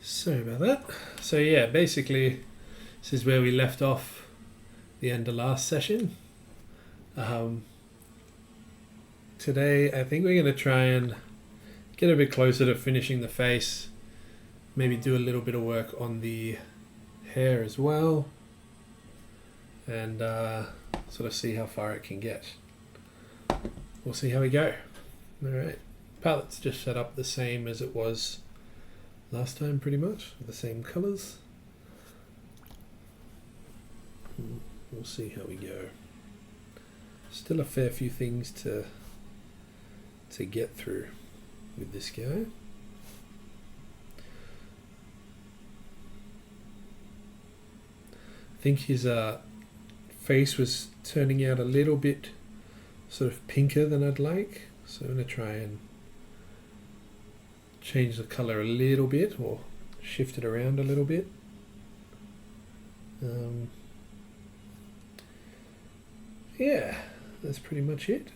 Sorry about that. So yeah, basically, this is where we left off the end of last session. Today, I think we're going to try and get a bit closer to finishing the face. Maybe do a little bit of work on the hair as well. And sort of see how far it can get. We'll see how we go. Alright. Palette's just set up the same as it was last time, pretty much. The same colours. We'll see how we go. Still a fair few things to get through with this guy. I think his face was turning out a little bit sort of pinker than I'd like, so I'm going to try and change the colour a little bit or shift it around a little bit. Yeah, that's pretty much it.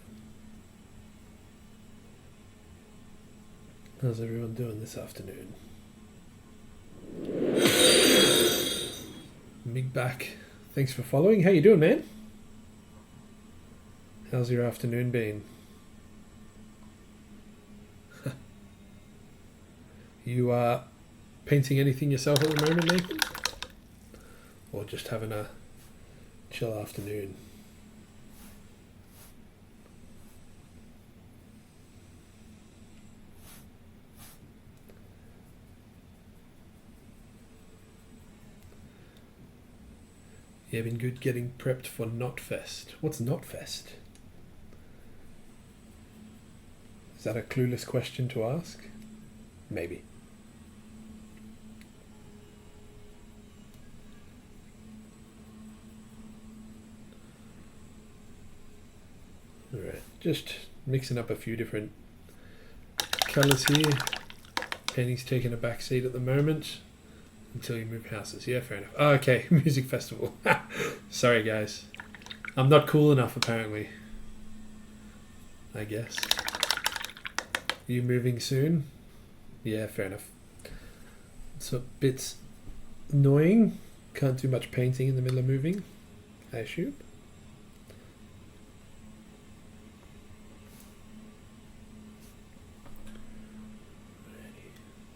How's everyone doing this afternoon? Mig back. Thanks for following. How you doing, man? How's your afternoon been? You are painting anything yourself at the moment, Nathan? Or just having a chill afternoon? Yeah, been good getting prepped for Knotfest. What's Knotfest? Is that a clueless question to ask? Maybe. Alright, just mixing up a few different colours here. Penny's taking a back seat at the moment. Until you move houses. Yeah, fair enough. Oh, okay, music festival. Sorry, guys. I'm not cool enough, apparently. I guess. You moving soon? Yeah, fair enough. It's a bit annoying. Can't do much painting in the middle of moving, I assume.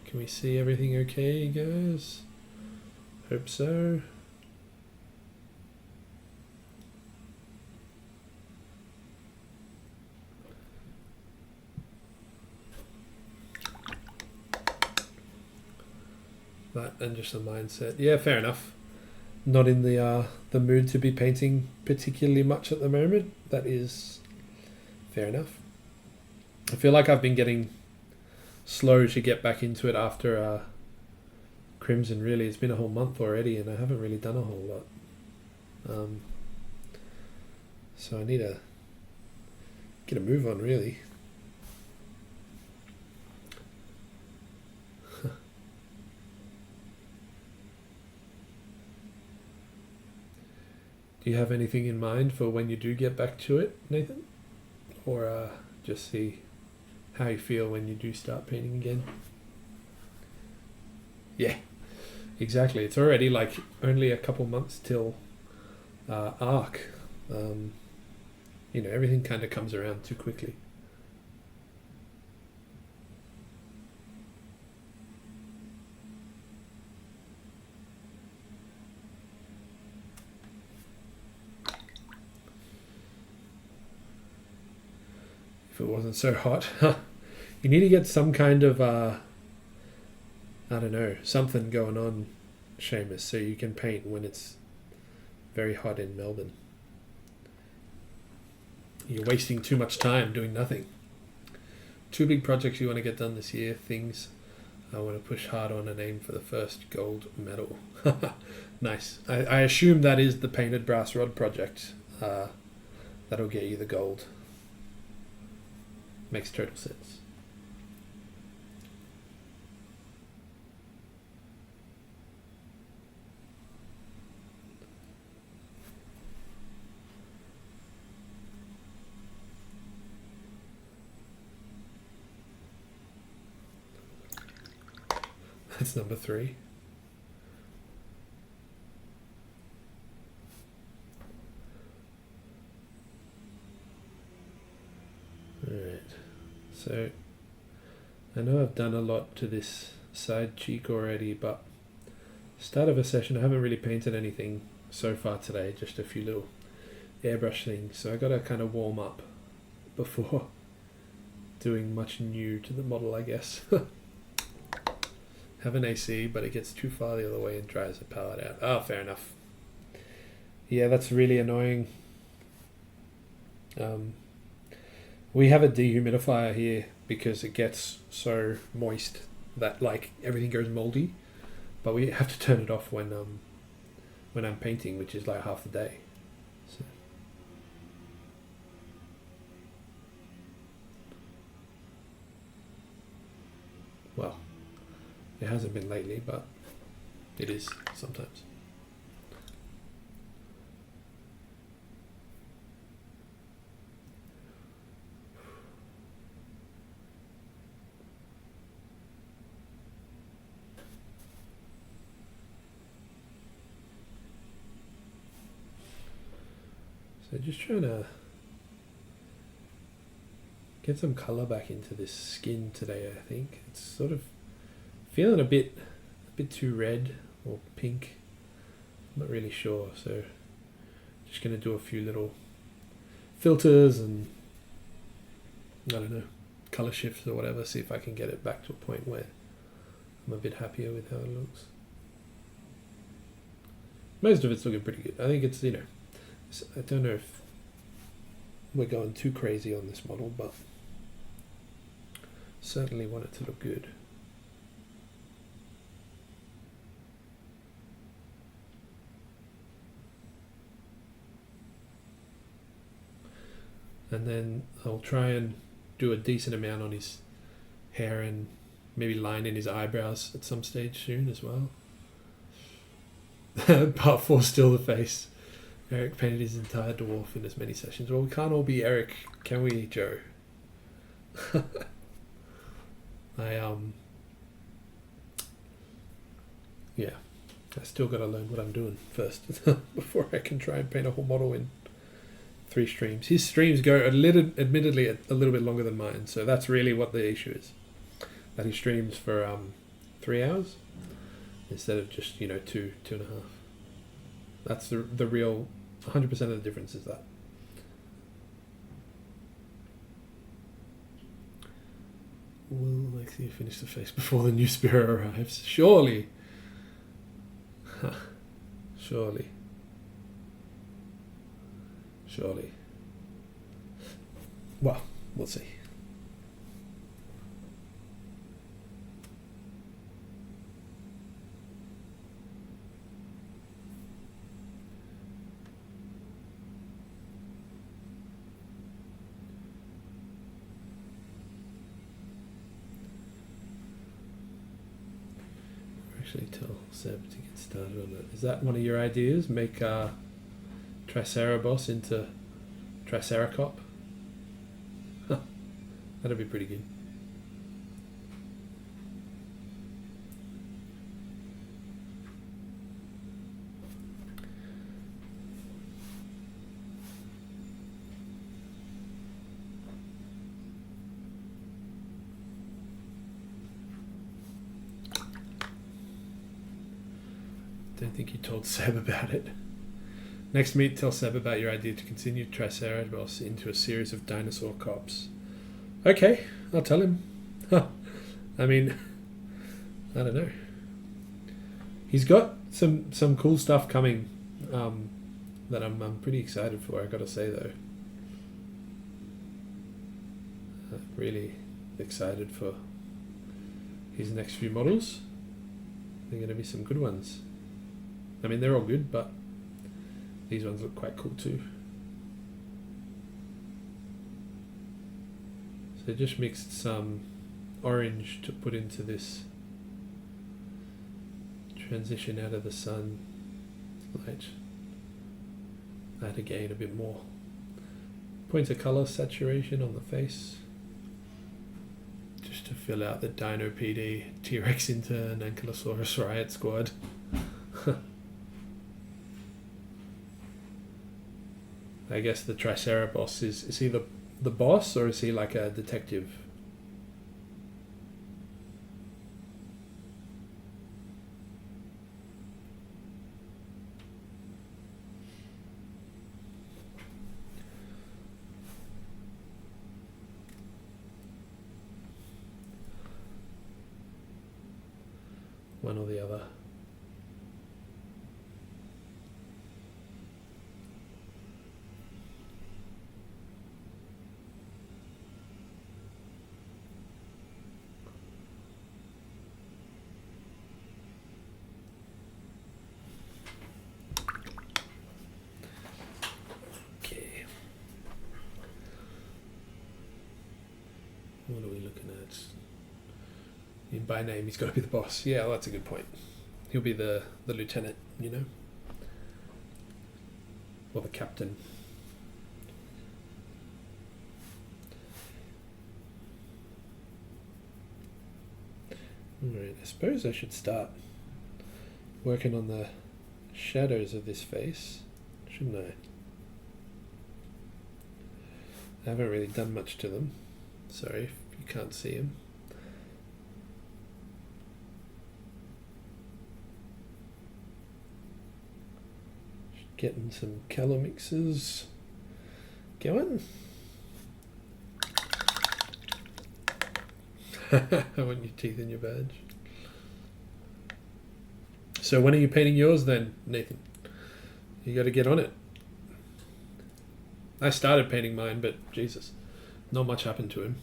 Can we see everything okay, guys? Hope so. That and just a mindset. Yeah, fair enough. Not in the mood to be painting particularly much at the moment. That is fair enough. I feel like I've been getting slow to get back into it after Crimson. Really, it's been a whole month already and I haven't really done a whole lot, so I need to get a move on, really. Do you have anything in mind for when you do get back to it, Nathan? Or just see how you feel when you do start painting again? Yeah, exactly. It's already like only a couple months till ARC. You know, everything kind of comes around too quickly. If it wasn't so hot. You need to get some kind of, I don't know, something going on, Seamus, so you can paint when it's very hot in Melbourne. You're wasting too much time doing nothing. 2 big projects you want to get done this year. Things I want to push hard on and aim for the first gold medal. Nice. I assume that is the painted brass rod project. That'll get you the gold. Makes total sense. That's number 3. Alright, so I know I've done a lot to this side cheek already, but start of a session I haven't really painted anything so far today, just a few little airbrush things, so I got to kind of warm up before doing much new to the model, I guess. Have an AC, but it gets too far the other way and dries the palette out. Oh, fair enough. Yeah, that's really annoying. We have a dehumidifier here because it gets so moist that like everything goes moldy, but we have to turn it off when I'm painting, which is like half the day. So. Well, it hasn't been lately, but it is sometimes. So just trying to get some color back into this skin today. I think it's sort of feeling a bit too red or pink. I'm not really sure, so just going to do a few little filters and I don't know, color shifts or whatever, see if I can get it back to a point where I'm a bit happier with how it looks. Most of it's looking pretty good. I think it's, I don't know if we're going too crazy on this model, but certainly want it to look good. And then I'll try and do a decent amount on his hair and maybe line in his eyebrows at some stage soon as well. Part 4, still the face. Eric painted his entire dwarf in as many sessions. Well, we can't all be Eric, can we, Joe? I still got to learn what I'm doing first before I can try and paint a whole model in 3 streams. His streams go admittedly a little bit longer than mine, so that's really what the issue is. That he streams for 3 hours instead of just 2.5. That's the real 100% of the difference is that. Will Alexia finish the face before the new spirit arrives? Surely. Surely. Well, we'll see. Actually tell Seb to get started on it. Is that one of your ideas? Make Triceratops into Triceracop? Huh. That'd be pretty good. Don't think you told Seb about it. Next meet, tell Seb about your idea to continue Triceratops into a series of dinosaur cops. Okay, I'll tell him. I mean, I don't know. He's got some cool stuff coming that I'm pretty excited for, I gotta say though. Really excited for his next few models. They're going to be some good ones. I mean, they're all good, but these ones look quite cool too. So I just mixed some orange to put into this transition out of the sun light. Add again a bit more points of color saturation on the face, just to fill out the Dino PD, T-Rex intern, Ankylosaurus riot squad. I guess the Triceratops is he the boss, or is he like a detective? One or the other. Okay. What are we looking at? By name, he's got to be the boss. Yeah, well, that's a good point. He'll be the lieutenant, you know? Or the captain. Alright, I suppose I should start working on the shadows of this face, shouldn't I? I haven't really done much to them. Sorry if you can't see him. Getting some colour mixes going. I want your teeth in your badge. So when are you painting yours then, Nathan? You got to get on it. I started painting mine, but Jesus, not much happened to him.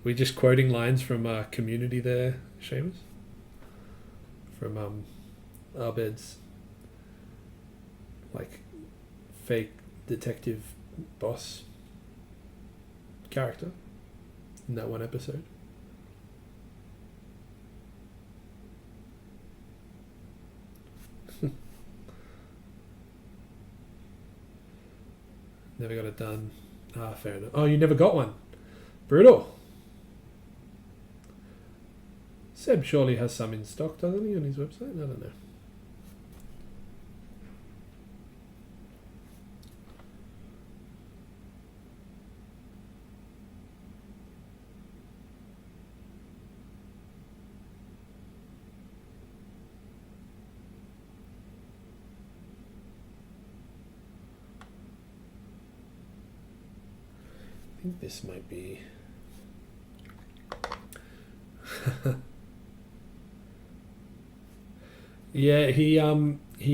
We just quoting lines from Community there, Seamus? From Abed's like fake detective boss character in that one episode. Never got it done. Ah, fair enough. Oh, you never got one. Brutal. Seb surely has some in stock, doesn't he, on his website? I don't know. I think this might be... Yeah, he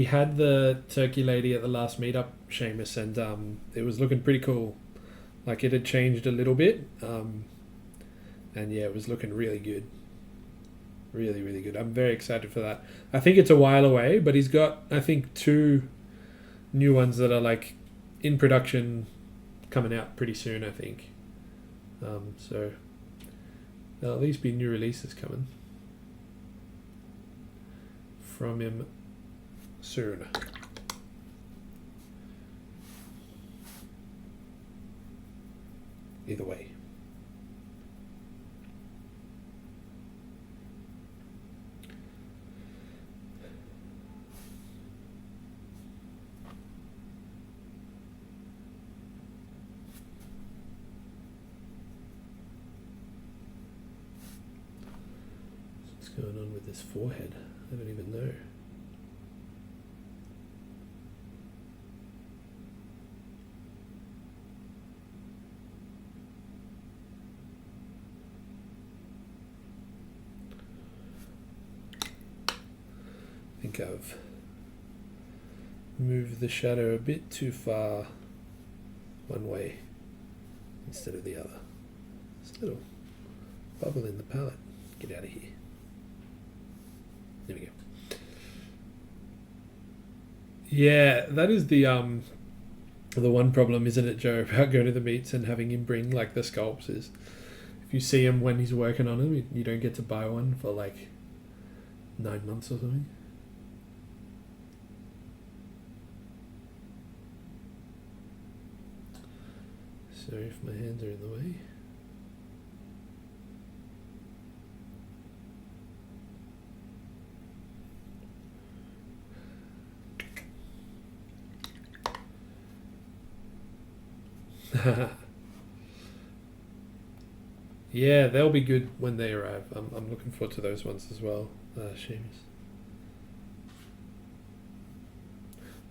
had the turkey lady at the last meetup, Seamus, and it was looking pretty cool. Like it had changed a little bit, and yeah, it was looking really good. Really, really good. I'm very excited for that. I think it's a while away, but he's got, I think, 2 new ones that are like in production, coming out pretty soon, I think. So there'll at least be new releases coming from him soon. Either way. What's going on with this forehead? I don't even know. I think I've moved the shadow a bit too far one way instead of the other. There's a little bubble in the palette. Get out of here. There we go. Yeah, that is the one problem, isn't it, Joe, about going to the meets and having him bring like the sculpts is if you see him when he's working on them, you don't get to buy one for like 9 months or something. Sorry if my hands are in the way. Yeah, they'll be good when they arrive. I'm looking forward to those ones as well, Seamus.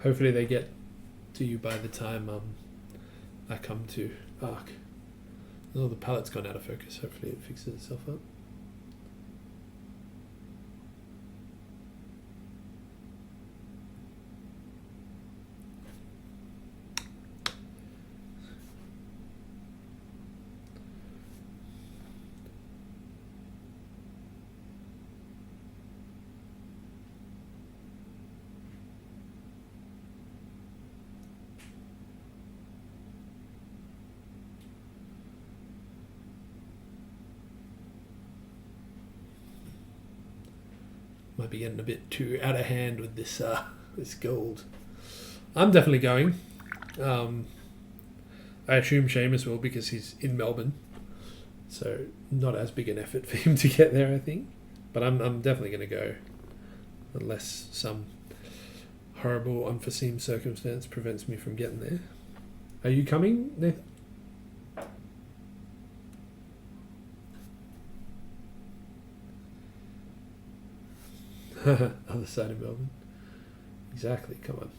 Hopefully they get to you by the time I come to Arc. Oh, the palette's gone out of focus. Hopefully it fixes itself up. Might be getting a bit too out of hand with this this gold. I'm definitely going. I assume Seamus will because he's in Melbourne, so not as big an effort for him to get there, I think. But I'm definitely going to go, unless some horrible unforeseen circumstance prevents me from getting there. Are you coming, Nathan? Other side of Melbourne. Exactly, come on.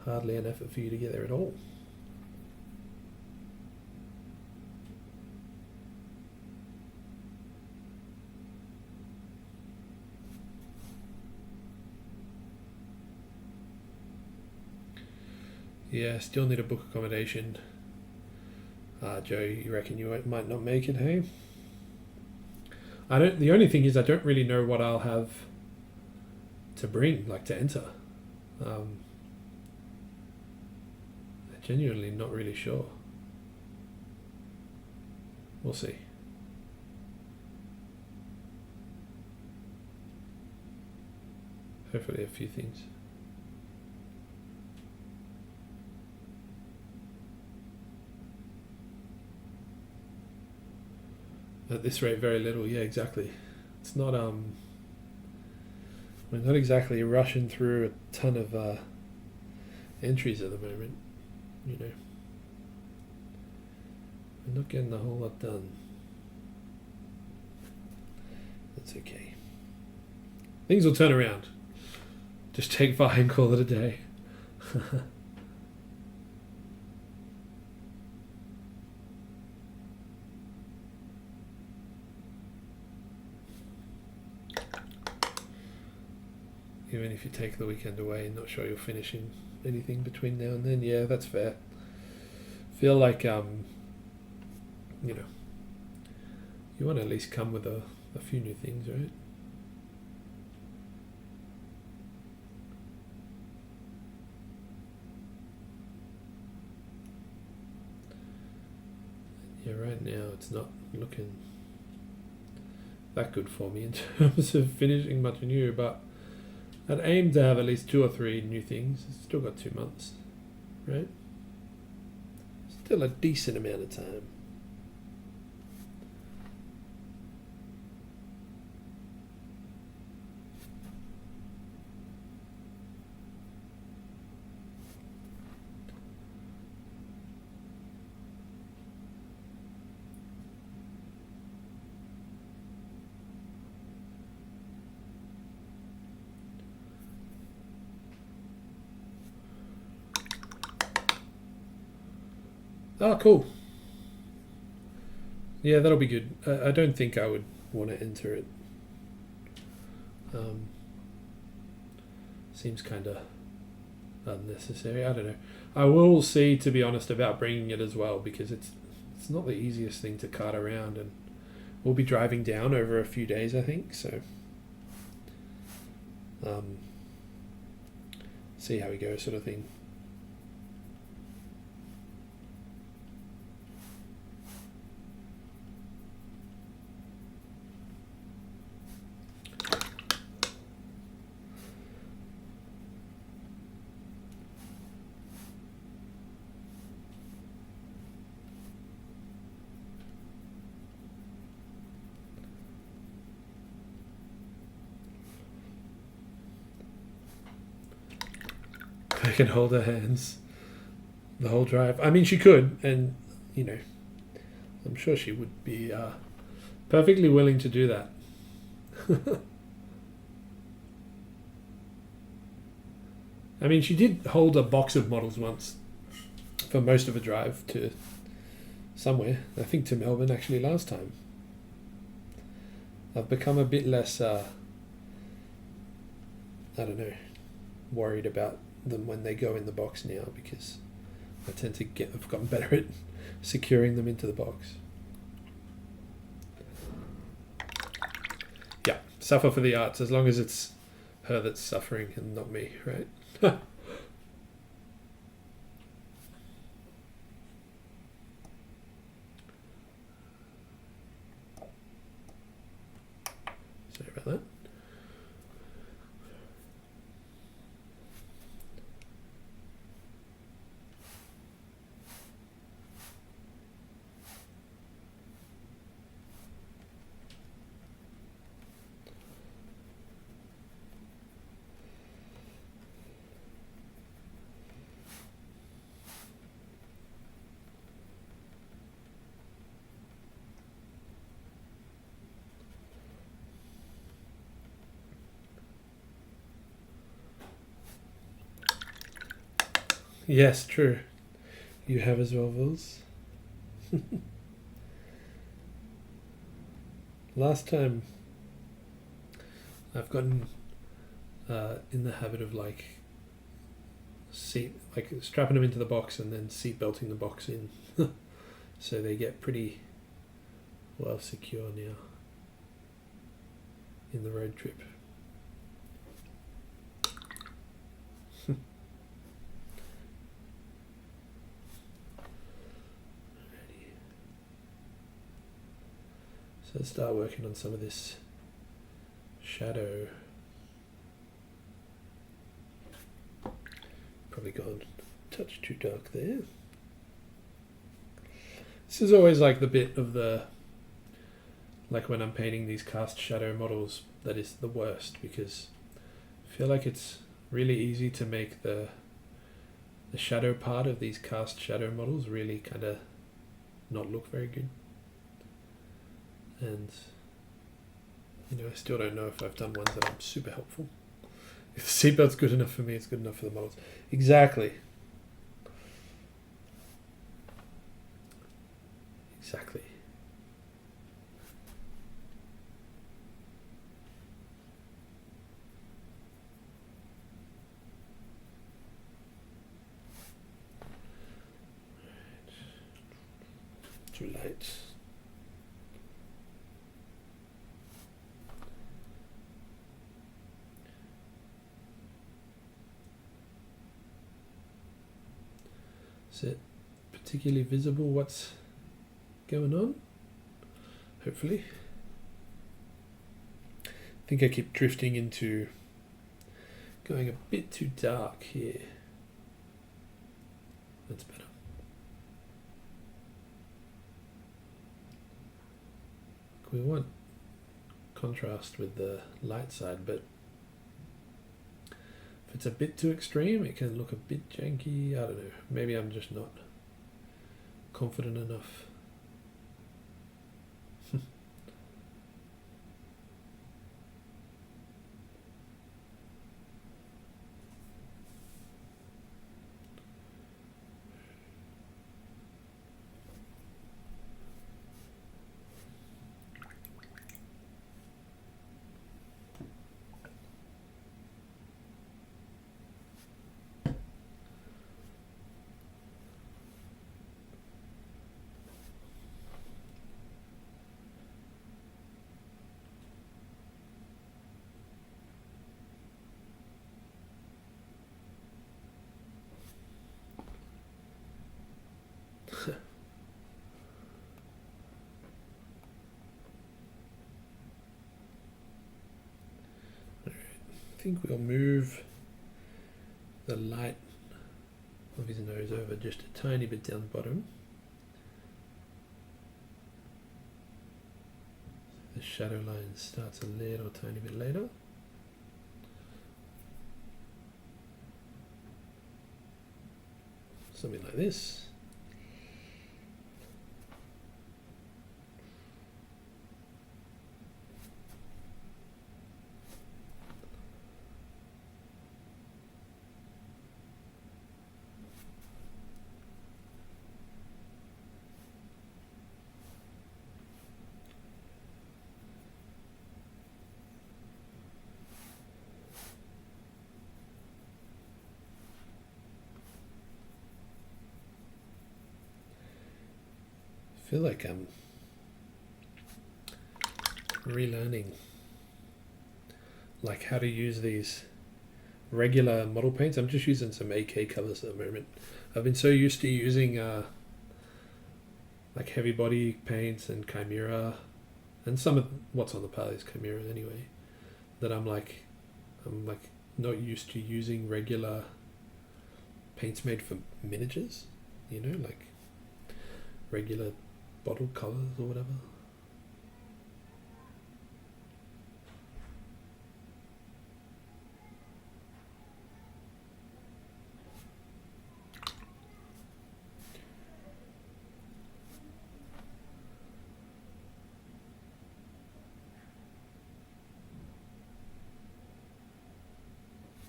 Hardly an effort for you to get there at all. Yeah, still need to book accommodation. Joe, you reckon you might not make it, hey? I don't. The only thing is I don't really know what I'll have to bring, like to enter. I'm genuinely not really sure. We'll see. Hopefully a few things. At this rate, very little. Yeah, exactly. It's not we're not exactly rushing through a ton of entries at the moment. You know, we're not getting a whole lot done. That's okay. Things will turn around. Just take 5 and call it a day. Even if you take the weekend away and not sure you're finishing anything between now and then, yeah, that's fair. Feel like, you know, you want to at least come with a few new things, right? Yeah, right now it's not looking that good for me in terms of finishing much new, but I'd aim to have at least 2 or 3 new things. It's still got 2 months, right? Still a decent amount of time. Oh, cool. Yeah, that'll be good. I don't think I would want to enter it. Seems kind of unnecessary. I don't know. I will see, to be honest, about bringing it as well, because it's not the easiest thing to cart around, and we'll be driving down over a few days, I think. So, see how we go, sort of thing. can hold her hands the whole drive. I mean, she could, and you know, I'm sure she would be perfectly willing to do that. I mean, she did hold a box of models once for most of a drive to somewhere. I think to Melbourne actually last time. I've become a bit less, I don't know, worried about them when they go in the box now, because I tend to I've gotten better at securing them into the box. Yeah, suffer for the arts, as long as it's her that's suffering and not me, right? Sorry about that. Yes, true. You have as well, Vils. Last time I've gotten in the habit of like strapping them into the box and then seat belting the box in, so they get pretty well secure now in the road trip. So let's start working on some of this shadow. Probably gone a touch too dark there. This is always like the bit of the, like when I'm painting these cast shadow models, that is the worst, because I feel like it's really easy to make the shadow part of these cast shadow models really kind of not look very good. And you know, I still don't know if I've done ones that are super helpful. If the seatbelt's good enough for me, it's good enough for the models. Exactly. Exactly. Too late. Is it particularly visible what's going on? Hopefully. I think I keep drifting into going a bit too dark here. That's better. We want contrast with the light side, but if it's a bit too extreme, it can look a bit janky. I don't know. Maybe I'm just not confident enough. I think we'll move the light of his nose over just a tiny bit down the bottom. The shadow line starts a little tiny bit later. something like this. I feel like I'm relearning like how to use these regular model paints. I'm just using some AK colors at the moment. I've been so used to using like heavy body paints and Chimera, and some of what's on the palette is Chimera anyway, that I'm like not used to using regular paints made for miniatures, you know, like regular bottle colors or whatever.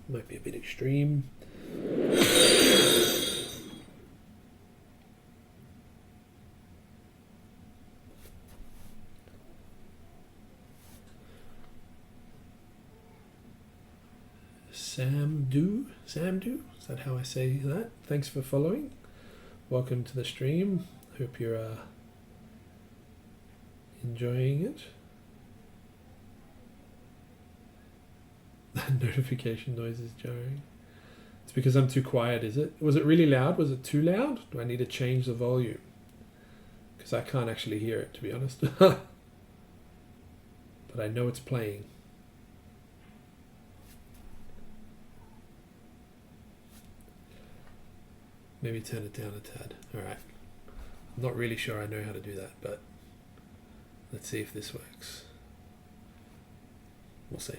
Might be a bit extreme. Samdu? Is that how I say that? Thanks for following. Welcome to the stream. Hope you're enjoying it. That notification noise is jarring. It's because I'm too quiet, is it? Was it really loud? Was it too loud? Do I need to change the volume? Because I can't actually hear it, to be honest. But I know it's playing. Maybe turn it down a tad. Alright. I'm not really sure I know how to do that, but let's see if this works. We'll see.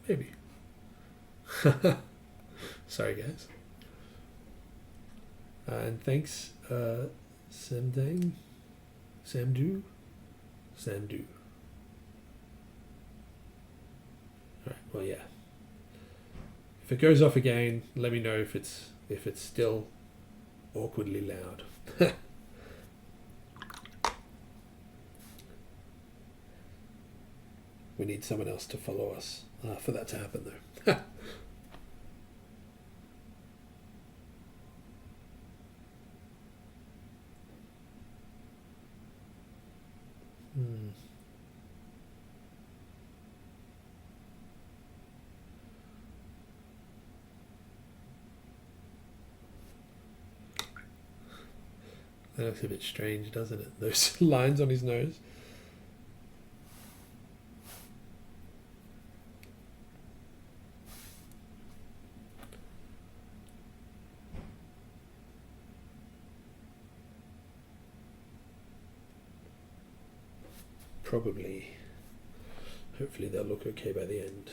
Maybe. Sorry, guys. And thanks, Samdu. Alright, well, yeah. If it goes off again, let me know if it's still awkwardly loud. We need someone else to follow us for that to happen, though. That looks a bit strange, doesn't it? Those lines on his nose. Probably. Hopefully they'll look okay by the end.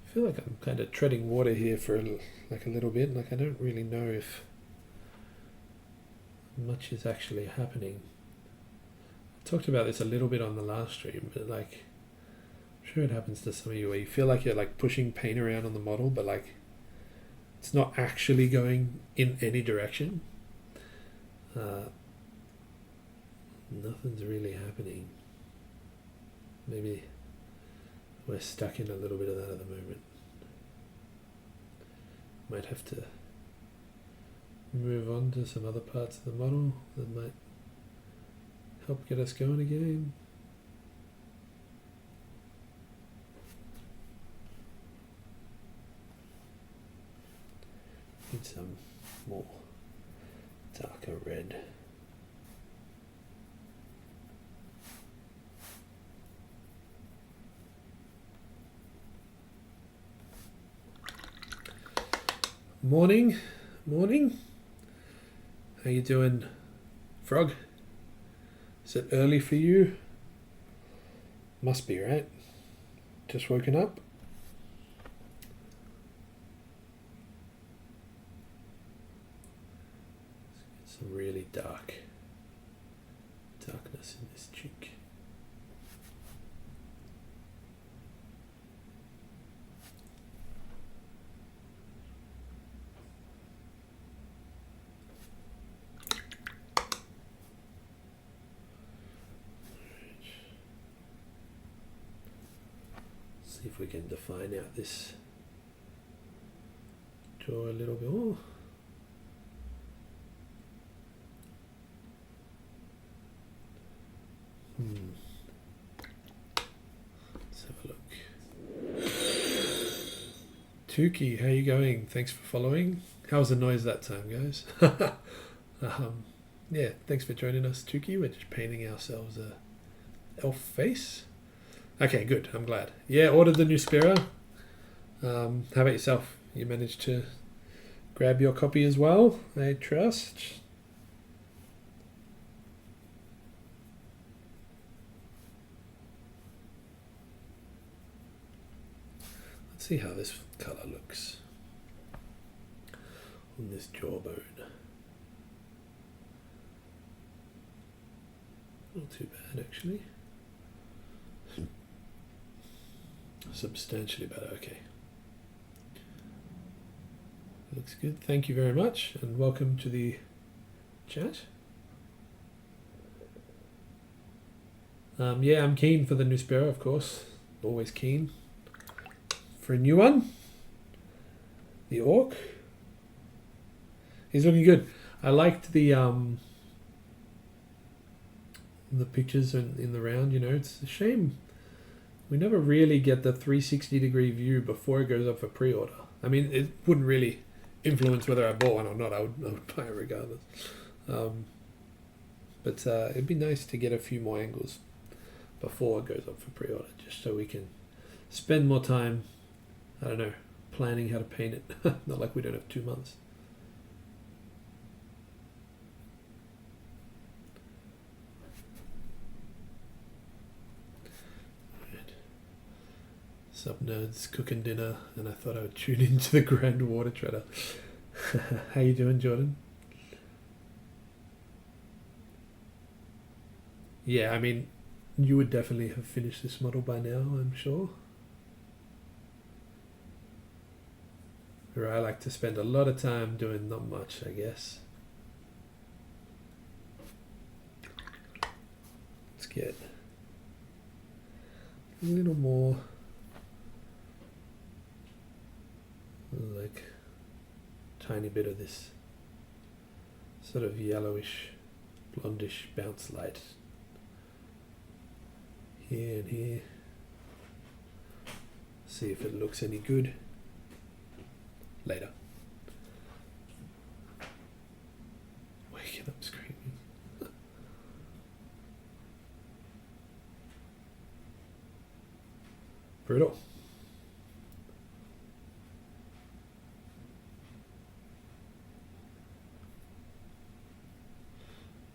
I feel like I'm kind of treading water here for a little bit. Like I don't really know if much is actually happening. I talked about this a little bit on the last stream, but like I'm sure it happens to some of you where you feel like you're like pushing paint around on the model, but like it's not actually going in any direction. Nothing's really happening. Maybe we're stuck in a little bit of that at the moment. Might have to move on to some other parts of the model that might help get us going again. Need some more darker red. Morning, morning. How you doing, Frog? Is it early for you? Must be, right? Just woken up? Let's get some really darkness in this cheek. See if we can define out this jaw a little bit more. Let's have a look. Tuki, how you going? Thanks for following. How was the noise that time, guys? Yeah, thanks for joining us, Tuki. We're just painting ourselves a elf face. Okay, good. I'm glad. Yeah, ordered the new Spira. How about yourself? You managed to grab your copy as well, I trust. Let's see how this colour looks on this jawbone. Not too bad, actually. Substantially better, okay. Looks good. Thank you very much, and welcome to the chat. Yeah, I'm keen for the new Spiro, of course. Always keen for a new one. The Orc. He's looking good. I liked the pictures in the round, you know. It's a shame we never really get the 360-degree view before it goes up for pre-order. I mean, it wouldn't really influence whether I bought one or not. I would buy it regardless. But it'd be nice to get a few more angles before it goes up for pre-order, just so we can spend more time, I don't know, planning how to paint it. Not like we don't have 2 months. Sup nerds, cooking dinner, and I thought I would tune into the Grand Water Treader. How you doing, Jordan? Yeah, I mean, you would definitely have finished this model by now, I'm sure. Where I like to spend a lot of time doing not much, I guess. Let's get a little more like tiny bit of this sort of yellowish, blondish bounce light here and here. See if it looks any good later. Waking up screaming. Brutal.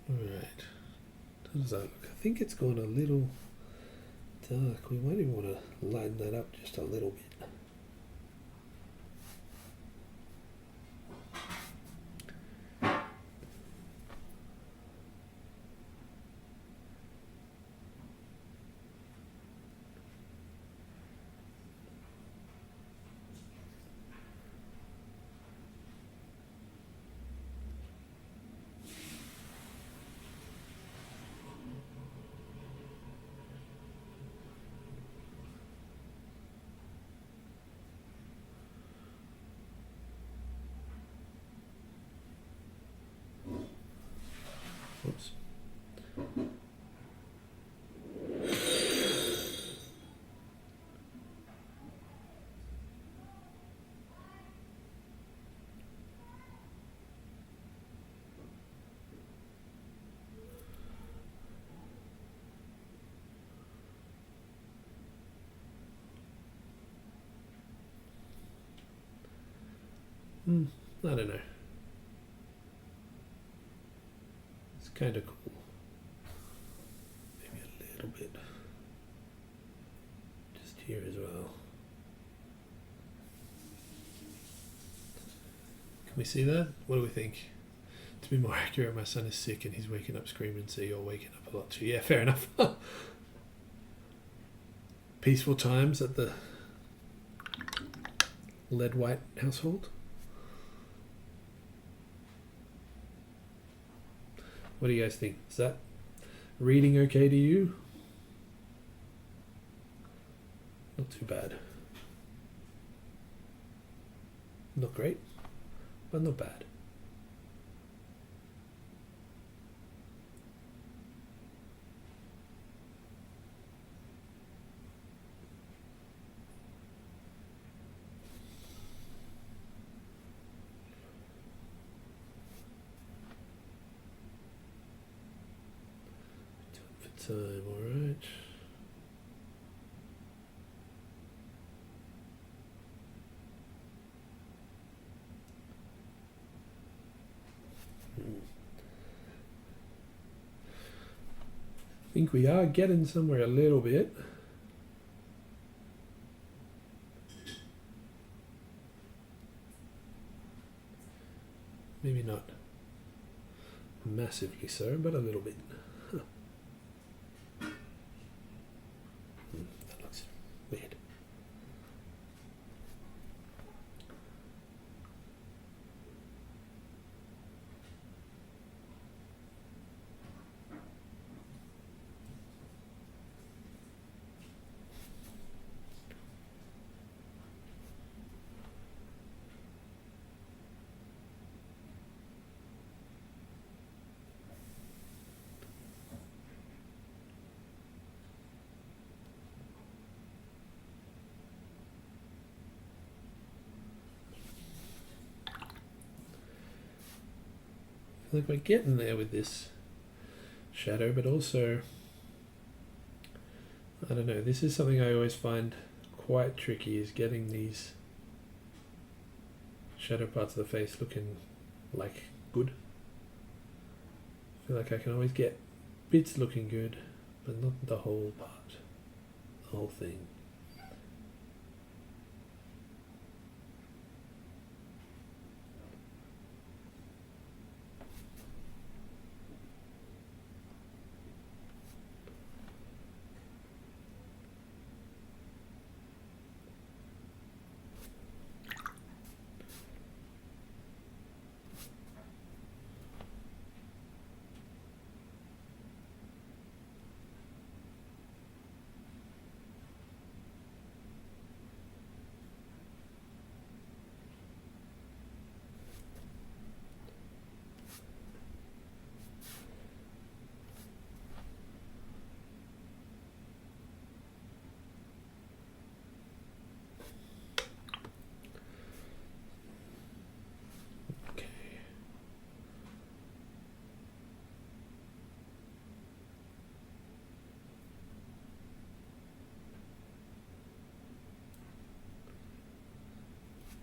Alright, how does that look? I think it's gone a little dark. We might even want to lighten that up just a little bit. Whoops. I don't know. It's kind of cool. Maybe a little bit. Just here as well. Can we see that? What do we think? To be more accurate, my son is sick and he's waking up screaming, so you're waking up a lot too. Yeah, fair enough. Peaceful times at the lead white household. What do you guys think? Is that reading okay to you? Not too bad. Not great, but not bad. Time, all right. I think we are getting somewhere a little bit. Maybe not massively so, but a little bit. That looks weird. I think we're getting there with this shadow, but also, I don't know, this is something I always find quite tricky, is getting these shadow parts of the face looking like good. I feel like I can always get bits looking good, but not the whole part, the whole thing.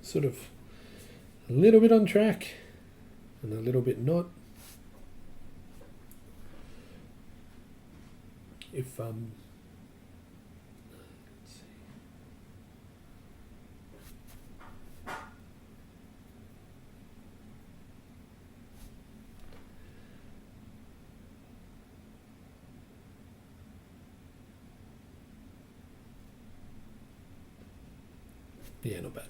Sort of a little bit on track and a little bit not. If let's see. Yeah, not bad.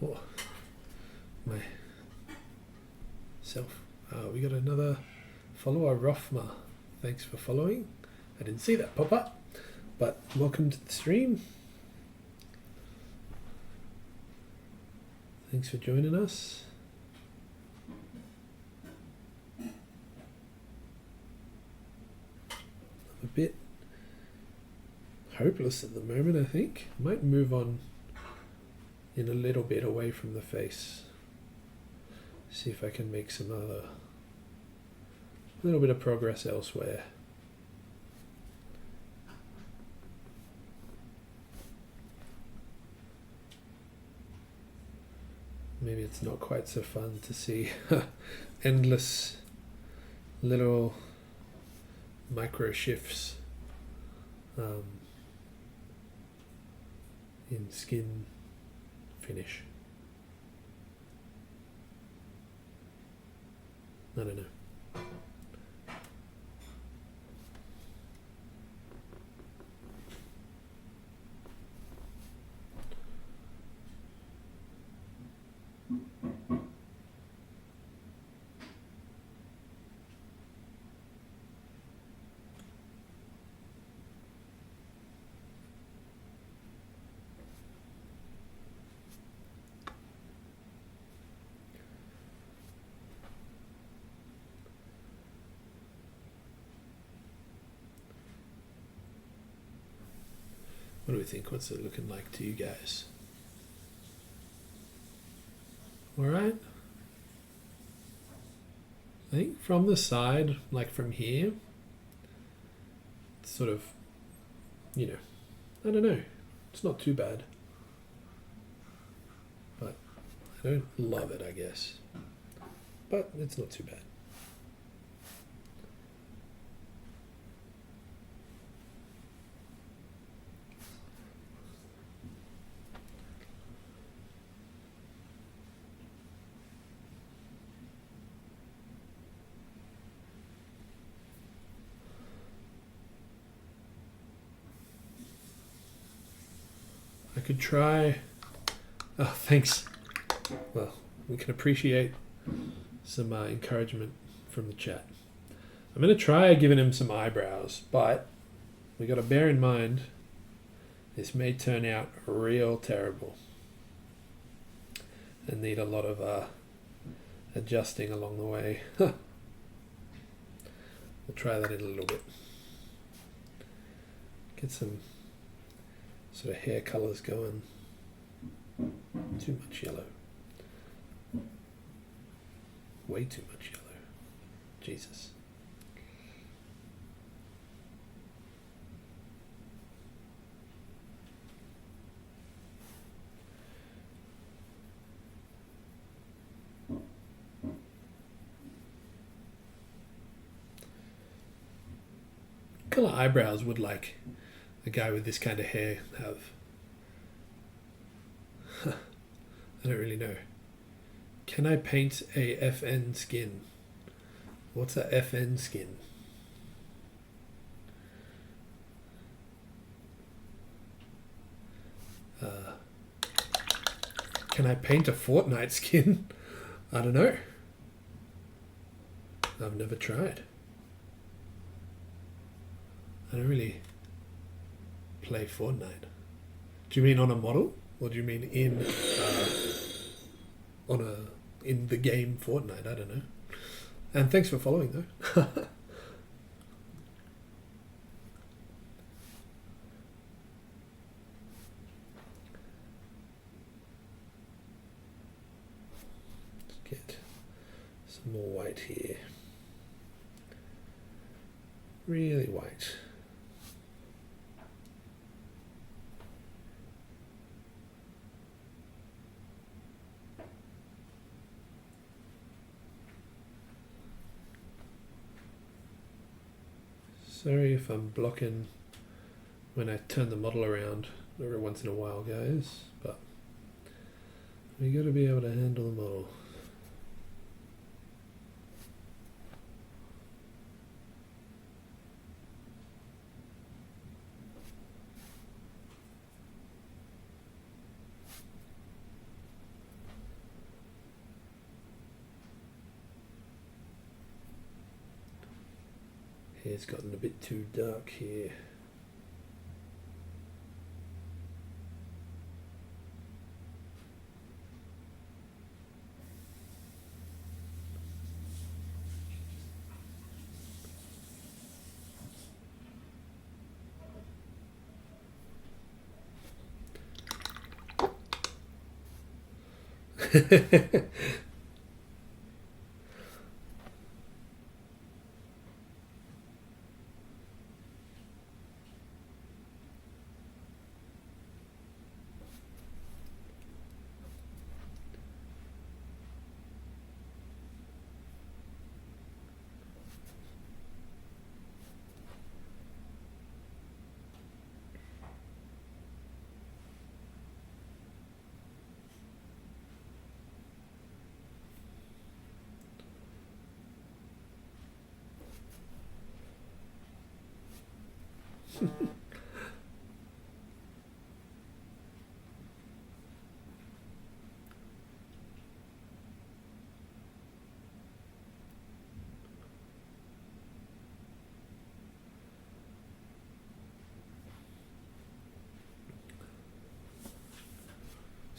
Oh, myself. We got another follower, Rofma. Thanks for following. I didn't see that pop up, but welcome to the stream. Thanks for joining us. bit hopeless at the moment, I think. Might move on in a little bit away from the face. See if I can make some other little bit of progress elsewhere. Maybe it's not quite so fun to see endless little micro shifts in skin finish. I don't know. What do we think? What's it looking like to you guys? All right. I think from the side, like from here, it's sort of, you know, I don't know. It's not too bad. But I don't love it, I guess. But it's not too bad. I could try. Oh, thanks. Well, we can appreciate some encouragement from the chat. I'm going to try giving him some eyebrows, but we got to bear in mind this may turn out real terrible and need a lot of adjusting along the way. We'll try that in a little bit. Get some sort of hair colours going. Too much yellow. Way too much yellow. Jesus. What colour eyebrows would like a guy with this kind of hair have? I don't really know. Can I paint a FN skin? What's a FN skin? Can I paint a Fortnite skin? I don't know. I've never tried. I don't really play Fortnite. Do you mean on a model? Or do you mean in in the game Fortnite? I don't know. And thanks for following though. Let's get some more white here. Really white. Sorry if I'm blocking when I turn the model around every once in a while, guys, but we got to be able to handle the model. Hair's gotten a bit too dark here.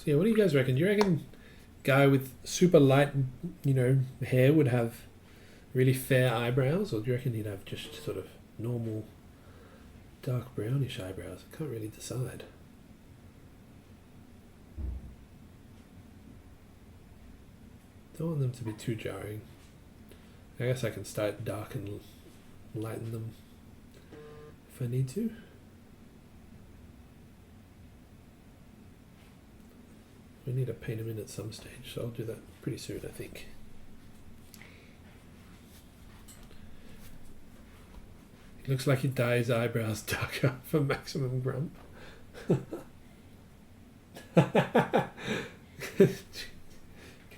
So yeah, what do you guys reckon? Do you reckon guy with super light, hair would have really fair eyebrows, or do you reckon he'd have just sort of normal dark brownish eyebrows? I can't really decide. Don't want them to be too jarring. I guess I can start dark and lighten them if I need to. We need to paint him in at some stage, so I'll do that pretty soon, I think. He looks like he dyes his eyebrows darker for maximum grump. Can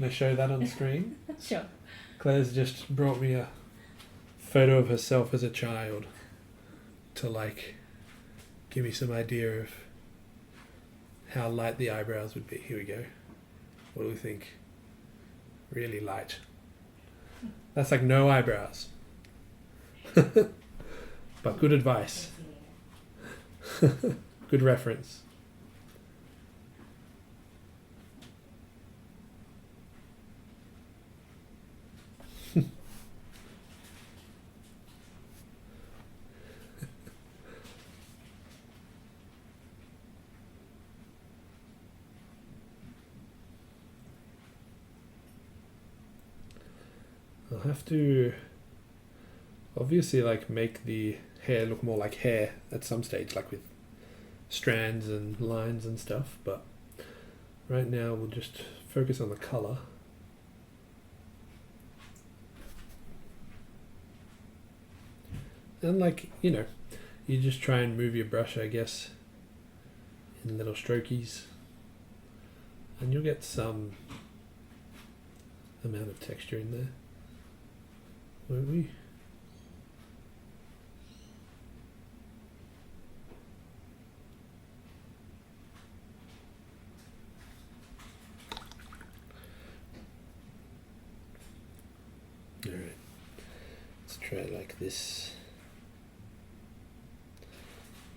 I show that on screen? Sure. Claire's just brought me a photo of herself as a child to give me some idea of how light the eyebrows would be. Here we go. What do we think? Really light. That's like no eyebrows. But good advice. Good reference. I'll have to obviously make the hair look more like hair at some stage, with strands and lines and stuff, but right now we'll just focus on the color. And you just try and move your brush, I guess, in little strokies, and you'll get some amount of texture in there, won't we? Alright, let's try it like this.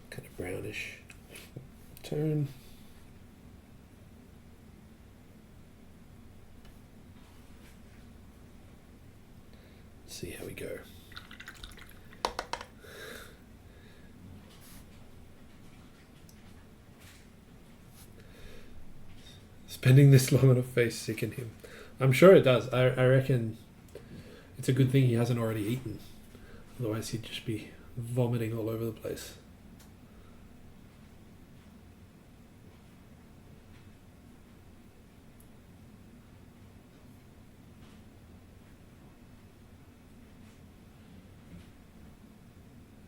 Kind of brownish tone. Let's see how we go. Spending this long on a face sicken him. I'm sure it does. I reckon it's a good thing he hasn't already eaten. Otherwise he'd just be vomiting all over the place.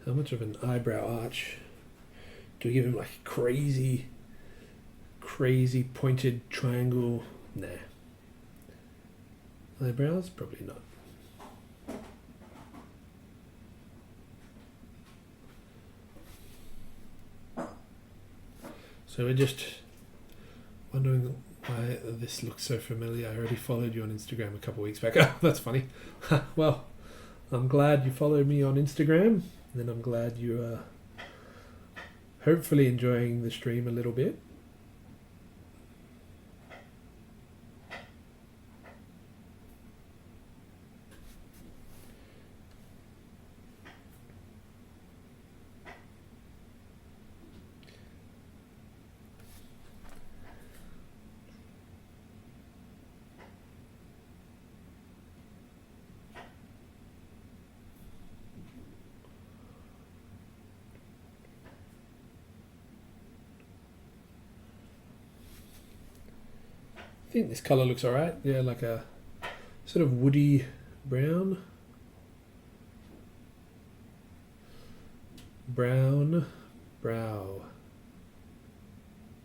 How much of an eyebrow arch do we give him? Like a crazy pointed triangle? Nah. Eyebrows? Probably not. So we're just wondering why this looks so familiar. I already followed you on Instagram a couple of weeks back. Oh, that's funny. Well, I'm glad you followed me on Instagram, and I'm glad you are hopefully enjoying the stream a little bit. I think this colour looks alright. Yeah, like a sort of woody brown. Brown brow.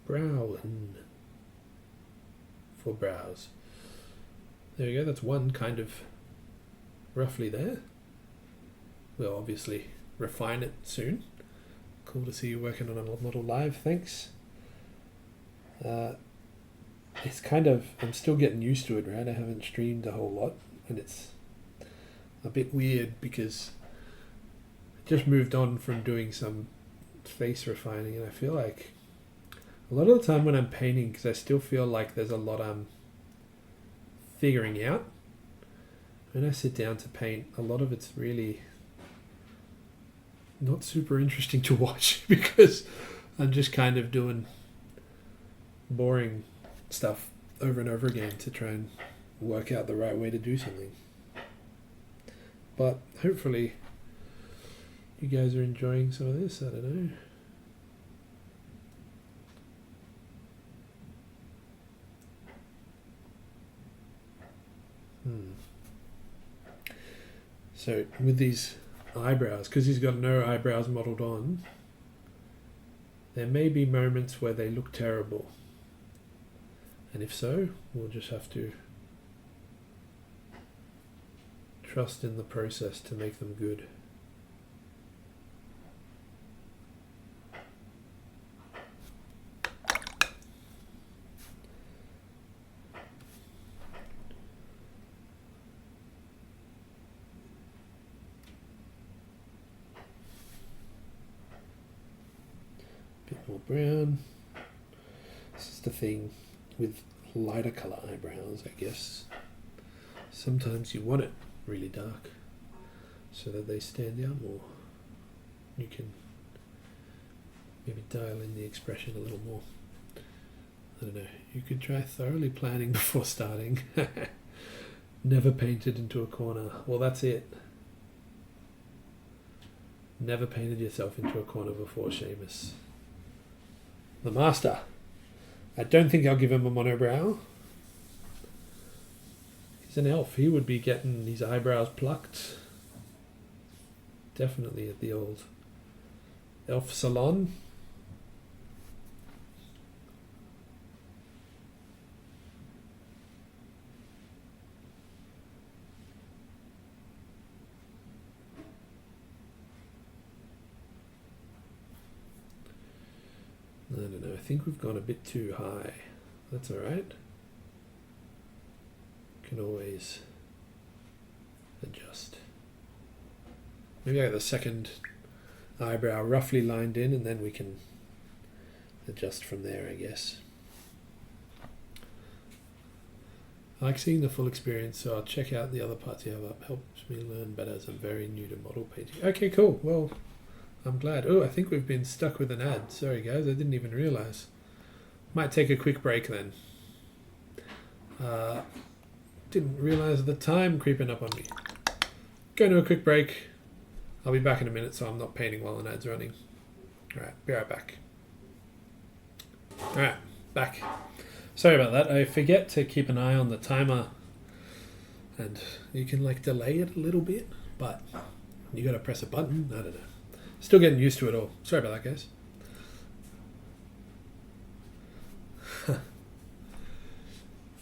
Brown for brows. There we go, that's one kind of roughly there. We'll obviously refine it soon. Cool to see you working on a model live, thanks. It's kind of, I'm still getting used to it, right? I haven't streamed a whole lot, and it's a bit weird because I just moved on from doing some face refining, and I feel like a lot of the time when I'm painting, because I still feel like there's a lot I'm figuring out. When I sit down to paint, a lot of it's really not super interesting to watch because I'm just kind of doing boring stuff over and over again to try and work out the right way to do something. But hopefully you guys are enjoying some of this. I don't know. So with these eyebrows, because he's got no eyebrows modelled on, there may be moments where they look terrible. And if so, we'll just have to trust in the process to make them good. Bit more brown. This is the thing with lighter colour eyebrows, I guess. Sometimes you want it really dark so that they stand out more. You can maybe dial in the expression a little more. I don't know. You could try thoroughly planning before starting. Never painted into a corner. Well, that's it. Never painted yourself into a corner before, Seamus. The master. I don't think I'll give him a monobrow. He's an elf. He would be getting his eyebrows plucked. Definitely at the old elf salon. I don't know, I think we've gone a bit too high. That's alright. Can always adjust. Maybe I got the second eyebrow roughly lined in and then we can adjust from there, I guess. I like seeing the full experience, so I'll check out the other parts you have up. Helps me learn better as I'm very new to model painting. Okay, cool. Well, I'm glad. Oh, I think we've been stuck with an ad. Sorry, guys. I didn't even realise. Might take a quick break then. Didn't realise the time creeping up on me. Going to a quick break. I'll be back in a minute, so I'm not painting while an ad's running. Alright, be right back. Alright, back. Sorry about that. I forget to keep an eye on the timer. And you can like delay it a little bit, but you gotta press a button. I don't know. Still getting used to it all. Sorry about that, guys.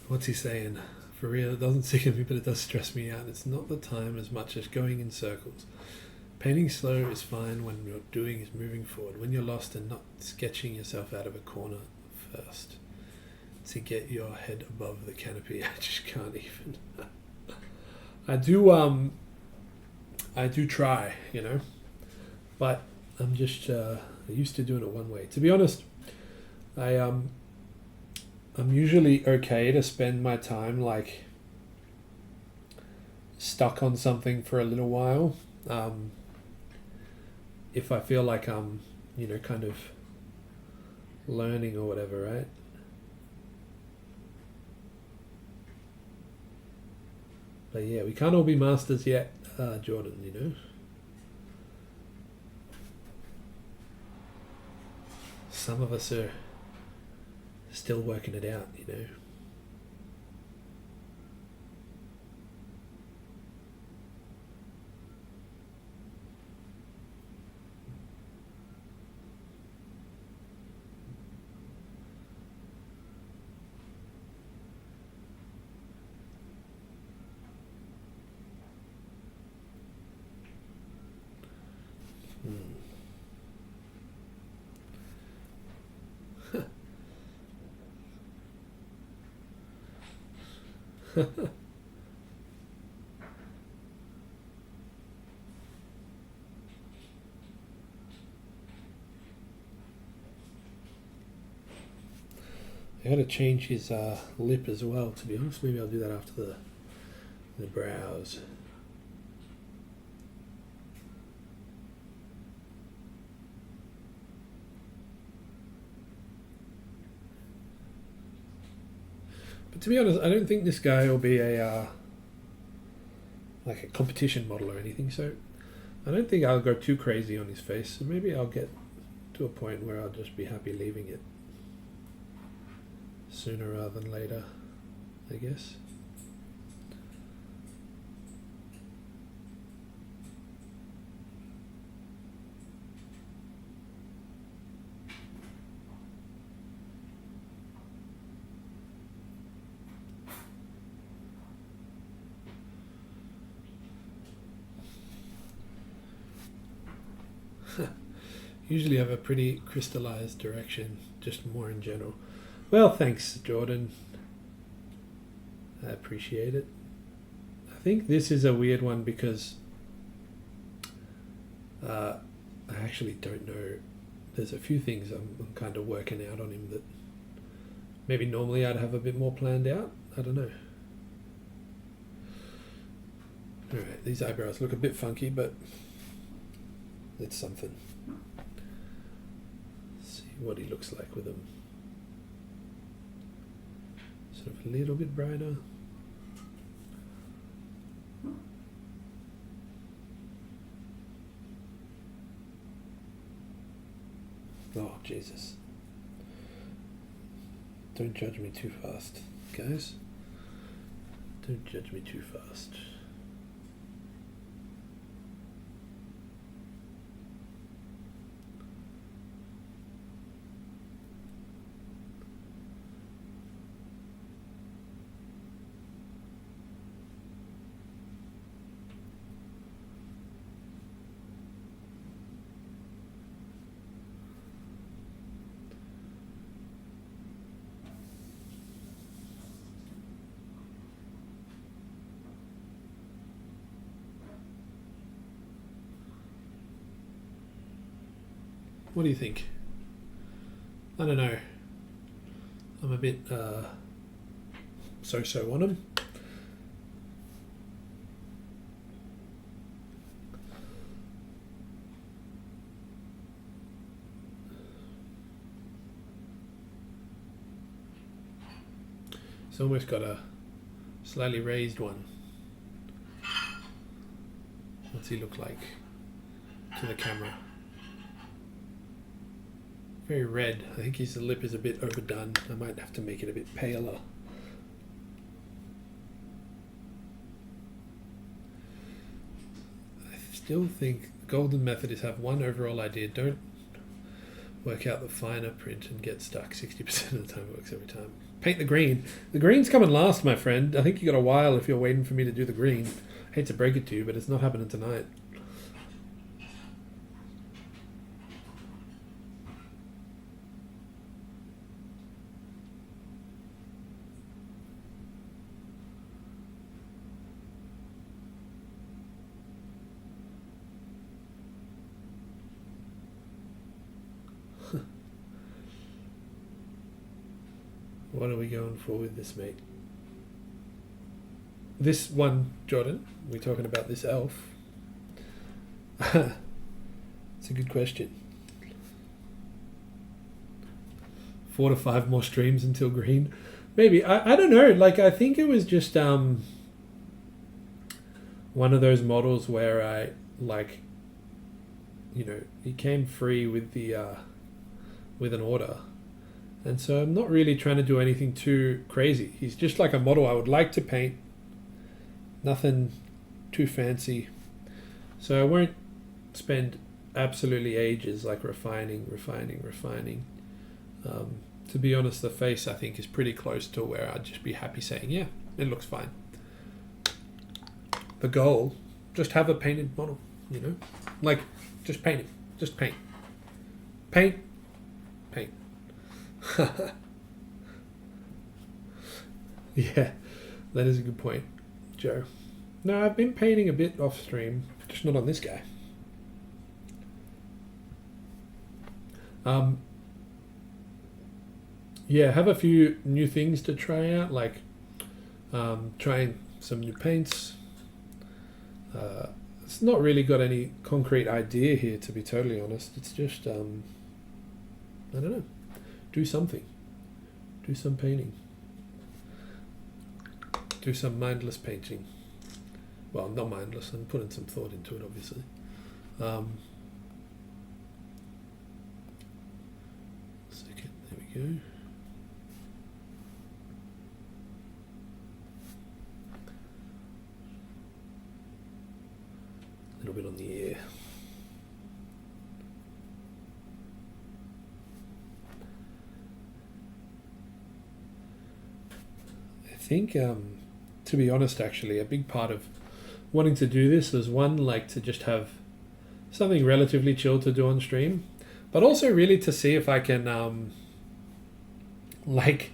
What's he saying? For real, it doesn't sicken me, but it does stress me out. It's not the time as much as going in circles. Painting slow is fine when what you're doing is moving forward. When you're lost and not sketching yourself out of a corner first. To get your head above the canopy. I just can't even. I do try, you know. But I'm just used to doing it one way. To be honest, I'm usually okay to spend my time like stuck on something for a little while. If I feel like I'm, you know, kind of learning or whatever, right? But yeah, we can't all be masters yet, Jordan, you know. Some of us are still working it out, you know. I gotta change his lip as well, to be honest. Maybe I'll do that after the brows. But to be honest, I don't think this guy will be a like a competition model or anything, so I don't think I'll go too crazy on his face. So maybe I'll get to a point where I'll just be happy leaving it sooner rather than later, I guess. Usually have a pretty crystallized direction, just more in general. Well, thanks, Jordan. I appreciate it. I think this is a weird one because I actually don't know. There's a few things I'm kind of working out on him that maybe normally I'd have a bit more planned out. I don't know. Alright, these eyebrows look a bit funky, but it's something. Let's see what he looks like with them. Sort of a little bit brighter. Oh, Jesus. Don't judge me too fast, guys. Don't judge me too fast. What do you think? I don't know. I'm a bit so-so on them. It's almost got a slightly raised one. What's he look like to the camera? Very red. I think his lip is a bit overdone. I might have to make it a bit paler. I still think the golden method is have one overall idea. Don't work out the finer print and get stuck. 60% of the time it works every time. Paint the green. The green's coming last, my friend. I think you got a while if you're waiting for me to do the green. I hate to break it to you, but it's not happening tonight. What are we going for with this, mate? This one, Jordan, we're talking about this elf. It's a good question. 4 to 5 more streams until green. Maybe. I don't know. Like, I think it was just one of those models where I, like, you know, he came free with the with an order. And so I'm not really trying to do anything too crazy. He's just like a model I would like to paint. Nothing too fancy. So I won't spend absolutely ages like refining. To be honest, the face I think is pretty close to where I'd just be happy saying, yeah, it looks fine. The goal, just have a painted model, you know? Like, just paint it. Just paint. Paint. Yeah. That is a good point, Joe. No, I've been painting a bit off stream, just not on this guy. Yeah, have a few new things to try out, like trying some new paints. It's not really got any concrete idea here, to be totally honest. It's just, I don't know, do something. Do some painting. Do some mindless painting. Well, not mindless, I'm putting some thought into it, obviously. Second, there we go. A little bit on the ear. I think, to be honest, actually, a big part of wanting to do this was one, like to just have something relatively chill to do on stream, but also really to see if I can, like,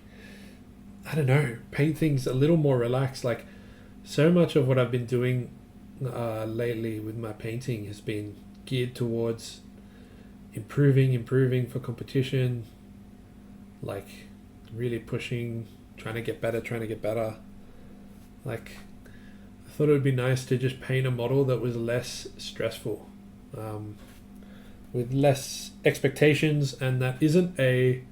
I don't know, paint things a little more relaxed. Like, so much of what I've been doing lately with my painting has been geared towards improving for competition, like really pushing, trying to get better. Like, I thought it would be nice to just paint a model that was less stressful, with less expectations, and that isn't a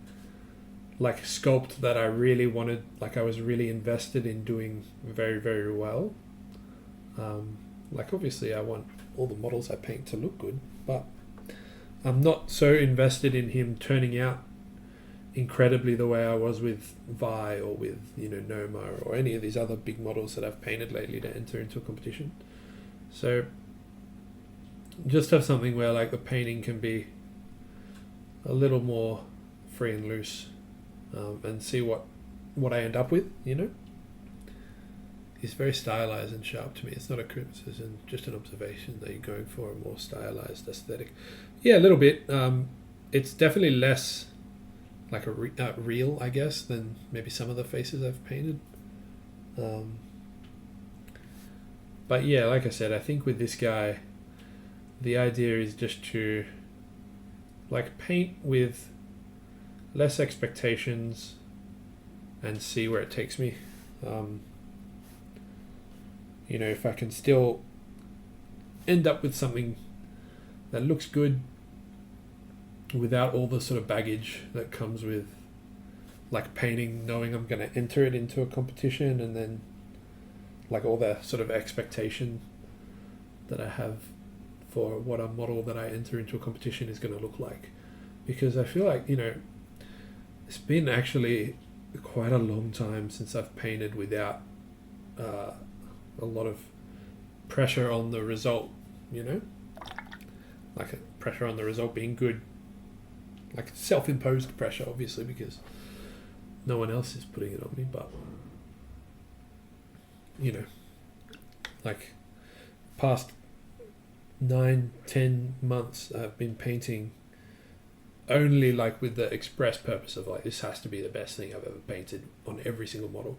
like sculpt that I really wanted, like I was really invested in doing very, very well. Like, obviously I want all the models I paint to look good, but I'm not so invested in him turning out incredibly the way I was with Vi or with, you know, Noma or any of these other big models that I've painted lately to enter into a competition. So just have something where like the painting can be a little more free and loose, and see what I end up with, you know. It's very stylized and sharp to me. It's not a criticism, just an observation that you're going for a more stylized aesthetic. Yeah, a little bit. It's definitely less like a real, I guess, than maybe some of the faces I've painted. But yeah, like I said, I think with this guy, the idea is just to like paint with less expectations and see where it takes me. You know, if I can still end up with something that looks good without all the sort of baggage that comes with like painting, knowing I'm going to enter it into a competition, and then like all the sort of expectation that I have for what a model that I enter into a competition is going to look like. Because I feel like, you know, it's been actually quite a long time since I've painted without a lot of pressure on the result, you know, like a pressure on the result being good, like self-imposed pressure, obviously, because no one else is putting it on me. But, you know, like past 9-10 months I've been painting only like with the express purpose of like, this has to be the best thing I've ever painted on every single model.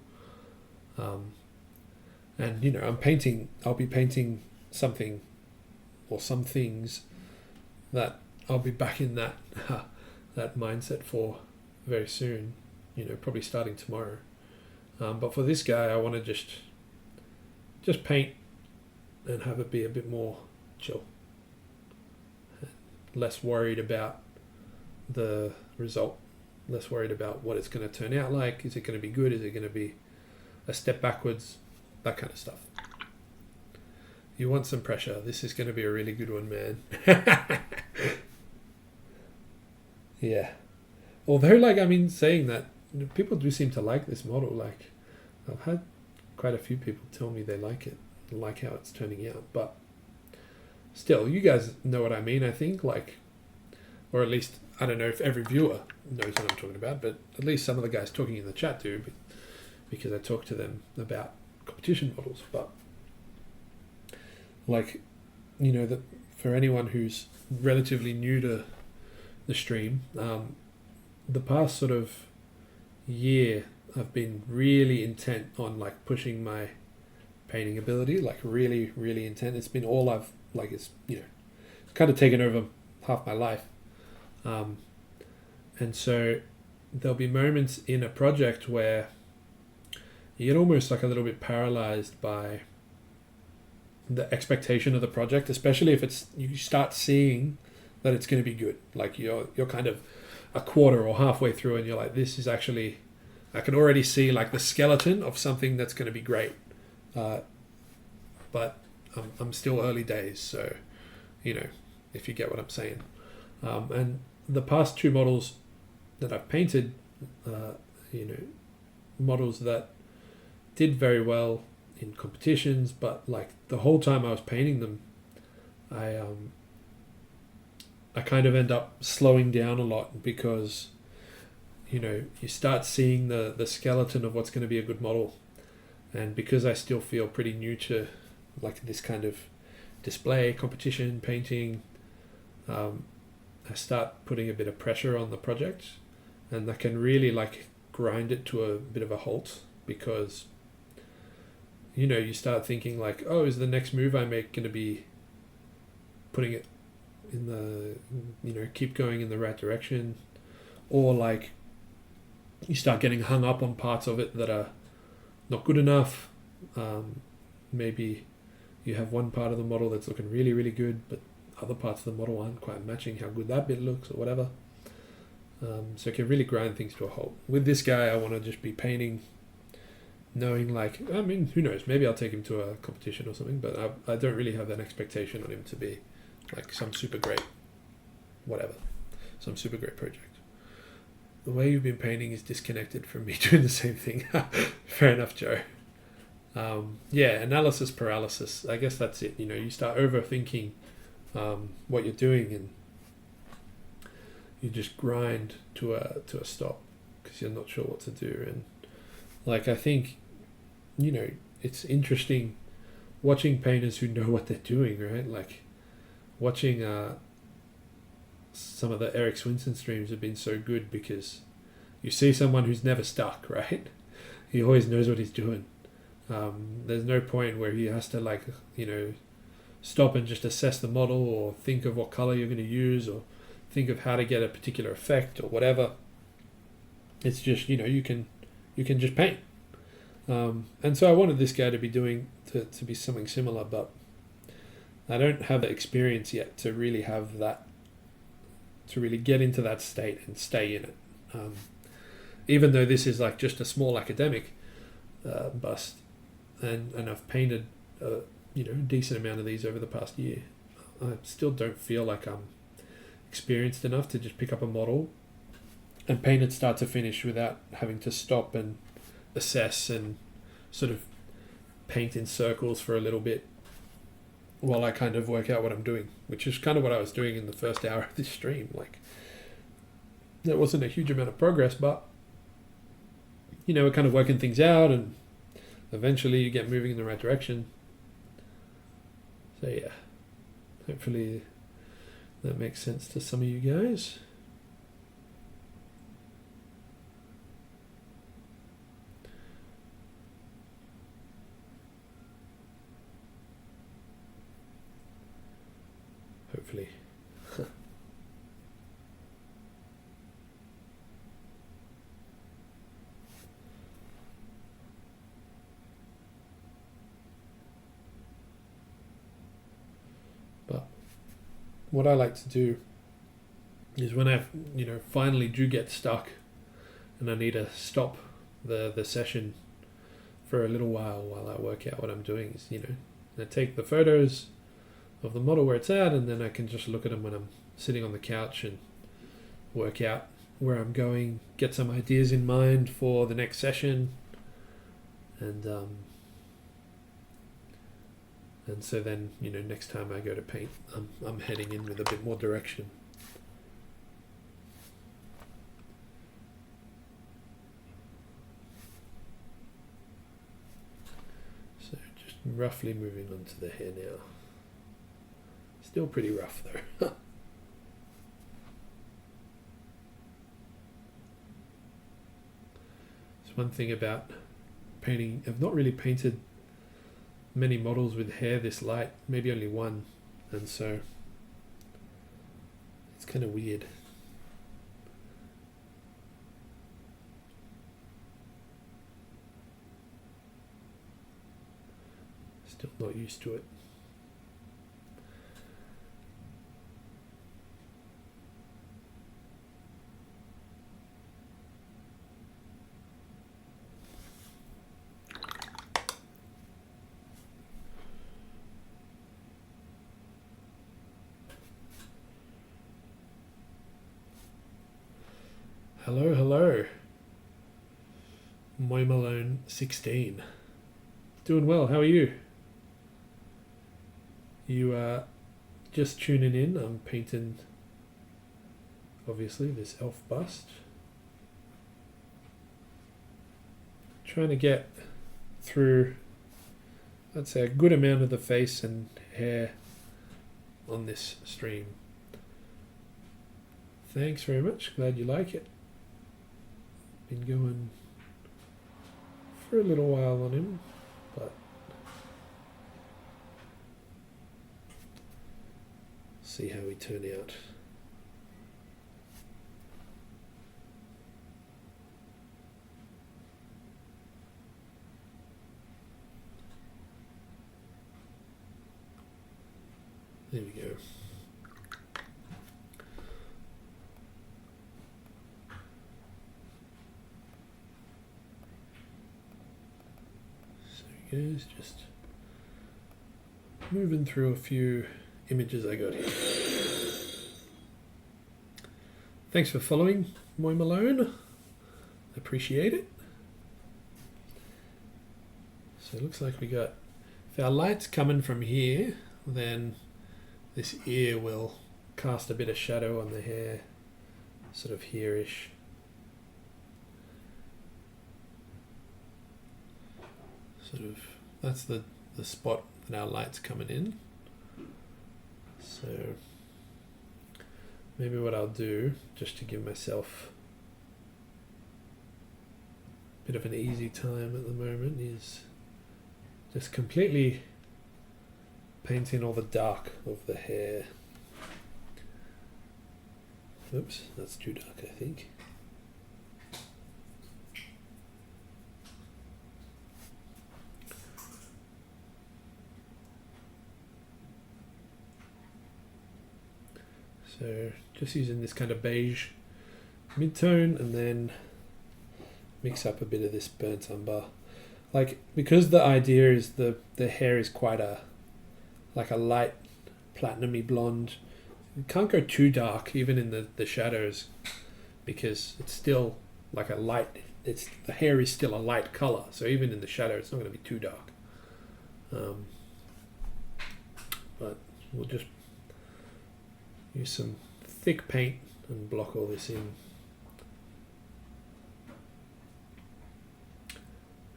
And, you know, I'll be painting something or some things that I'll be back in that that mindset for very soon, you know, probably starting tomorrow. But for this guy, I want to just paint and have it be a bit more chill. Less worried about the result, less worried about what it's going to turn out like. Is it going to be good? Is it going to be a step backwards? That kind of stuff. You want some pressure. This is going to be a really good one, man. Yeah. Although, like, I mean, saying that, people do seem to like this model. Like, I've had quite a few people tell me they like it, like how it's turning out. But still, you guys know what I mean, I think. Like, or at least, I don't know if every viewer knows what I'm talking about, but at least some of the guys talking in the chat do, because I talk to them about competition models. But like, you know, that for anyone who's relatively new to the stream, the past sort of year I've been really intent on like pushing my painting ability, like really, really intent. It's been all I've like, it's kind of taken over half my life, and so there'll be moments in a project where you get almost like a little bit paralyzed by the expectation of the project, especially if it's you start seeing that it's going to be good. Like you're kind of a quarter or halfway through, and you're like, this is actually, I can already see like the skeleton of something that's going to be great, but I'm still early days, so if you get what I'm saying. And the past two models that I've painted, models that did very well in competitions, but like the whole time I was painting them, I kind of end up slowing down a lot because you start seeing the skeleton of what's going to be a good model, and because I still feel pretty new to like this kind of display competition painting, I start putting a bit of pressure on the project, and that can really like grind it to a bit of a halt, because you start thinking like, oh, is the next move I make going to be putting it in the keep going in the right direction, or like you start getting hung up on parts of it that are not good enough. Maybe you have one part of the model that's looking really, really good, but other parts of the model aren't quite matching how good that bit looks or whatever. So it can really grind things to a halt. With this guy, I want to just be painting, knowing like, I mean, who knows, maybe I'll take him to a competition or something, but I don't really have an expectation on him to be like some super great project. The way you've been painting is disconnected from me doing the same thing. Fair enough, Joe. Analysis paralysis. I guess that's it. You start overthinking what you're doing, and you just grind to a stop because you're not sure what to do. And like, I think it's interesting watching painters who know what they're doing, right? Like watching some of the Eric Swinson streams have been so good because you see someone who's never stuck, right? He always knows what he's doing. There's no point where he has to like stop and just assess the model or think of what color you're going to use or think of how to get a particular effect or whatever. It's just you can just paint. And so I wanted this guy to be doing to be something similar, but I don't have the experience yet to really have that, to really get into that state and stay in it. Even though this is like just a small academic bust, and I've painted a decent amount of these over the past year, I still don't feel like I'm experienced enough to just pick up a model and paint it start to finish without having to stop and assess and sort of paint in circles for a little bit while I kind of work out what I'm doing, which is kind of what I was doing in the first hour of this stream. Like, there wasn't a huge amount of progress, but we're kind of working things out, and eventually you get moving in the right direction. So yeah, hopefully that makes sense to some of you guys. Hopefully. But what I like to do is when I finally do get stuck and I need to stop the session for a little while I work out what I'm doing, is I take the photos of the model where it's at, and then I can just look at them when I'm sitting on the couch and work out where I'm going, get some ideas in mind for the next session, and so then next time I go to paint, I'm heading in with a bit more direction. So just roughly moving on to the hair now. Still pretty rough though. So one thing about painting. I've not really painted many models with hair this light, maybe only one, and so it's kind of weird. Still not used to it. Hello, hello. Malone 16. Doing well, how are you? You are just tuning in. I'm painting, obviously, this elf bust. Trying to get through, I'd say, a good amount of the face and hair on this stream. Thanks very much. Glad you like it. Been going for a little while on him, but see how we turn out. There we go. Is just moving through a few images I got here. Thanks for following Moy Malone. Appreciate it. So it looks like we got, if our light's coming from here, then this ear will cast a bit of shadow on the hair, sort of here-ish. Sort of, that's the spot that our light's coming in. So maybe what I'll do, just to give myself a bit of an easy time at the moment, is just completely painting all the dark of the hair. Oops, that's too dark, I think. So just using this kind of beige mid-tone and then mix up a bit of this burnt umber. Like, because the idea is the hair is quite a light platinumy blonde. You can't go too dark even in the shadows, because it's still like a light, the hair is still a light color, so even in the shadow it's not going to be too dark. But we'll just use some thick paint and block all this in.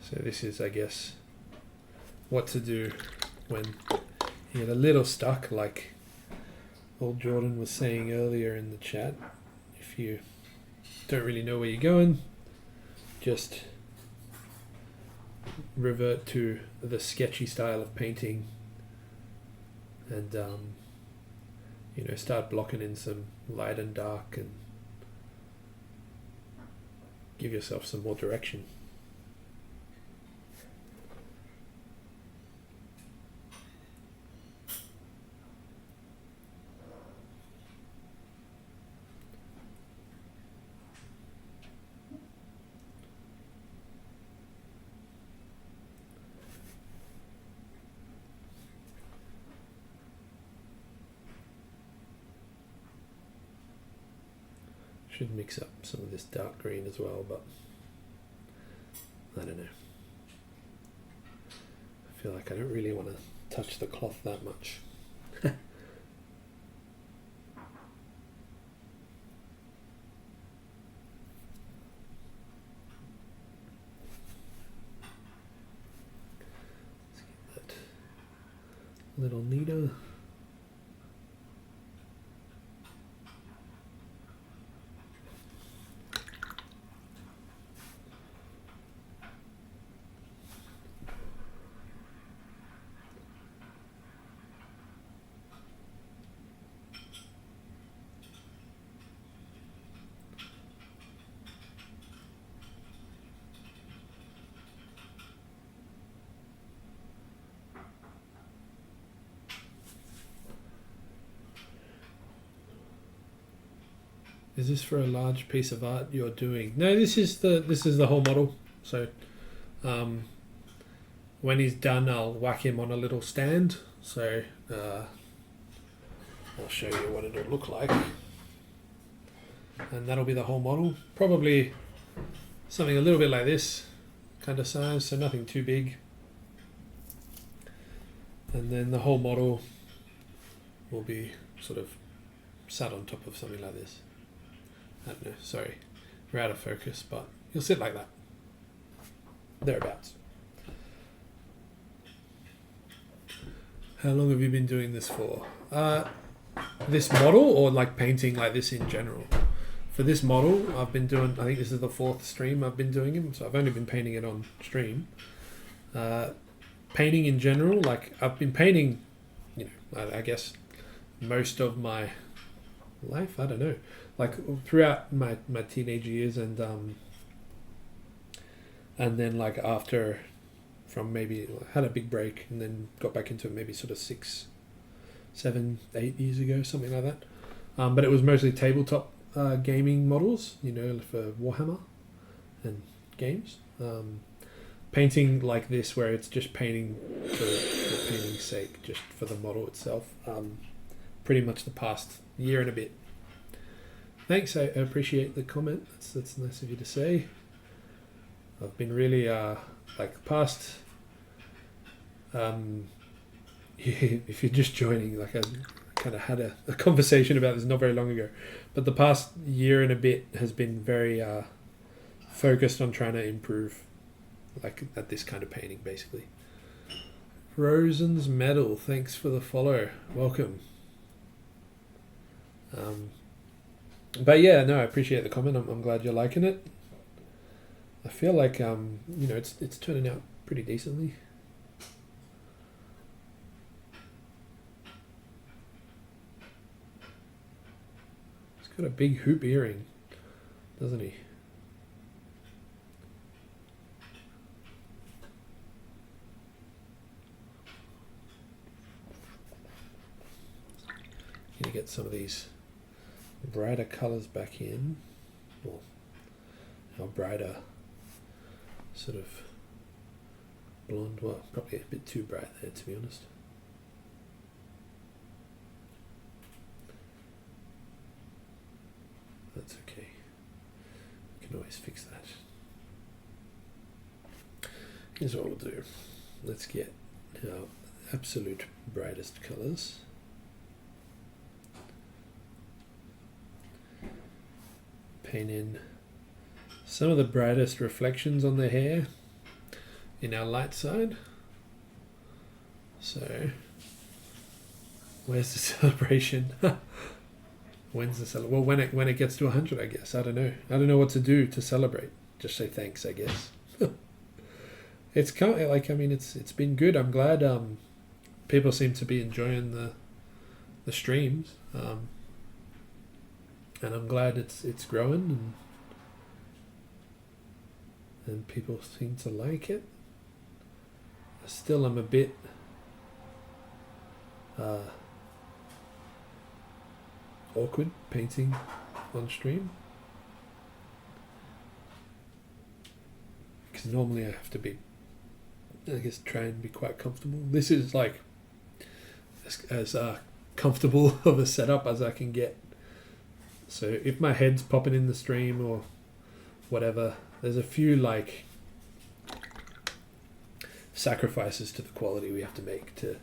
So this is, I guess, what to do when you get a little stuck, like old Jordan was saying earlier in the chat. If you don't really know where you're going, just revert to the sketchy style of painting and start blocking in some light and dark and give yourself some more direction. Should mix up some of this dark green as well, but I don't know. I feel like I don't really want to touch the cloth that much. Let's get that little neater. Is this for a large piece of art you're doing? No, this is the whole model. So when he's done, I'll whack him on a little stand. So I'll show you what it'll look like. And that'll be the whole model. Probably something a little bit like this kind of size, so nothing too big. And then the whole model will be sort of sat on top of something like this. I don't know, sorry, we're out of focus, but you'll sit like that. Thereabouts. How long have you been doing this for? This model, or like painting like this in general? For this model, I've been doing, I think this is the 4th stream I've been doing him, so I've only been painting it on stream. Painting in general, like I've been painting, you know, I guess most of my life, I don't know, like throughout my teenage years, and then like after, from maybe had a big break and then got back into it maybe sort of 6, 7, 8 years ago, something like that. But it was mostly tabletop gaming models, you know, for Warhammer and games. Painting like this, where it's just painting for painting's sake, just for the model itself. Pretty much the past year and a bit. Thanks, I appreciate the comment. That's nice of you to say. I've been really like past. If you're just joining, like I kind of had a conversation about this not very long ago, but the past year and a bit has been very focused on trying to improve, like at this kind of painting, basically. Rosen's Medal, thanks for the follow. Welcome. But yeah, no, I appreciate the comment. I'm glad you're liking it. I feel like you know, it's turning out pretty decently. He's got a big hoop earring, doesn't he? Gonna get some of these brighter colors back in, well, our brighter sort of blonde, well, probably a bit too bright there, to be honest. That's okay, we can always fix that. Here's what we'll do. Let's get our absolute brightest colors. Paint in some of the brightest reflections on the hair in our light side. So, where's the celebration? When's the celebration? Well, when it gets to 100, I guess. I don't know what to do to celebrate. Just say thanks, I guess. It's kind of like, I mean, it's been good. I'm glad people seem to be enjoying the streams. And I'm glad it's growing, and people seem to like it. Still, I'm a bit awkward painting on stream, because normally I have to be, I guess, try and be quite comfortable. This is like as comfortable of a setup as I can get. So if my head's popping in the stream or whatever, there's a few like sacrifices to the quality we have to make to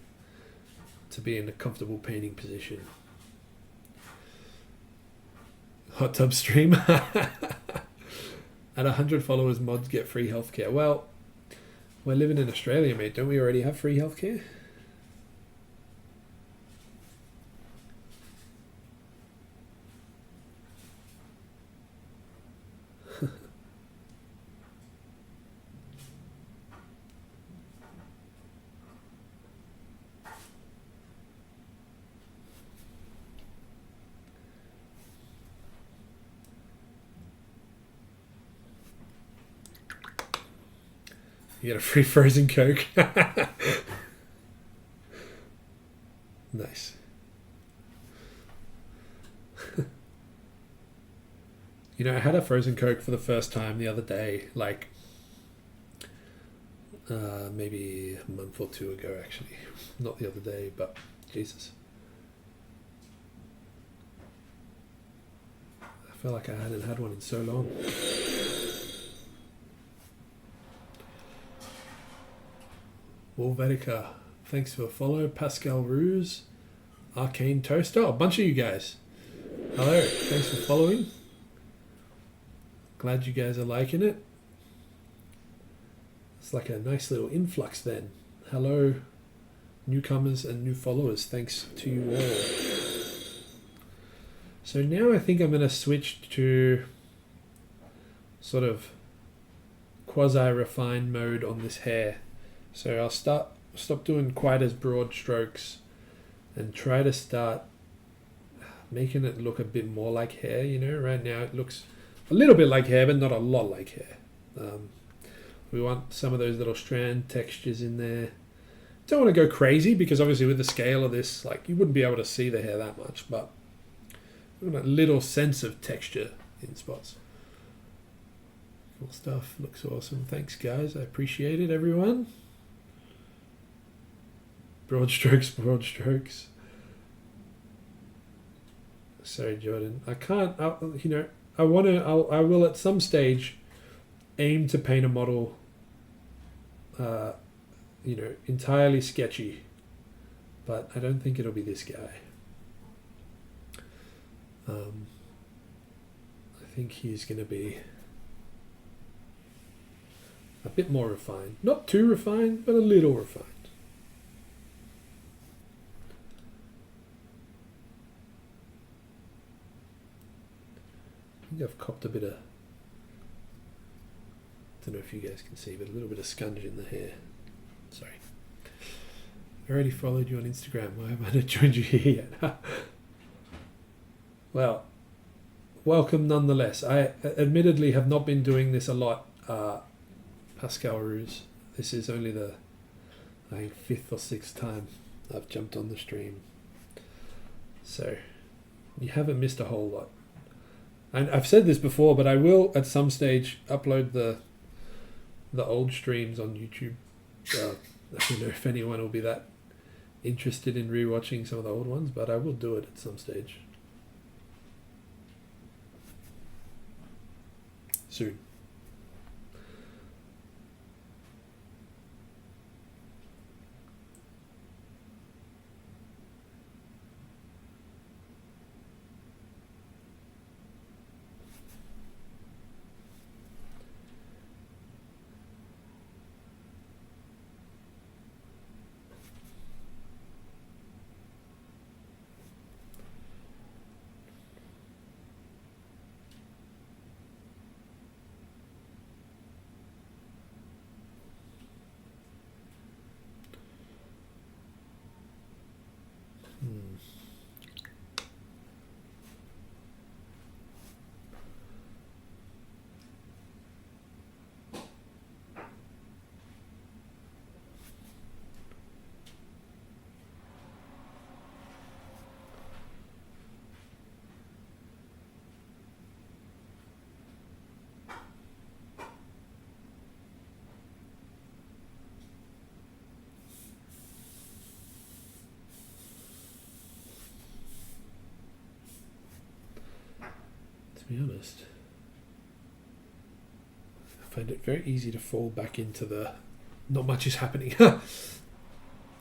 be in a comfortable painting position. Hot tub stream. At 100 followers, mods get free healthcare. Well, we're living in Australia, mate. Don't we already have free healthcare? You get a free frozen Coke. Nice. You know, I had a frozen Coke for the first time the other day, like maybe a month or two ago, actually. Not the other day, but Jesus. I felt like I hadn't had one in so long. Wolvetica, thanks for a follow. Pascal Ruse, Arcane Toaster, a bunch of you guys. Hello, thanks for following. Glad you guys are liking it. It's like a nice little influx then. Hello, newcomers and new followers. Thanks to you all. So now I think I'm going to switch to sort of quasi-refined mode on this hair. So I'll stop doing quite as broad strokes and try to start making it look a bit more like hair. You know, right now it looks a little bit like hair, but not a lot like hair. We want some of those little strand textures in there. Don't want to go crazy because obviously with the scale of this, like you wouldn't be able to see the hair that much, but we want a little sense of texture in spots. Cool stuff. Looks awesome. Thanks, guys. I appreciate it, everyone. Broad strokes, broad strokes. Sorry, Jordan. I can't, you know, I will at some stage aim to paint a model, you know, entirely sketchy, but I don't think it'll be this guy. I think he's going to be a bit more refined. Not too refined, but a little refined. I think I've copped a bit of, I don't know if you guys can see, but a little bit of scunge in the hair. Sorry. I already followed you on Instagram. Why have I not joined you here yet? Well, welcome nonetheless. I admittedly have not been doing this a lot, Pascal Ruse. This is only the, I think, 5th or 6th time I've jumped on the stream. So, you haven't missed a whole lot. And I've said this before, but I will at some stage upload the old streams on YouTube. I don't know if anyone will be that interested in rewatching some of the old ones, but I will do it at some stage. Soon. To be honest, I find it very easy to fall back into the not much is happening.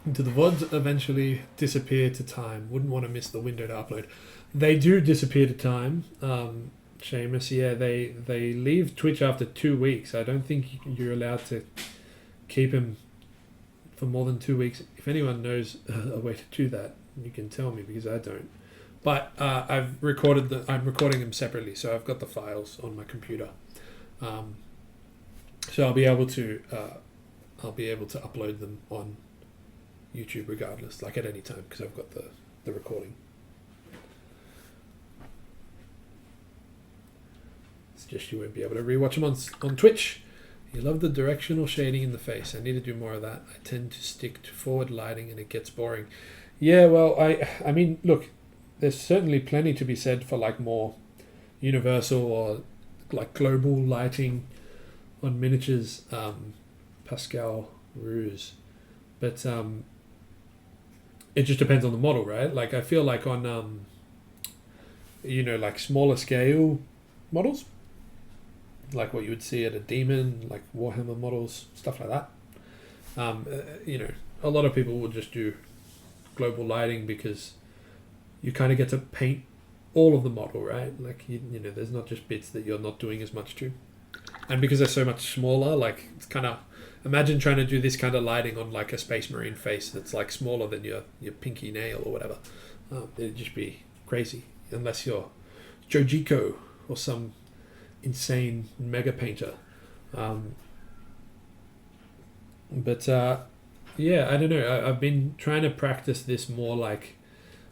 Into the VODs eventually disappear to time. Wouldn't want to miss the window to upload. They do disappear to time. Seamus, yeah, they leave Twitch after 2 weeks. I don't think you're allowed to keep them for more than 2 weeks. If anyone knows a way to do that, you can tell me because I don't. But I'm recording them separately, so I've got the files on my computer. So I'll be able to upload them on YouTube regardless, like at any time, because I've got the recording. It's just you won't be able to rewatch them on Twitch. You love the directional shading in the face. I need to do more of that. I tend to stick to forward lighting and it gets boring. Yeah, well, I mean, look, there's certainly plenty to be said for like more universal or like global lighting on miniatures, Pascal Ruse. But it just depends on the model, right? Like I feel like on like smaller scale models, like what you would see at a Demon, like Warhammer models, stuff like that. A lot of people will just do global lighting because you kind of get to paint all of the model, right? Like there's not just bits that you're not doing as much to, and because they're so much smaller, like it's kind of, imagine trying to do this kind of lighting on like a Space Marine face that's like smaller than your pinky nail or whatever. It'd just be crazy unless you're Jojiko or some insane mega painter. Yeah, I don't know. I've been trying to practice this more like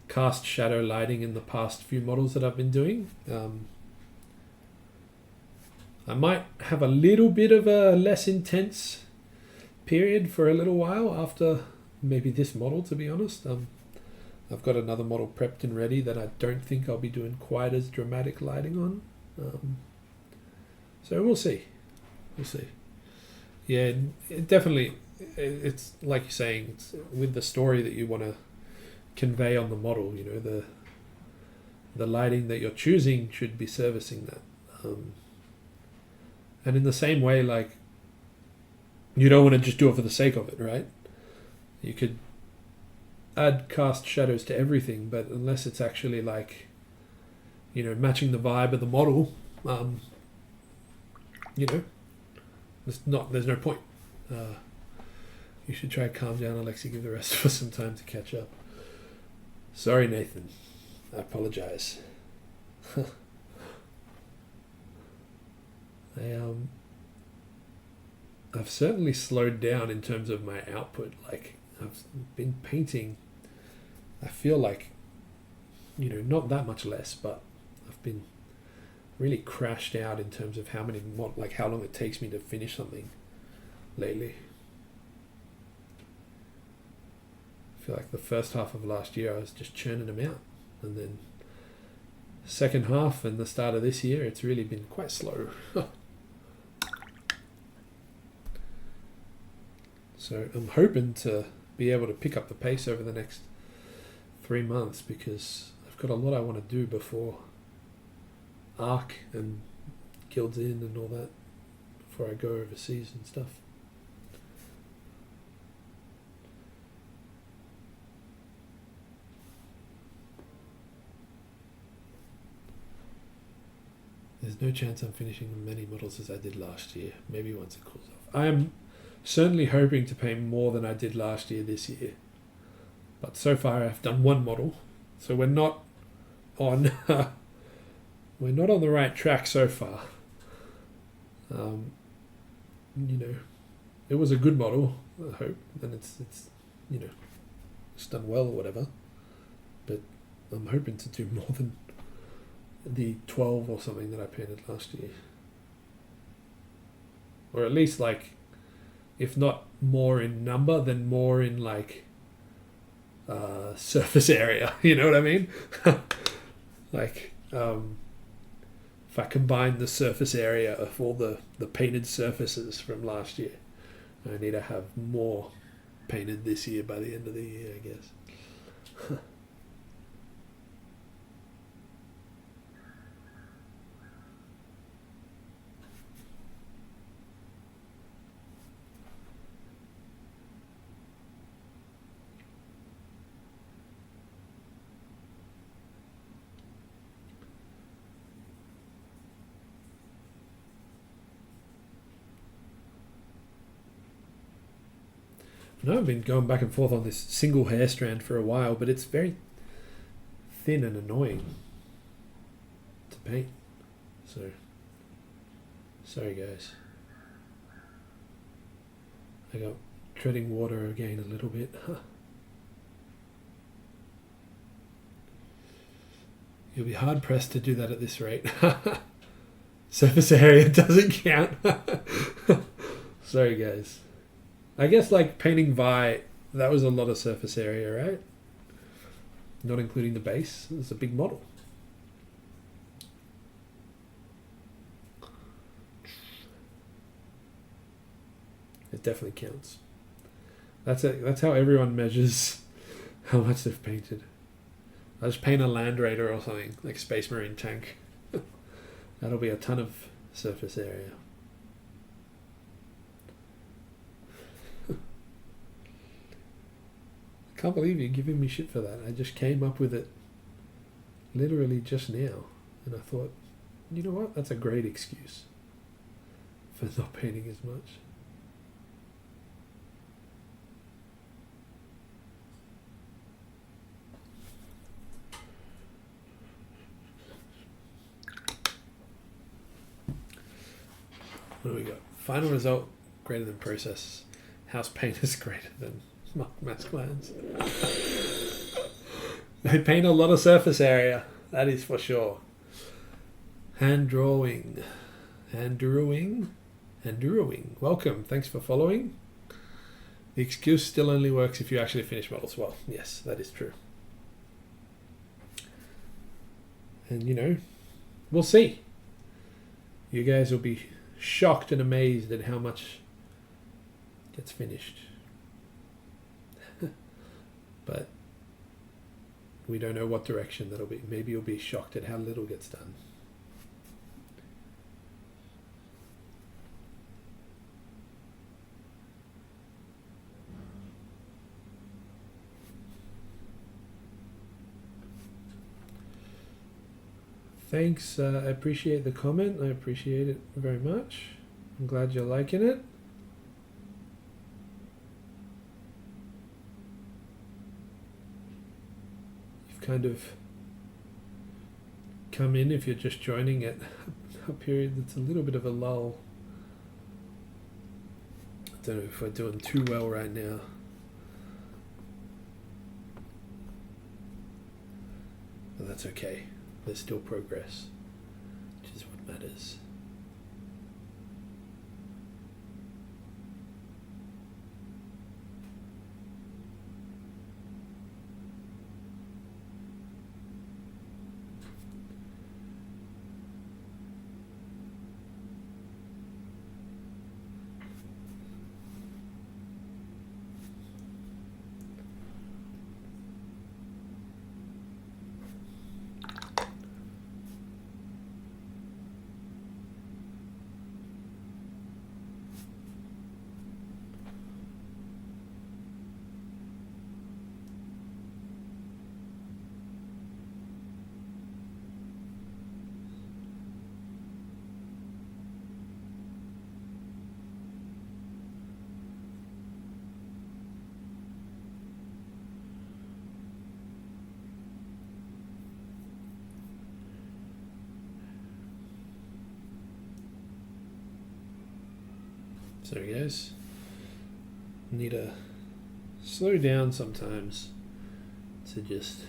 cast shadow lighting in the past few models that I've been doing. I might have a little bit of a less intense period for a little while after maybe this model, to be honest. I've got another model prepped and ready that I don't think I'll be doing quite as dramatic lighting on. So we'll see. Yeah, it definitely, it's like you're saying, it's with the story that you want to convey on the model, the lighting that you're choosing should be servicing that. And in the same way, like, you don't want to just do it for the sake of it, right? You could add cast shadows to everything, but unless it's actually like, matching the vibe of the model, there's no point. You should try to calm down, Alexi. Give the rest of us some time to catch up. Sorry, Nathan. I apologize. I've certainly slowed down in terms of my output. Like, I've been painting, I feel like, not that much less, but I've been really crashed out in terms of how long it takes me to finish something lately. I feel like the first half of last year I was just churning them out, and then second half and the start of this year it's really been quite slow. So I'm hoping to be able to pick up the pace over the next 3 months, because I've got a lot I want to do before Arc and Guilds Inn and all that, before I go overseas and stuff. There's no chance I'm finishing as many models as I did last year. Maybe once it cools off. I am certainly hoping to paint more than I did last year this year. But so far I've done one model. So we're not on the right track so far. It was a good model, I hope, and it's done well or whatever. But I'm hoping to do more than the 12 or something that I painted last year. Or at least, like, if not more in number, then more in like surface area. You know what I mean? Like, if I combine the surface area of all the painted surfaces from last year, I need to have more painted this year by the end of the year, I guess. No, I've been going back and forth on this single hair strand for a while, but it's very thin and annoying to paint. So, sorry guys. I got treading water again a little bit. You'll be hard pressed to do that at this rate. Surface area doesn't count. Sorry guys. I guess like painting Vi, that was a lot of surface area, right? Not including the base. It's a big model. definitely counts. That's how everyone measures how much they've painted. I'll just paint a Land Raider or something, like Space Marine tank. That'll be a ton of surface area. I can't believe you're giving me shit for that. I just came up with it literally just now. And I thought, you know what? That's a great excuse for not painting as much. What do we got? Final result greater than process. House paint is greater than MacLeod's. They paint a lot of surface area. That is for sure. Hand drawing. Welcome. Thanks for following. The excuse still only works if you actually finish models. Well, yes, that is true. And you know, we'll see. You guys will be shocked and amazed at how much gets finished. But we don't know what direction that'll be. Maybe you'll be shocked at how little gets done. Thanks, I appreciate the comment. I appreciate it very much. I'm glad you're liking it. You've kind of come in, if you're just joining at a period that's a little bit of a lull. I don't know if we're doing too well right now. But that's okay. There's still progress, which is what matters. Sorry guys, need to slow down sometimes to just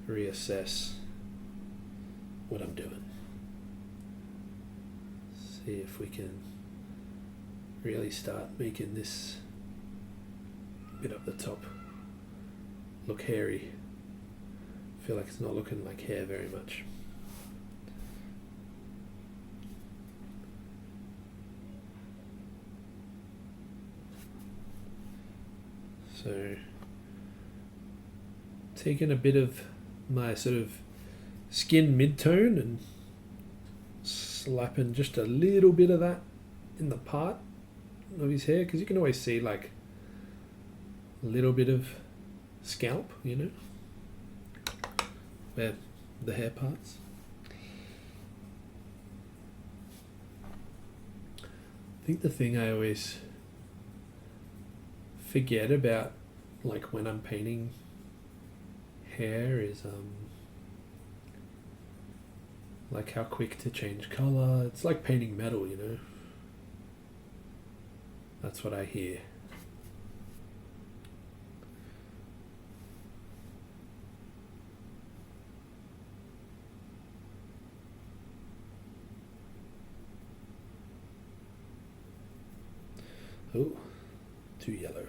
reassess what I'm doing. See if we can really start making this bit up the top look hairy. I feel like it's not looking like hair very much. So, taking a bit of my sort of skin mid-tone and slapping just a little bit of that in the part of his hair, because you can always see like a little bit of scalp, you know, where the hair parts. I think the thing I always forget about, like when I'm painting hair, is like how quick to change color. It's like painting metal, you know. That's what I hear. Oh, too yellow.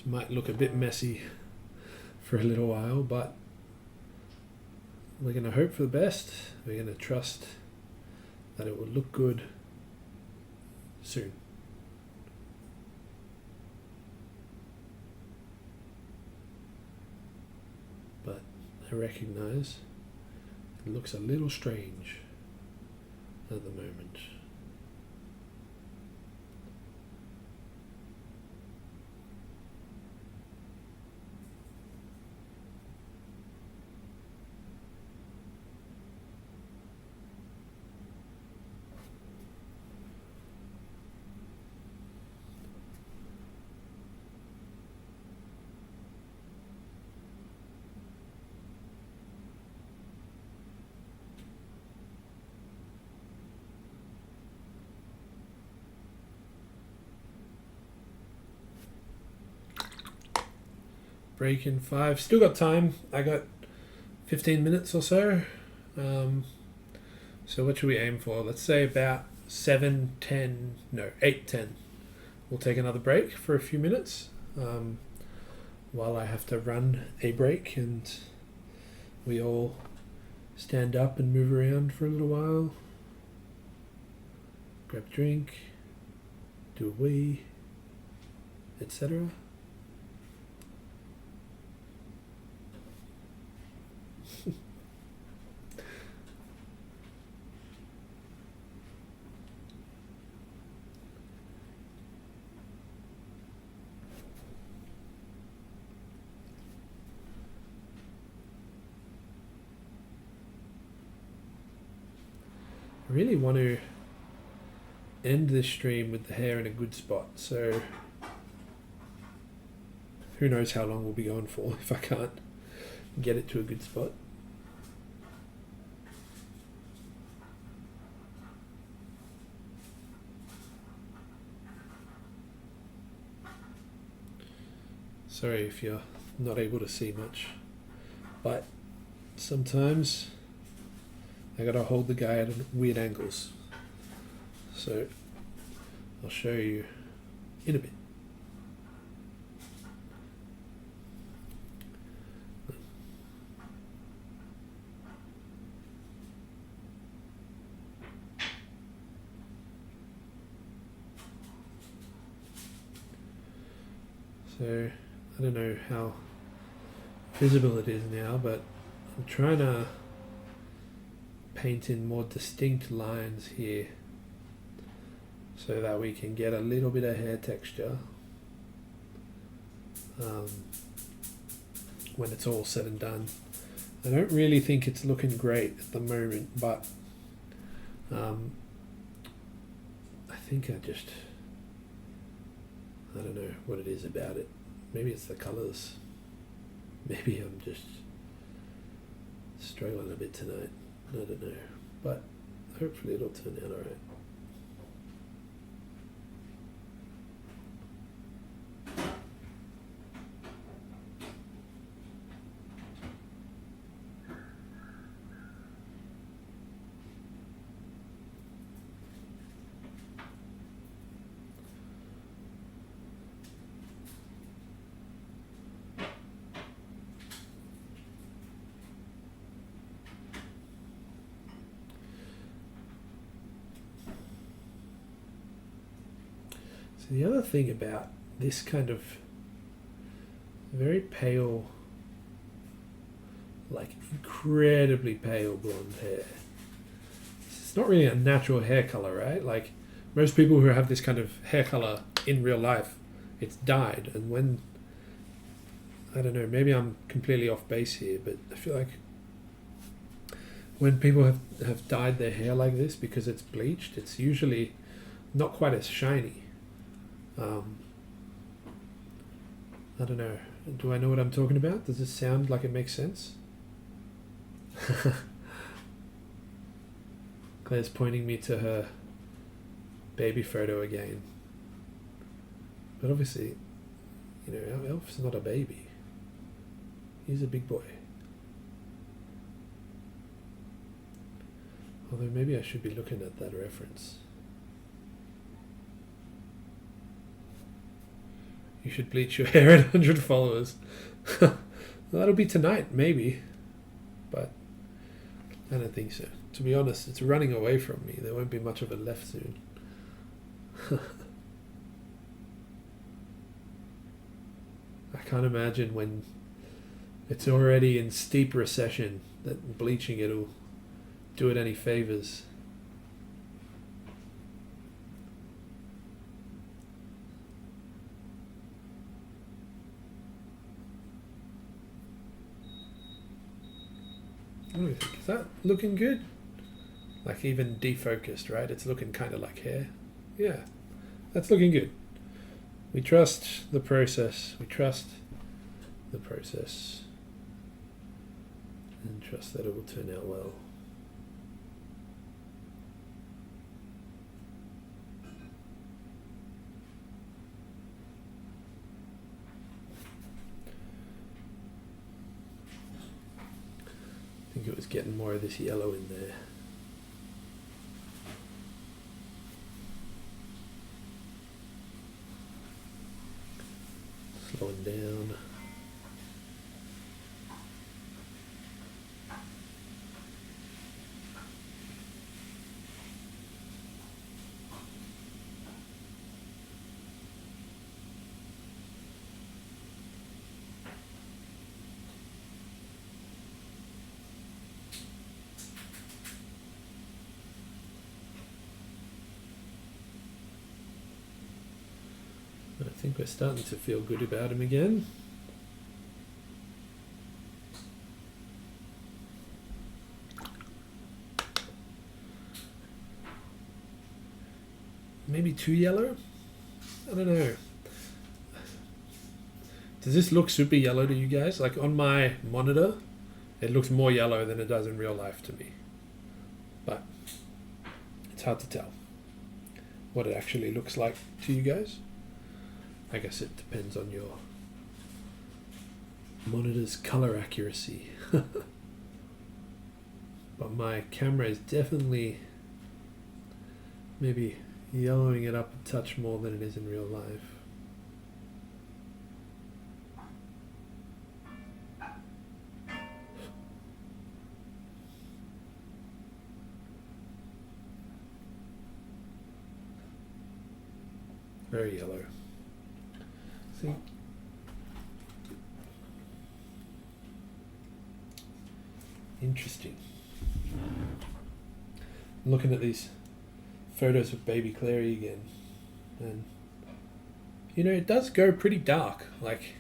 This might look a bit messy for a little while, but we're going to hope for the best. We're going to trust that it will look good soon. But I recognize it looks a little strange at the moment. Break in 5. Still got time. I got 15 minutes or so. So what should we aim for? Let's say about 7:10. No, 8:10. We'll take another break for a few minutes while I have to run a break and we all stand up and move around for a little while. Grab a drink, do a wee, etc. I really want to end this stream with the hair in a good spot, so who knows how long we'll be going for if I can't get it to a good spot. Sorry if you're not able to see much, but sometimes I gotta hold the guy at weird angles. So I'll show you in a bit. So I don't know how visible it is now, but I'm trying to paint in more distinct lines here so that we can get a little bit of hair texture when it's all said and done. I don't really think it's looking great at the moment, but I think I don't know what it is about it. Maybe it's the colors. Maybe I'm just struggling a bit tonight. I don't know, but hopefully it'll turn out alright. The other thing about this kind of very pale, like incredibly pale blonde hair, it's not really a natural hair color, right? Like most people who have this kind of hair color in real life, it's dyed. And when, I don't know, maybe I'm completely off base here, but I feel like when people have dyed their hair like this because it's bleached, it's usually not quite as shiny. I don't know. Do I know what I'm talking about? Does this sound like it makes sense? Claire's pointing me to her baby photo again. But obviously, you know, our elf's not a baby. He's a big boy. Although maybe I should be looking at that reference. You should bleach your hair at 100 followers. That'll be tonight, maybe. But I don't think so. To be honest, it's running away from me. There won't be much of it left soon. I can't imagine when it's already in steep recession that bleaching it'll do it any favors. What do you think? Is that looking good? Like even defocused, right? It's looking kind of like hair. Yeah, that's looking good. We trust the process. We trust the process. And trust that it will turn out well. I think it was getting more of this yellow in there. Slowing down. I think we're starting to feel good about him again. Maybe too yellow? I don't know. Does this look super yellow to you guys? Like on my monitor, it looks more yellow than it does in real life to me. But it's hard to tell what it actually looks like to you guys. I guess it depends on your monitor's color accuracy. But my camera is definitely maybe yellowing it up a touch more than it is in real life. Very yellow. See? Interesting. I'm looking at these photos of baby Clary again, and you know, it does go pretty dark. Like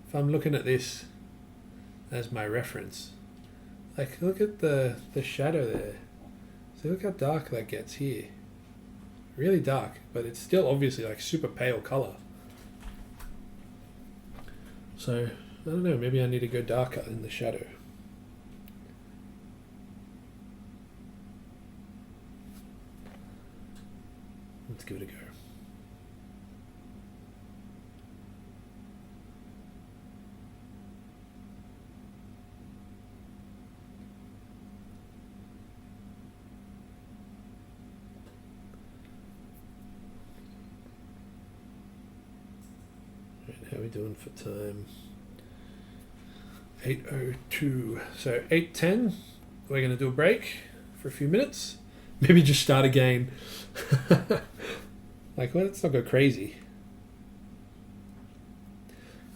if I'm looking at this as my reference, like look at the shadow there. So look how dark that gets here. Really dark, but it's still obviously like super pale color. So I don't know, maybe I need to go darker in the shadow. Let's give it a go. Right, how are we doing for time? 8:02. So 8:10, we're going to do a break for a few minutes. Maybe just start again. Like, well, let's not go crazy.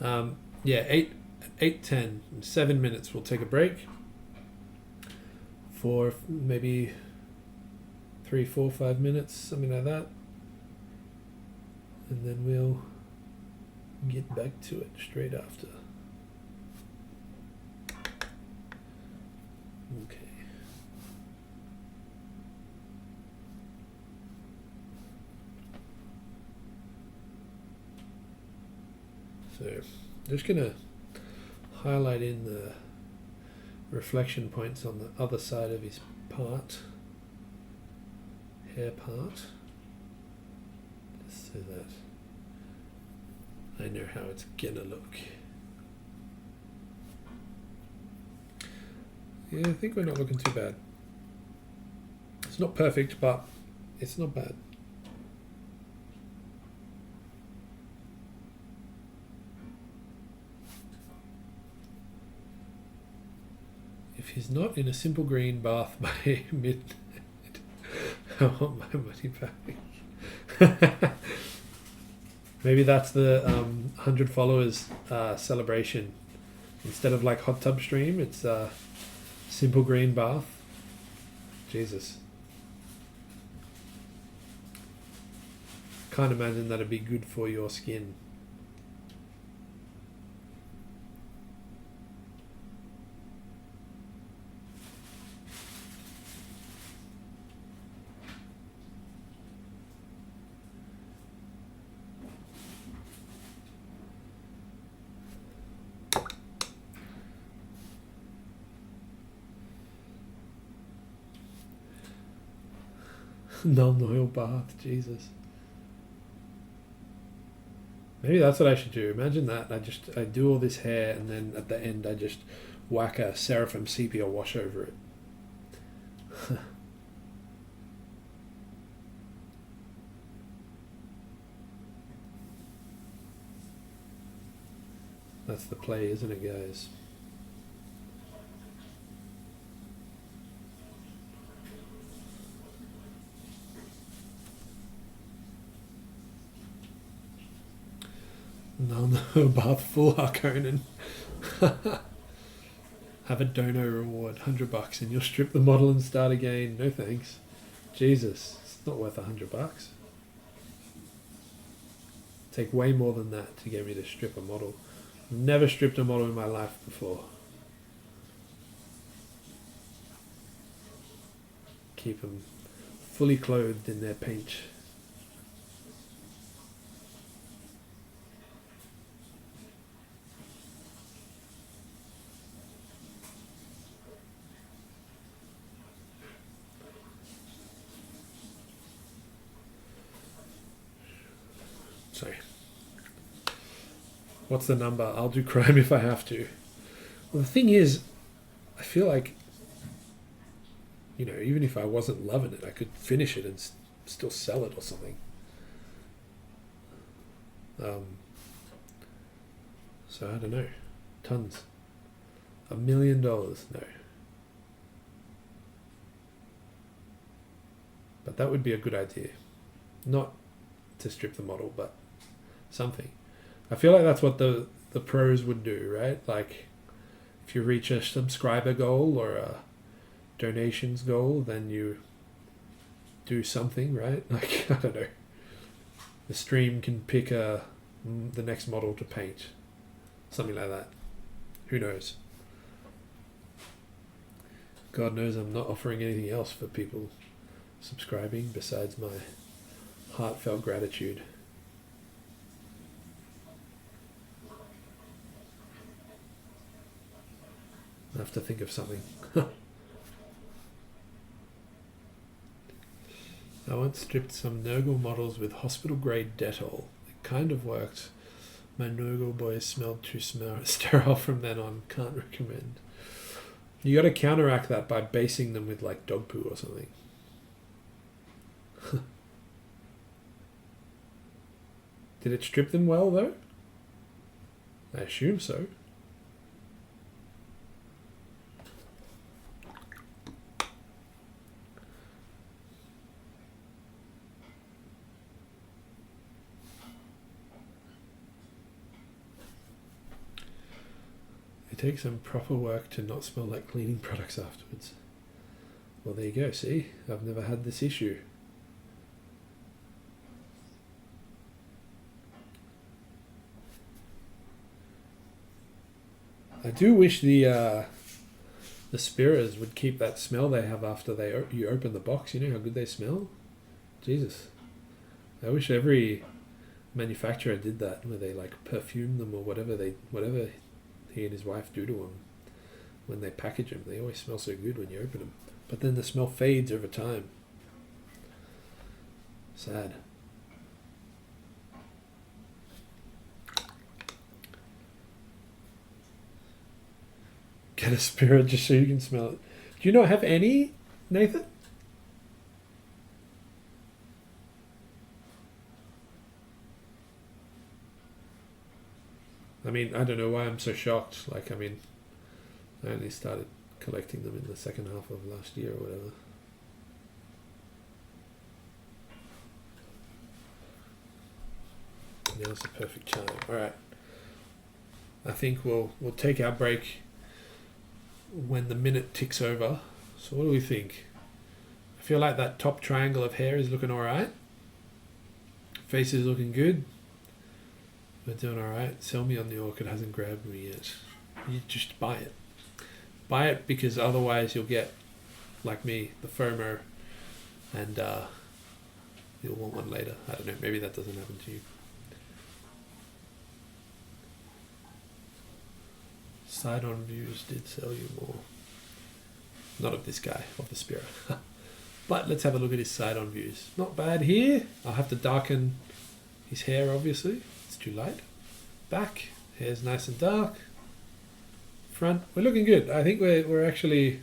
Yeah, 8:10, 7 minutes. We'll take a break for maybe 3, 4, 5 minutes, something like that, and then we'll get back to it straight after. Okay. So just going to highlight in the reflection points on the other side of his hair part, just so that I know how it's going to look. Yeah, I think we're not looking too bad. It's not perfect, but it's not bad. If he's not in a simple green bath by midnight, I want my money back. Maybe that's the 100 followers celebration. Instead of like hot tub stream, it's simple green bath. Jesus. Can't imagine that'd be good for your skin. Non-oil bath, Jesus. Maybe that's what I should do. Imagine that. I do all this hair and then at the end I just whack a Seraphim sepia wash over it. That's the play, isn't it, guys? No bath full Harkonnen. Have a dono reward, $100, and you'll strip the model and start again. No thanks. Jesus, it's not worth $100. Take way more than that to get me to strip a model. Never stripped a model in my life before. Keep them fully clothed in their paint. Sorry. What's the number? I'll do crime if I have to. Well, the thing is, I feel like, you know, even if I wasn't loving it, I could finish it and still sell it or something. So I don't know. Tons. $1 million. No. But that would be a good idea. Not to strip the model, but something. I feel like that's what the pros would do, right? Like, if you reach a subscriber goal or a donations goal, then you do something, right? Like, I don't know. The stream can pick the next model to paint. Something like that. Who knows? God knows I'm not offering anything else for people subscribing besides my heartfelt gratitude. I have to think of something. I once stripped some Nurgle models with hospital-grade Dettol. It kind of worked. My Nurgle boys smelled too sterile from then on. Can't recommend. You got to counteract that by basing them with like dog poo or something. Did it strip them well though? I assume so. It takes some proper work to not smell like cleaning products afterwards. Well, there you go, see? I've never had this issue. I do wish the Spiras would keep that smell they have after you open the box. You know how good they smell? Jesus. I wish every manufacturer did that, where they like perfume them or whatever he and his wife do to them when they package them. They always smell so good when you open them. But then the smell fades over time. Sad. Get a Spirit just so you can smell it. Do you not have any, Nathan? I mean, I don't know why I'm so shocked. Like, I mean, I only started collecting them in the second half of last year or whatever. Now's the perfect time. All right. I think we'll take our break when the minute ticks over. So what do we think? I feel like that top triangle of hair is looking all right. Face is looking good. We're doing all right. Sell me on the orchid hasn't grabbed me yet. You just buy it. Buy it because otherwise you'll get, like me, the FOMO, and you'll want one later. I don't know. Maybe that doesn't happen to you. Side-on views did sell you more. Not of this guy, of the Spira. But let's have a look at his side-on views. Not bad here. I'll have to darken his hair, obviously. It's too light. Back, hair's nice and dark. Front, we're looking good. I think we're actually,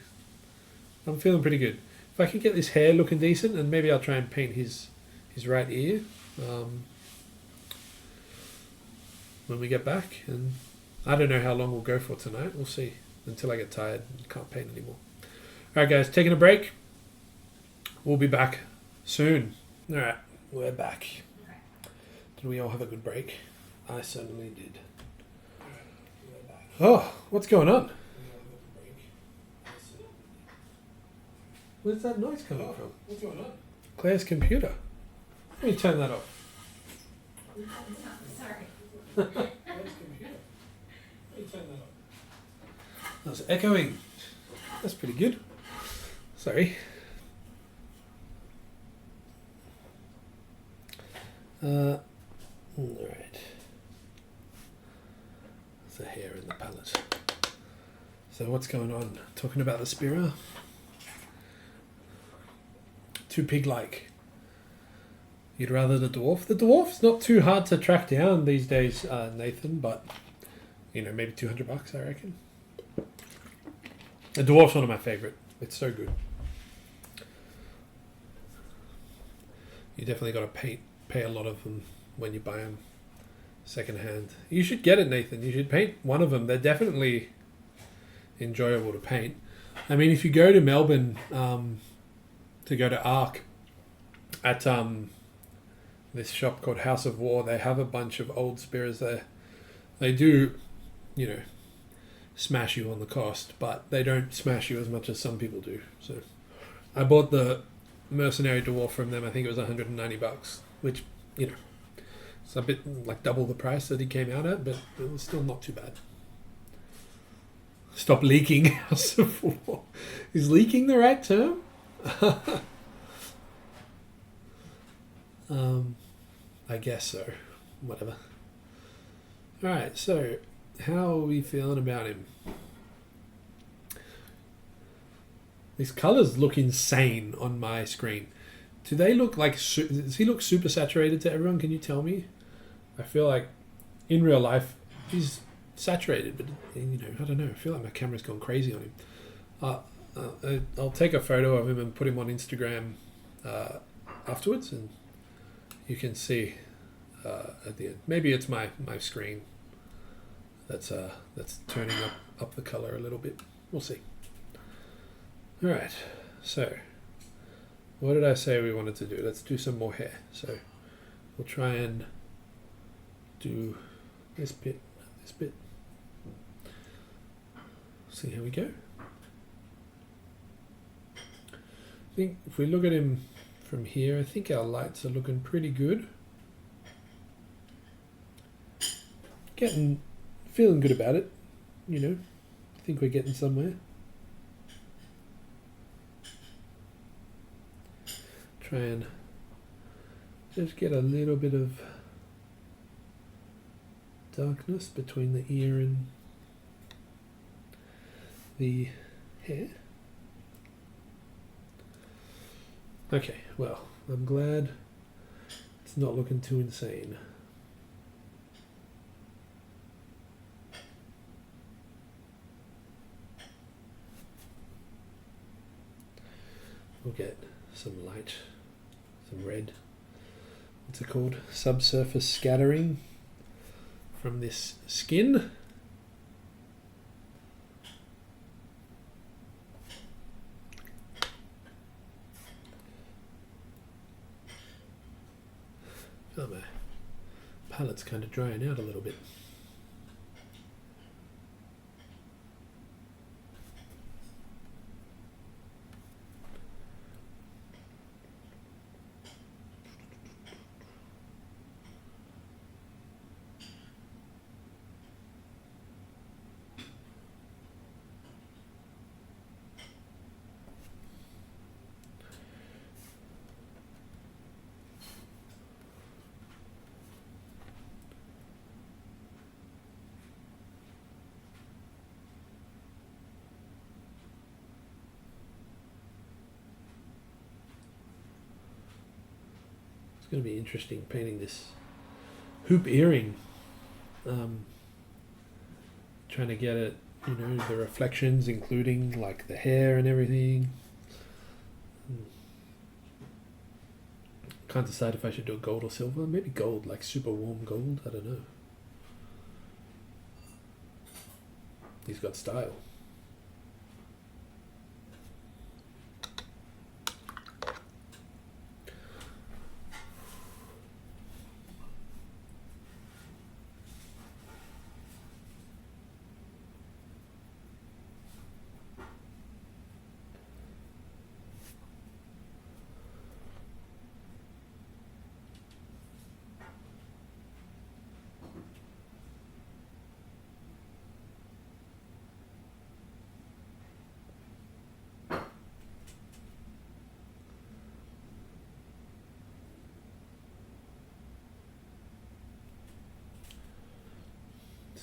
I'm feeling pretty good. If I can get this hair looking decent, and maybe I'll try and paint his right ear when we get back. And I don't know how long we'll go for tonight. We'll see until I get tired and can't paint anymore. All right, guys, taking a break. We'll be back soon. All right, we're back. Did we all have a good break? I certainly did. Oh, what's going on? Where's that noise coming from? What's going on? Claire's computer. Let me turn that off. Sorry. Claire's computer. Let me turn that off. That was echoing. That's pretty good. Sorry. All right. There's a hair in the palette. So what's going on? Talking about the Spira. Too pig-like. You'd rather the dwarf? The dwarf's not too hard to track down these days, Nathan, but you know, maybe $200, I reckon. The dwarf's one of my favorite. It's so good. You definitely got to pay a lot of them when you buy them secondhand. You should get it, Nathan. You should paint one of them. They're definitely enjoyable to paint. I mean, if you go to Melbourne to go to Arc at this shop called House of War, they have a bunch of old Spiras there. They do, you know, smash you on the cost, but they don't smash you as much as some people do. So I bought the Mercenary Dwarf from them. I think it was $190, which, you know, it's a bit like double the price that he came out at, but it was still not too bad. Stop leaking. House of War. Is leaking the right term? I guess so. Whatever. Alright, so how are we feeling about him? These colours look insane on my screen. Do they look like... Does he look super saturated to everyone? Can you tell me? I feel like in real life he's saturated, but you know, I don't know. I feel like my camera's gone crazy on him. I'll take a photo of him and put him on Instagram afterwards, and you can see at the end. Maybe it's my screen that's turning up the color a little bit. We'll see. All right. So, what did I say we wanted to do? Let's do some more hair. So, we'll try and do this bit, this bit. See how we go. I think if we look at him from here, I think our lights are looking pretty good. Feeling good about it, you know. I think we're getting somewhere. Try and just get a little bit of darkness between the ear and the hair. Okay, well, I'm glad it's not looking too insane. We'll get some light, some red. What's it called? Subsurface scattering from this skin. palette's kind of drying out a little bit. It's going to be interesting painting this hoop earring. Trying to get it, you know, the reflections, including like the hair and everything. Can't decide if I should do a gold or silver. Maybe gold, like super warm gold. I don't know. He's got style.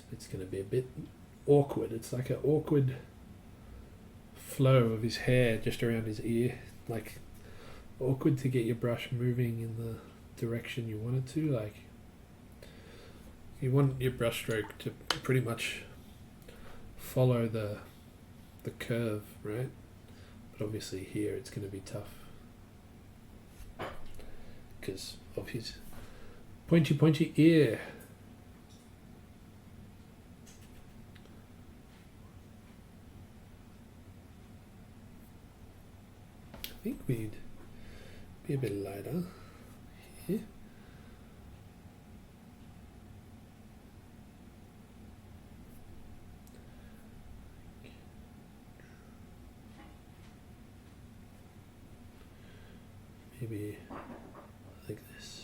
It's going to be a bit awkward. It's like an awkward flow of his hair just around his ear. Like, awkward to get your brush moving in the direction you want it to. Like, you want your brush stroke to pretty much follow the curve, right? But obviously here it's going to be tough because of his pointy ear. I think we'd be a bit lighter here. Maybe like this.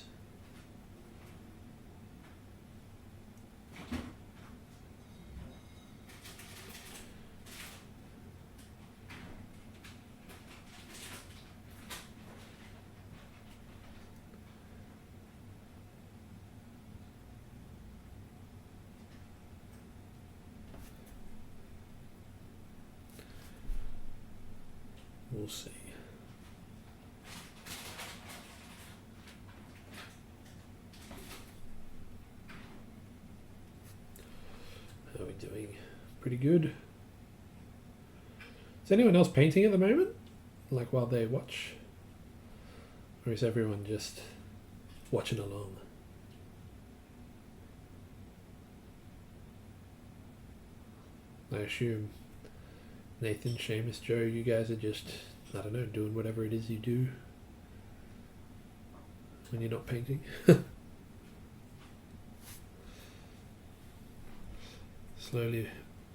We'll see. How are we doing? Pretty good. Is anyone else painting at the moment? Like while they watch? Or is everyone just watching along? I assume Nathan, Seamus, Joe, you guys are just, I don't know, doing whatever it is you do when you're not painting. Slowly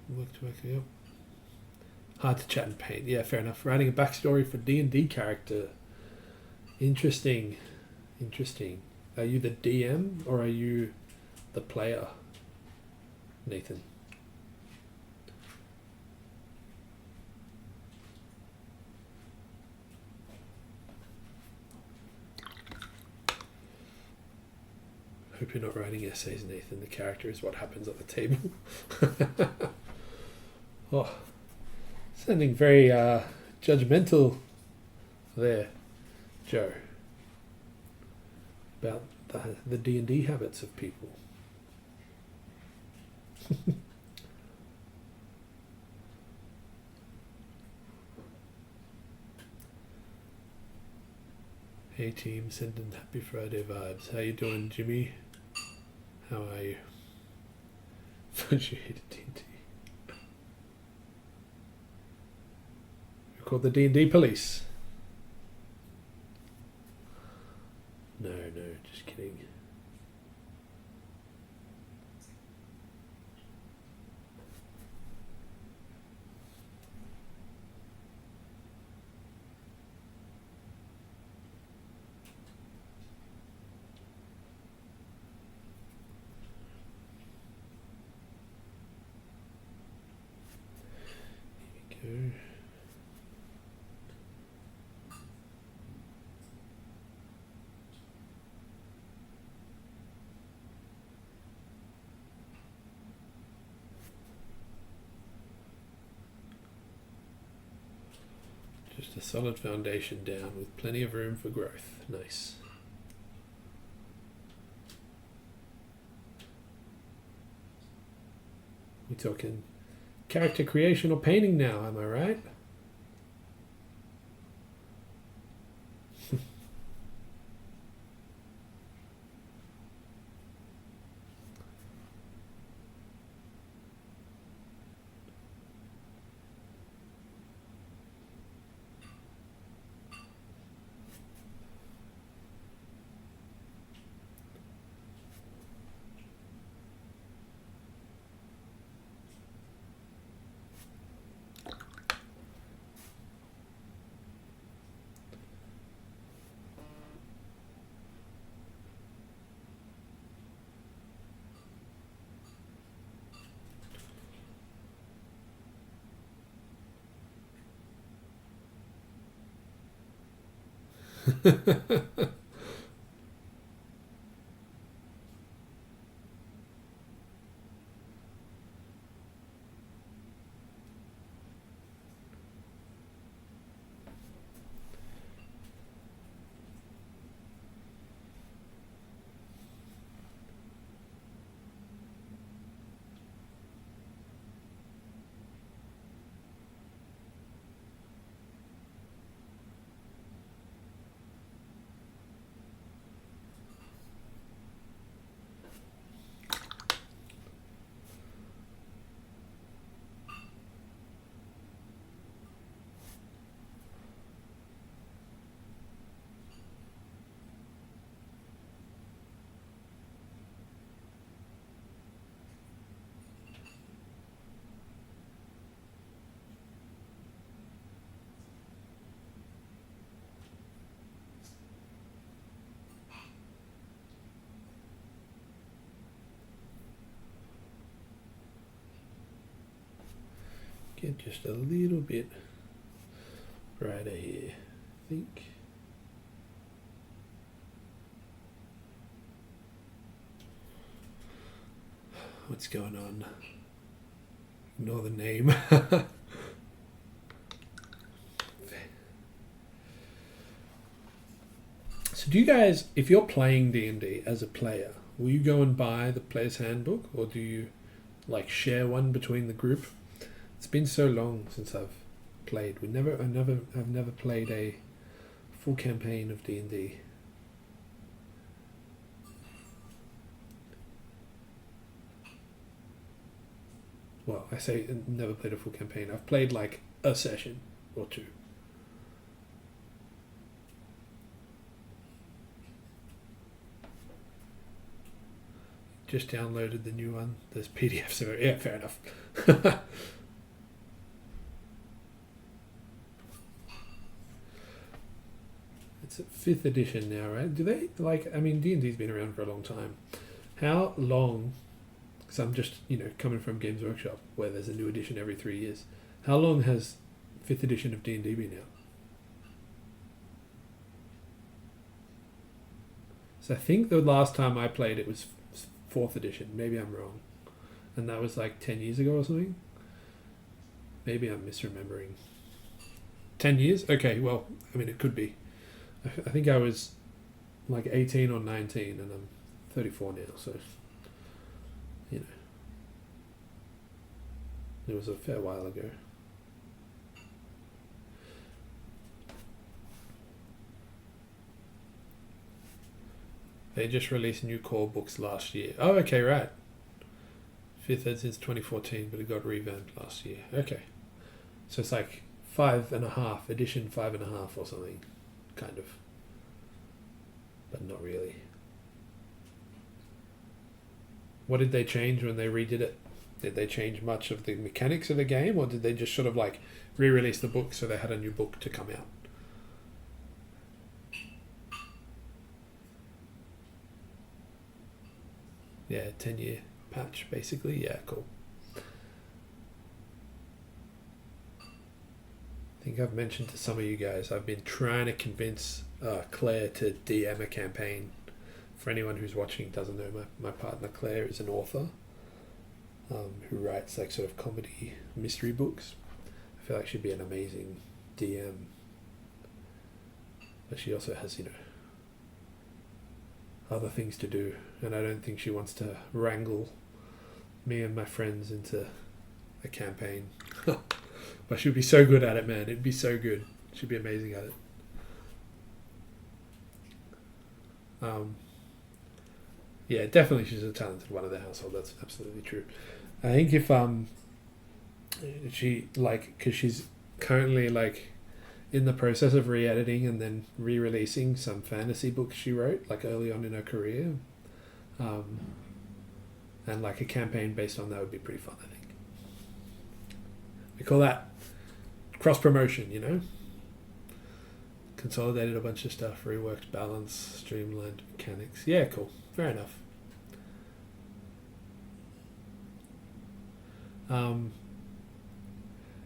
work to work up. Hard to chat and paint. Yeah, fair enough. Writing a backstory for D&D character. Interesting. Interesting. Are you the DM or are you the player, Nathan? Hope you're not writing essays, Nathan. The character is what happens at the table. Oh, sounding very judgmental there, Joe, about the D&D habits of people. Hey team, sending happy Friday vibes. How you doing, Jimmy? How are you? Don't you hate D&D? We're called the D&D police. No, just kidding. go. Just a solid foundation down with plenty of room for growth. Nice. We're talking character creation or painting now, am I right? Get just a little bit brighter here, I think. What's going on? Ignore the name. So do you guys, if you're playing D&D as a player, will you go and buy the player's handbook, or do you like share one between the group? It's been so long since I've played. I've never played a full campaign of D&D. Well, I say never played a full campaign. I've played like a session or two. Just downloaded the new one. There's PDFs of it. Yeah, fair enough. It's a 5th edition now, right? Do they, like, I mean, D&D's been around for a long time. How long, because I'm just, coming from Games Workshop, where there's a new edition every 3 years. How long has 5th edition of D&D been out? So I think the last time I played it was 4th edition. Maybe I'm wrong. And that was like 10 years ago or something. Maybe I'm misremembering. 10 years? Okay, well, I mean, it could be. I think I was like 18 or 19 and I'm 34 now, so, it was a fair while ago. They just released new core books last year. Oh, okay, right. 5th ed since 2014, but it got revamped last year. Okay. So it's like 5.5, edition 5.5 or something, kind of. But not really. What did they change when they redid it? Did they change much of the mechanics of the game, or did they just sort of like re-release the book so they had a new book to come out? Yeah, 10-year patch, basically. Yeah, cool. I think I've mentioned to some of you guys, I've been trying to convince Claire to DM a campaign. For anyone who's watching doesn't know, my partner Claire is an author who writes like sort of comedy mystery books. I feel like she'd be an amazing DM. But she also has, other things to do, and I don't think she wants to wrangle me and my friends into a campaign. But she'd be so good at it, man. It'd be so good. She'd be amazing at it. Yeah, definitely she's a talented one of the household. That's absolutely true. I think if she because she's currently like in the process of re-editing and then re-releasing some fantasy books she wrote like early on in her career, and like a campaign based on that would be pretty fun. I think we call that cross promotion. Consolidated a bunch of stuff, reworked balance, streamlined mechanics. Yeah, cool. Fair enough.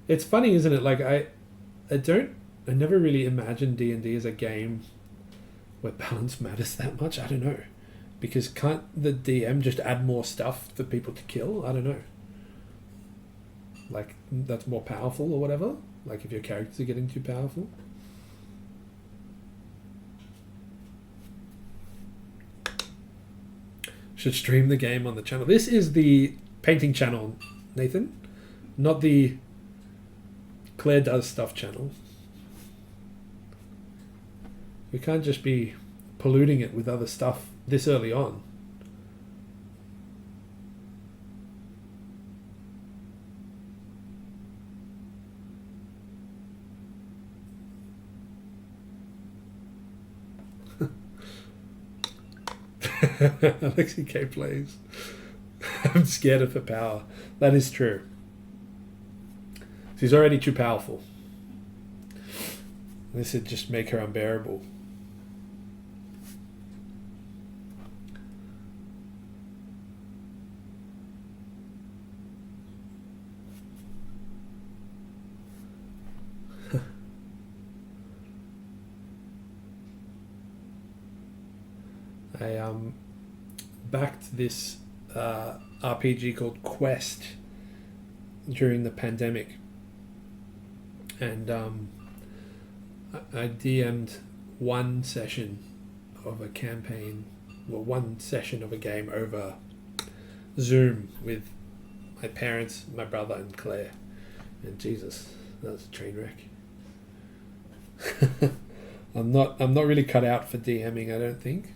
It's funny, isn't it? Like I never really imagined D&D as a game where balance matters that much. I don't know, because can't the DM just add more stuff for people to kill? I don't know. Like that's more powerful or whatever. Like if your characters are getting too powerful. Should stream the game on the channel. This is the painting channel, Nathan, not the Claire Does Stuff channel. We can't just be polluting it with other stuff this early on. Alexi K plays. I'm scared of her power. That is true. She's already too powerful. This would just make her unbearable. I backed this RPG called Quest during the pandemic, and I DM'd one session of a campaign, well, one session of a game over Zoom with my parents, my brother, and Claire. And Jesus, that was a train wreck. I'm not really cut out for DMing, I don't think.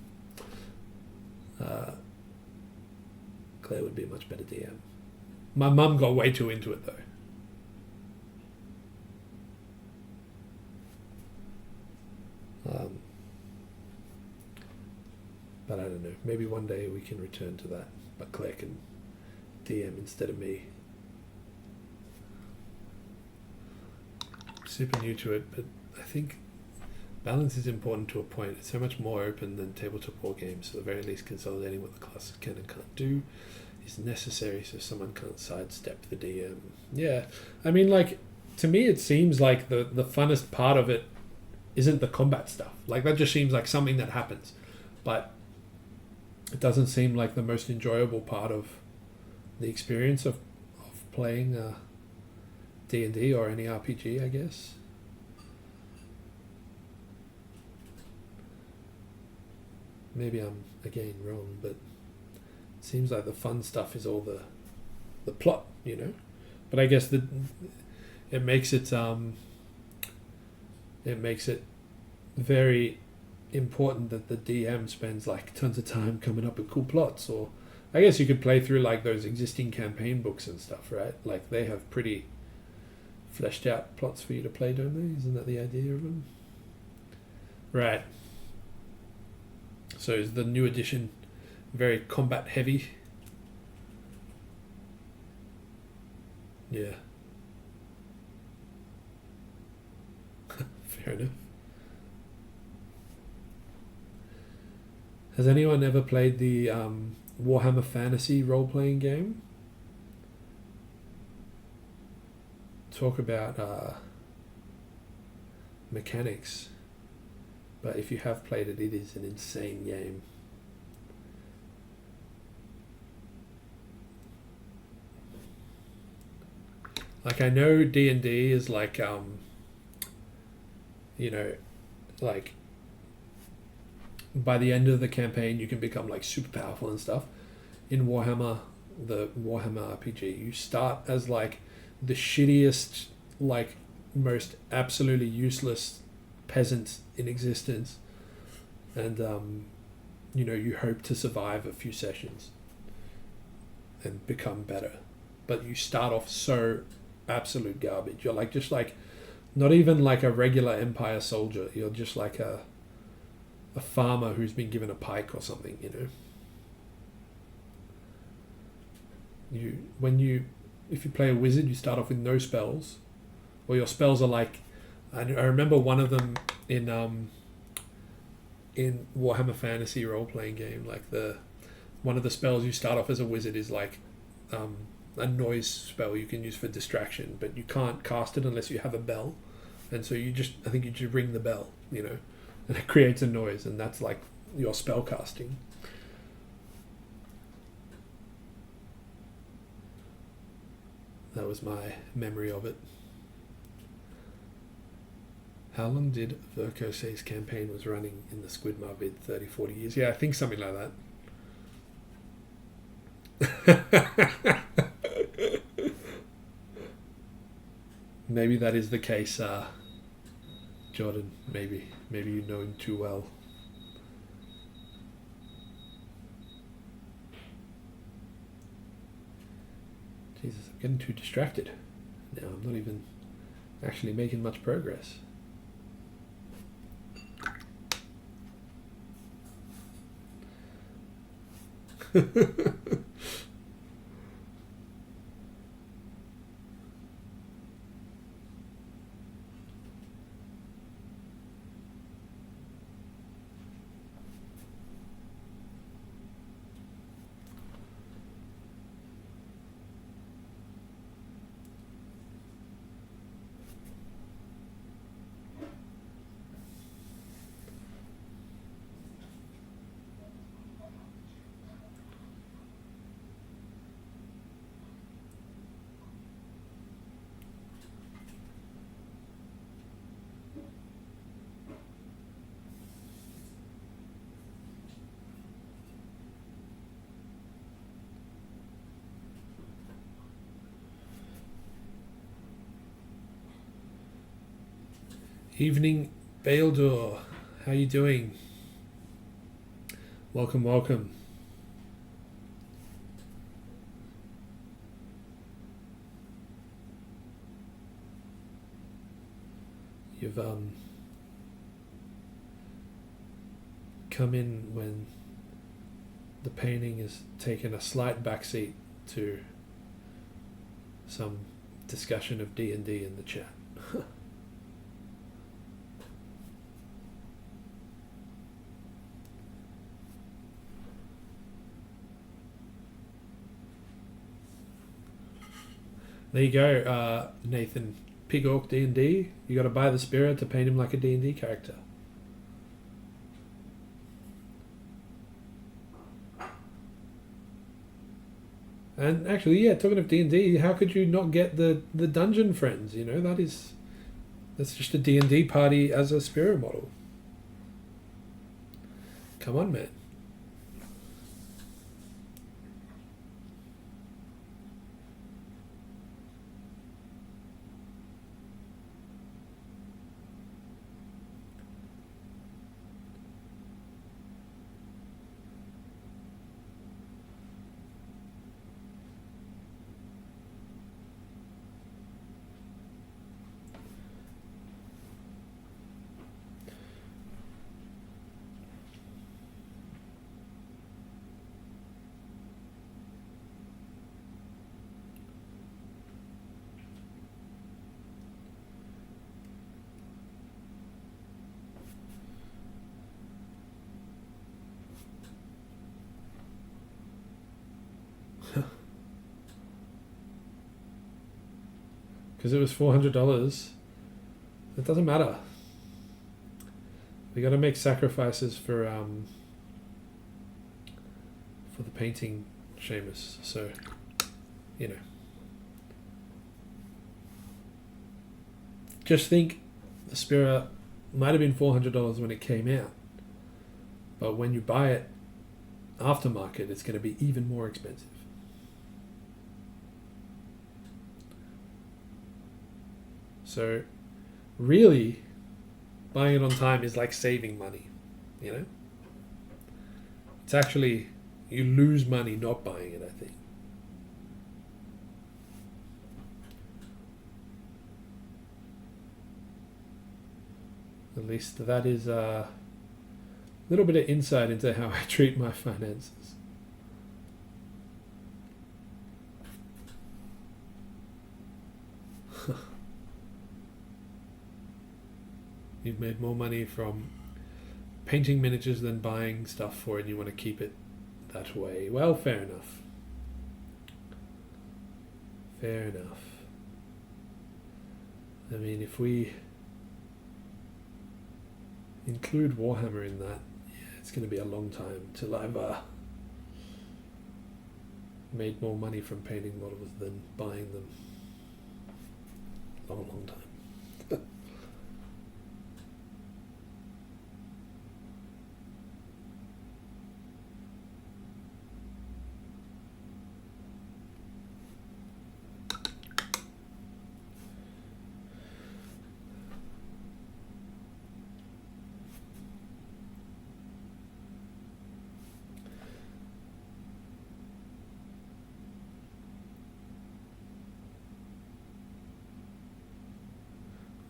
Claire would be a much better DM. My mum got way too into it though. But I don't know. Maybe one day we can return to that. But Claire can DM instead of me. Super new to it, but I think balance is important to a point. It's so much more open than tabletop war games. So at the very least, consolidating what the classes can and can't do is necessary so someone can't sidestep the DM. Yeah, I mean, like, to me it seems like the funnest part of it isn't the combat stuff. Like, that just seems like something that happens. But it doesn't seem like the most enjoyable part of the experience of playing D&D or any RPG, I guess. Maybe I'm, again, wrong, but it seems like the fun stuff is all the plot, But I guess it makes it very important that the DM spends like tons of time coming up with cool plots. Or I guess you could play through like those existing campaign books and stuff, right? Like they have pretty fleshed out plots for you to play, don't they? Isn't that the idea of them? Right. So is the new edition very combat heavy? Yeah. Fair enough. Has anyone ever played the Warhammer Fantasy role-playing game? Talk about mechanics, but if you have played it, it is an insane game. Like, I know D&D is like, you know, like by the end of the campaign you can become like super powerful and stuff. In Warhammer, the Warhammer RPG, you start as like the shittiest, like most absolutely useless peasant in existence, and you know, you hope to survive a few sessions and become better, but you start off so absolute garbage. You're like, just like, not even like a regular Empire soldier. You're just like a farmer who's been given a pike or something, you know. If you play a wizard, you start off with no spells, or your spells are like, I remember one of them in Warhammer Fantasy role playing game, like one of the spells you start off as a wizard is like a noise spell you can use for distraction, but you can't cast it unless you have a bell, and so I think you just ring the bell, you know, and it creates a noise, and that's like your spell casting. That was my memory of it. How long did Verko say's campaign was running in the Squidmar vid? 30-40 years? Yeah, I think something like that. Maybe that is the case, Jordan. Maybe you know him too well. Jesus, I'm getting too distracted. Now I'm not even actually making much progress. Evening, Baildor. How you doing? Welcome. You've come in when the painting has taken a slight backseat to some discussion of D&D in the chat. There you go, Nathan. Pig Orc D&D. You got to buy the spirit to paint him like a D&D character. And actually, yeah, talking of D&D, how could you not get the Dungeon Friends? You know, that's just a D&D party as a spirit model. Come on, man. Because it was $400. It doesn't matter. We got to make sacrifices for the painting, Seamus. So, you know, just think, the Spira might have been $400 when it came out, but when you buy it aftermarket, it's going to be even more expensive. So, really, buying it on time is like saving money, you know? It's actually, you lose money not buying it, I think. At least that is a little bit of insight into how I treat my finances. You've made more money from painting miniatures than buying stuff for it, and you want to keep it that way. Well, fair enough. Fair enough. I mean, if we include Warhammer in that, yeah, it's going to be a long time till I've made more money from painting models than buying them. Long time.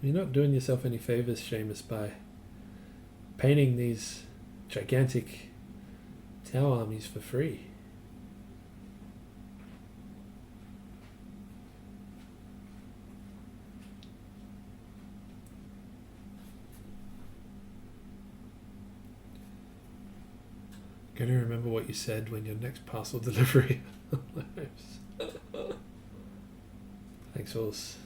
You're not doing yourself any favors, Seamus, by painting these gigantic Tau armies for free. Gonna remember what you said when your next parcel delivery arrives. Thanks, Wills.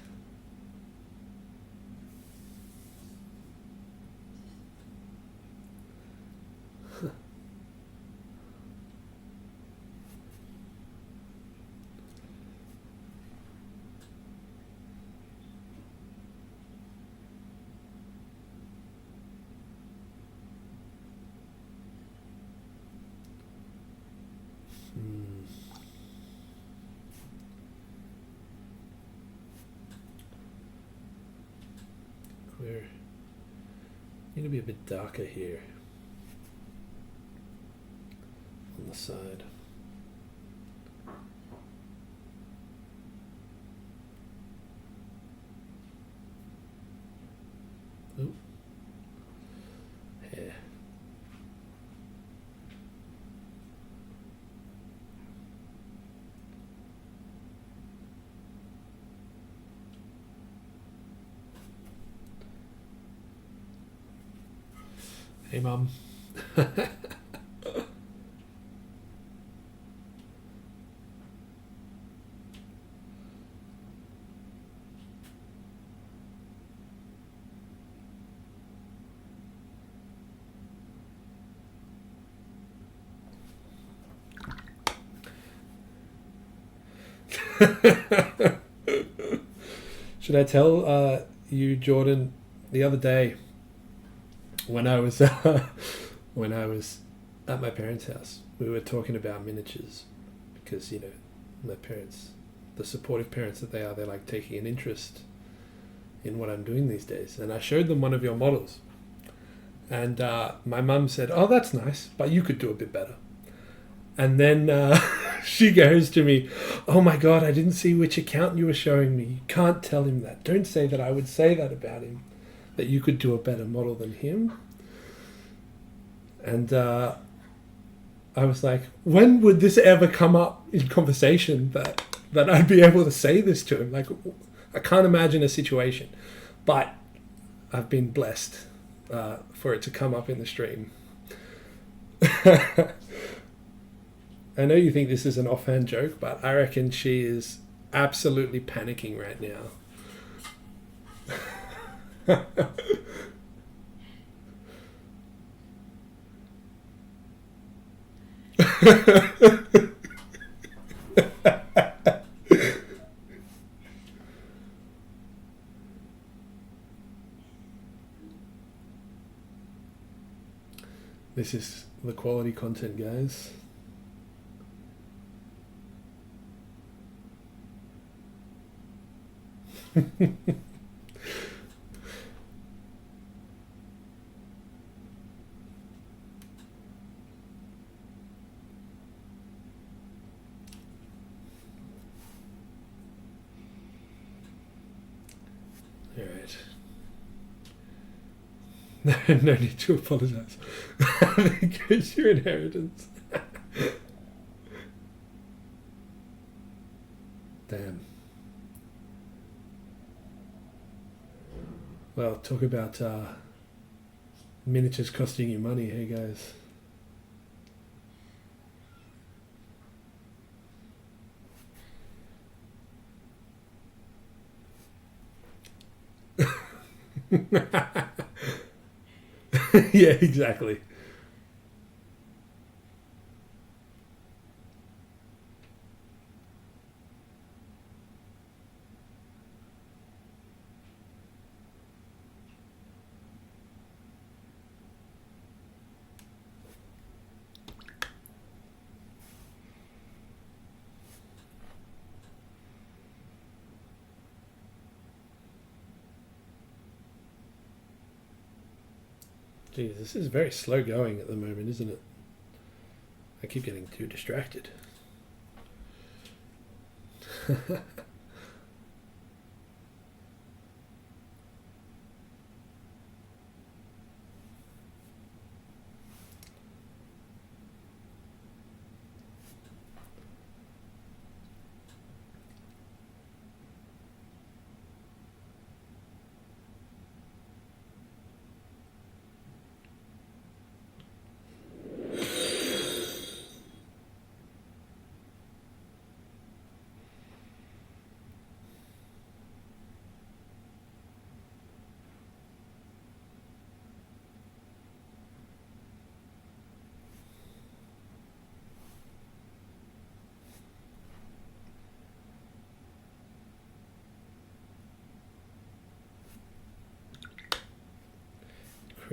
We're need to be a bit darker here on the side. Ooh. Yeah. Hey, Mum. Should I tell you, Jordan, the other day when I was when I was at my parents' house, we were talking about miniatures because, you know, my parents, the supportive parents that they are, they're like taking an interest in what I'm doing these days. And I showed them one of your models, and my mum said, "Oh, that's nice, but you could do a bit better." And then she goes to me, "Oh my God, I didn't see which account you were showing me. You can't tell him that. Don't say that I would say that about him, that you could do a better model than him." And I was like, when would this ever come up in conversation that I'd be able to say this to him? Like, I can't imagine a situation, but I've been blessed for it to come up in the stream. I know you think this is an offhand joke, but I reckon she is absolutely panicking right now. This is the quality content, guys. All right. No need to apologize. Because your inheritance. Damn. Well, talk about miniatures costing you money, hey guys. Yeah, exactly. Geez, this is very slow going at the moment, isn't it? I keep getting too distracted.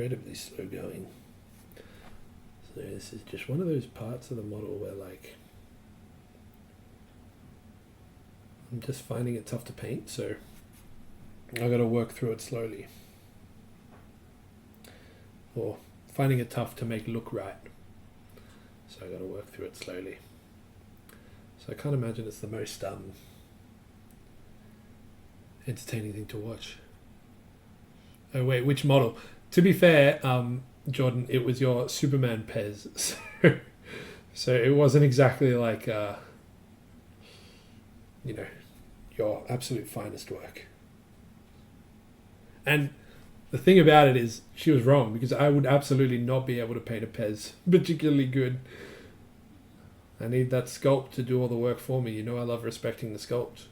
Incredibly slow going. So this is just one of those parts of the model where like I'm just finding it tough to paint, so I gotta work through it slowly. Or finding it tough to make look right. So I gotta work through it slowly. So I can't imagine it's the most entertaining thing to watch. Oh wait, which model? To be fair, Jordan, it was your Superman Pez, so it wasn't exactly like your absolute finest work. And the thing about it is, she was wrong, because I would absolutely not be able to paint a Pez particularly good. I need that sculpt to do all the work for me. You know I love respecting the sculpt.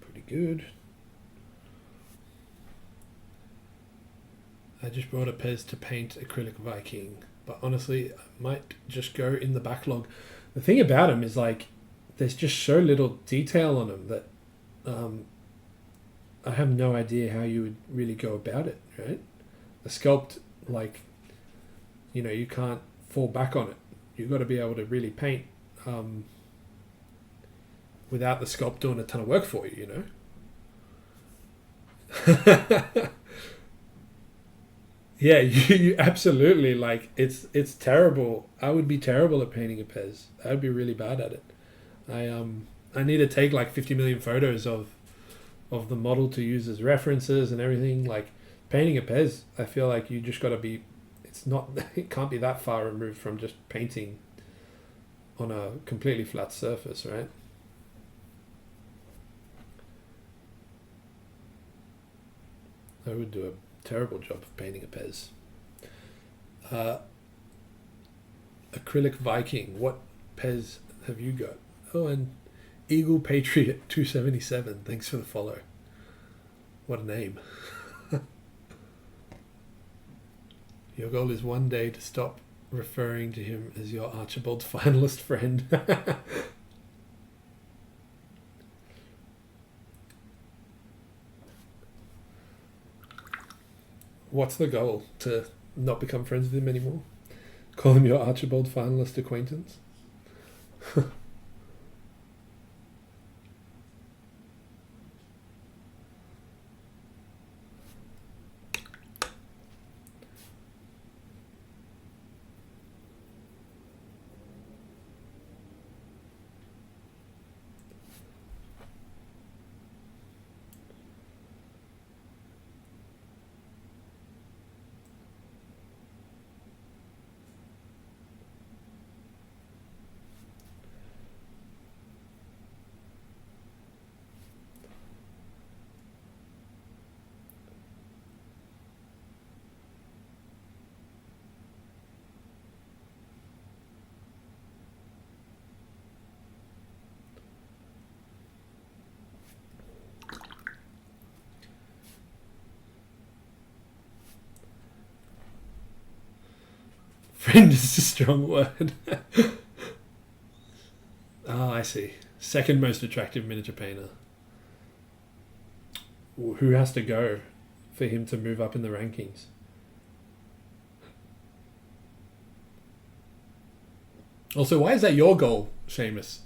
Pretty good. I just brought a Pez to paint Acrylic Viking, but honestly, I might just go in the backlog. The thing about him is like, there's just so little detail on him that I have no idea how you would really go about it, right? The sculpt, like, you can't fall back on it. You've got to be able to really paint without the sculpt doing a ton of work for you, Yeah, you absolutely, like, it's terrible. I would be terrible at painting a Pez. I would be really bad at it. I need to take like 50 million photos of the model to use as references and everything. Like, painting a Pez, I feel like you just got to be, it's it's not. It can't be that far removed from just painting on a completely flat surface, right? I would do a terrible job of painting a Pez. Acrylic Viking, what Pez have you got? Oh, and Eagle Patriot 277, thanks for the follow. What a name. Your goal is one day to stop referring to him as your Archibald finalist friend. What's the goal? To not become friends with him anymore? Call him your Archibald finalist acquaintance? Friend is a strong word. Oh, I see. Second most attractive miniature painter. Who has to go for him to move up in the rankings? Also, why is that your goal, Seamus?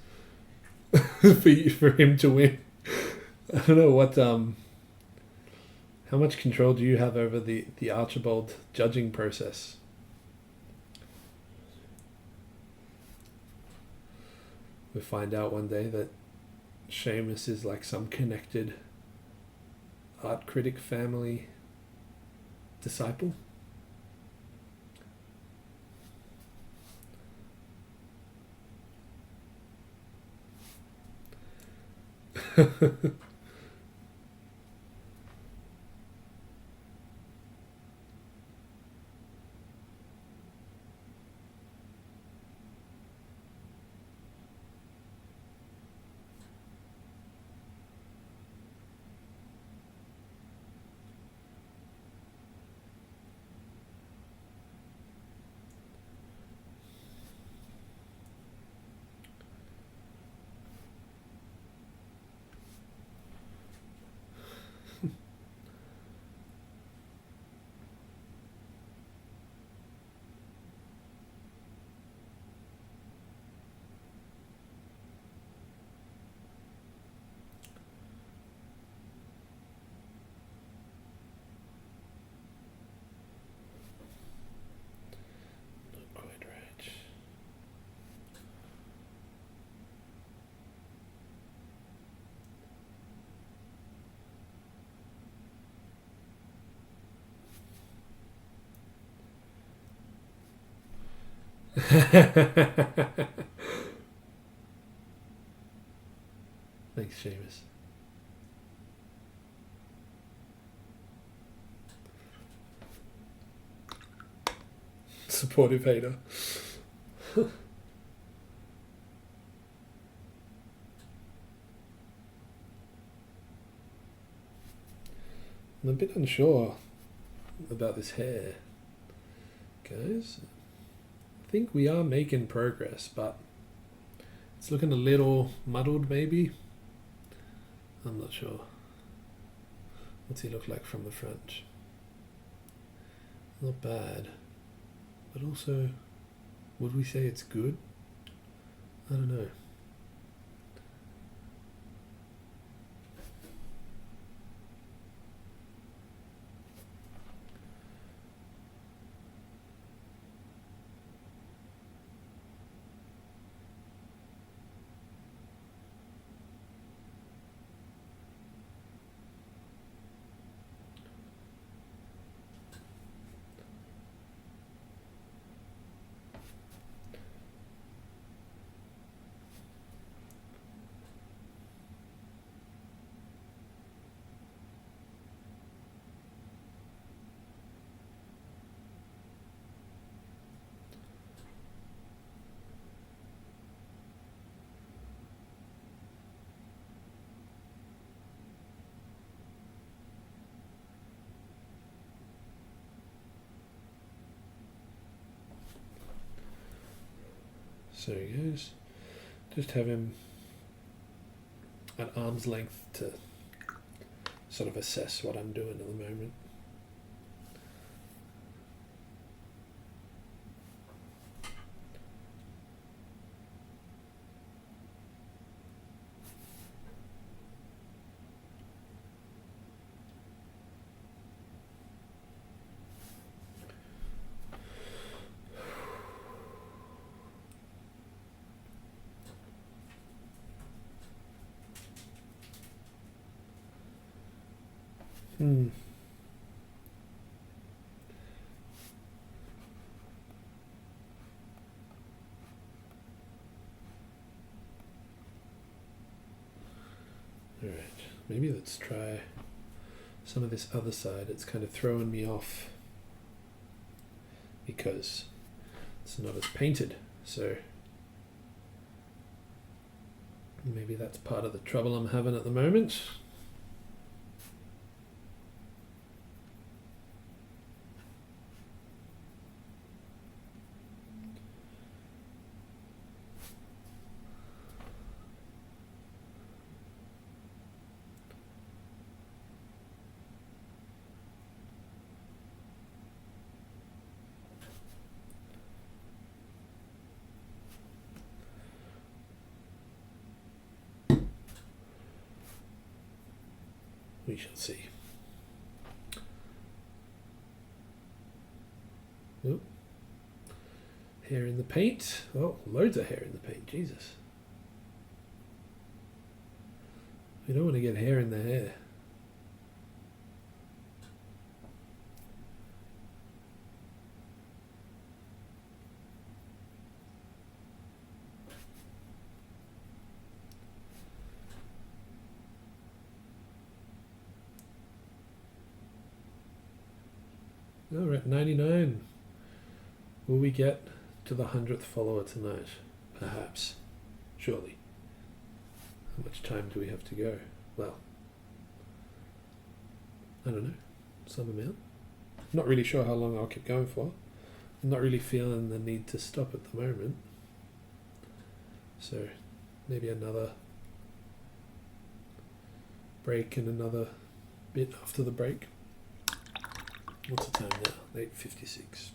for him to win? I don't know what. How much control do you have over the Archibald judging process? We'll find out one day that Seamus is like some connected art critic family disciple. Thanks, Seamus. Supportive hater. I'm a bit unsure about this hair, guys. I think we are making progress, but it's looking a little muddled, maybe. I'm not sure. What's he look like from the front? Not bad. But also, would we say it's good? I don't know. So he goes. Just have him at arm's length to sort of assess what I'm doing at the moment. Alright, maybe let's try some of this other side. It's kind of throwing me off because it's not as painted, so maybe that's part of the trouble I'm having at the moment. We shall see. Oop. Hair in the paint. Oh, loads of hair in the paint. Jesus. We don't want to get hair in the hair. Oh, we're at 99. Will we get to the 100th follower tonight? Perhaps. Surely. How much time do we have to go? Well, I don't know. Some amount. Not really sure how long I'll keep going for. I'm not really feeling the need to stop at the moment. So maybe another break and another bit after the break. What's the time now? 8:56.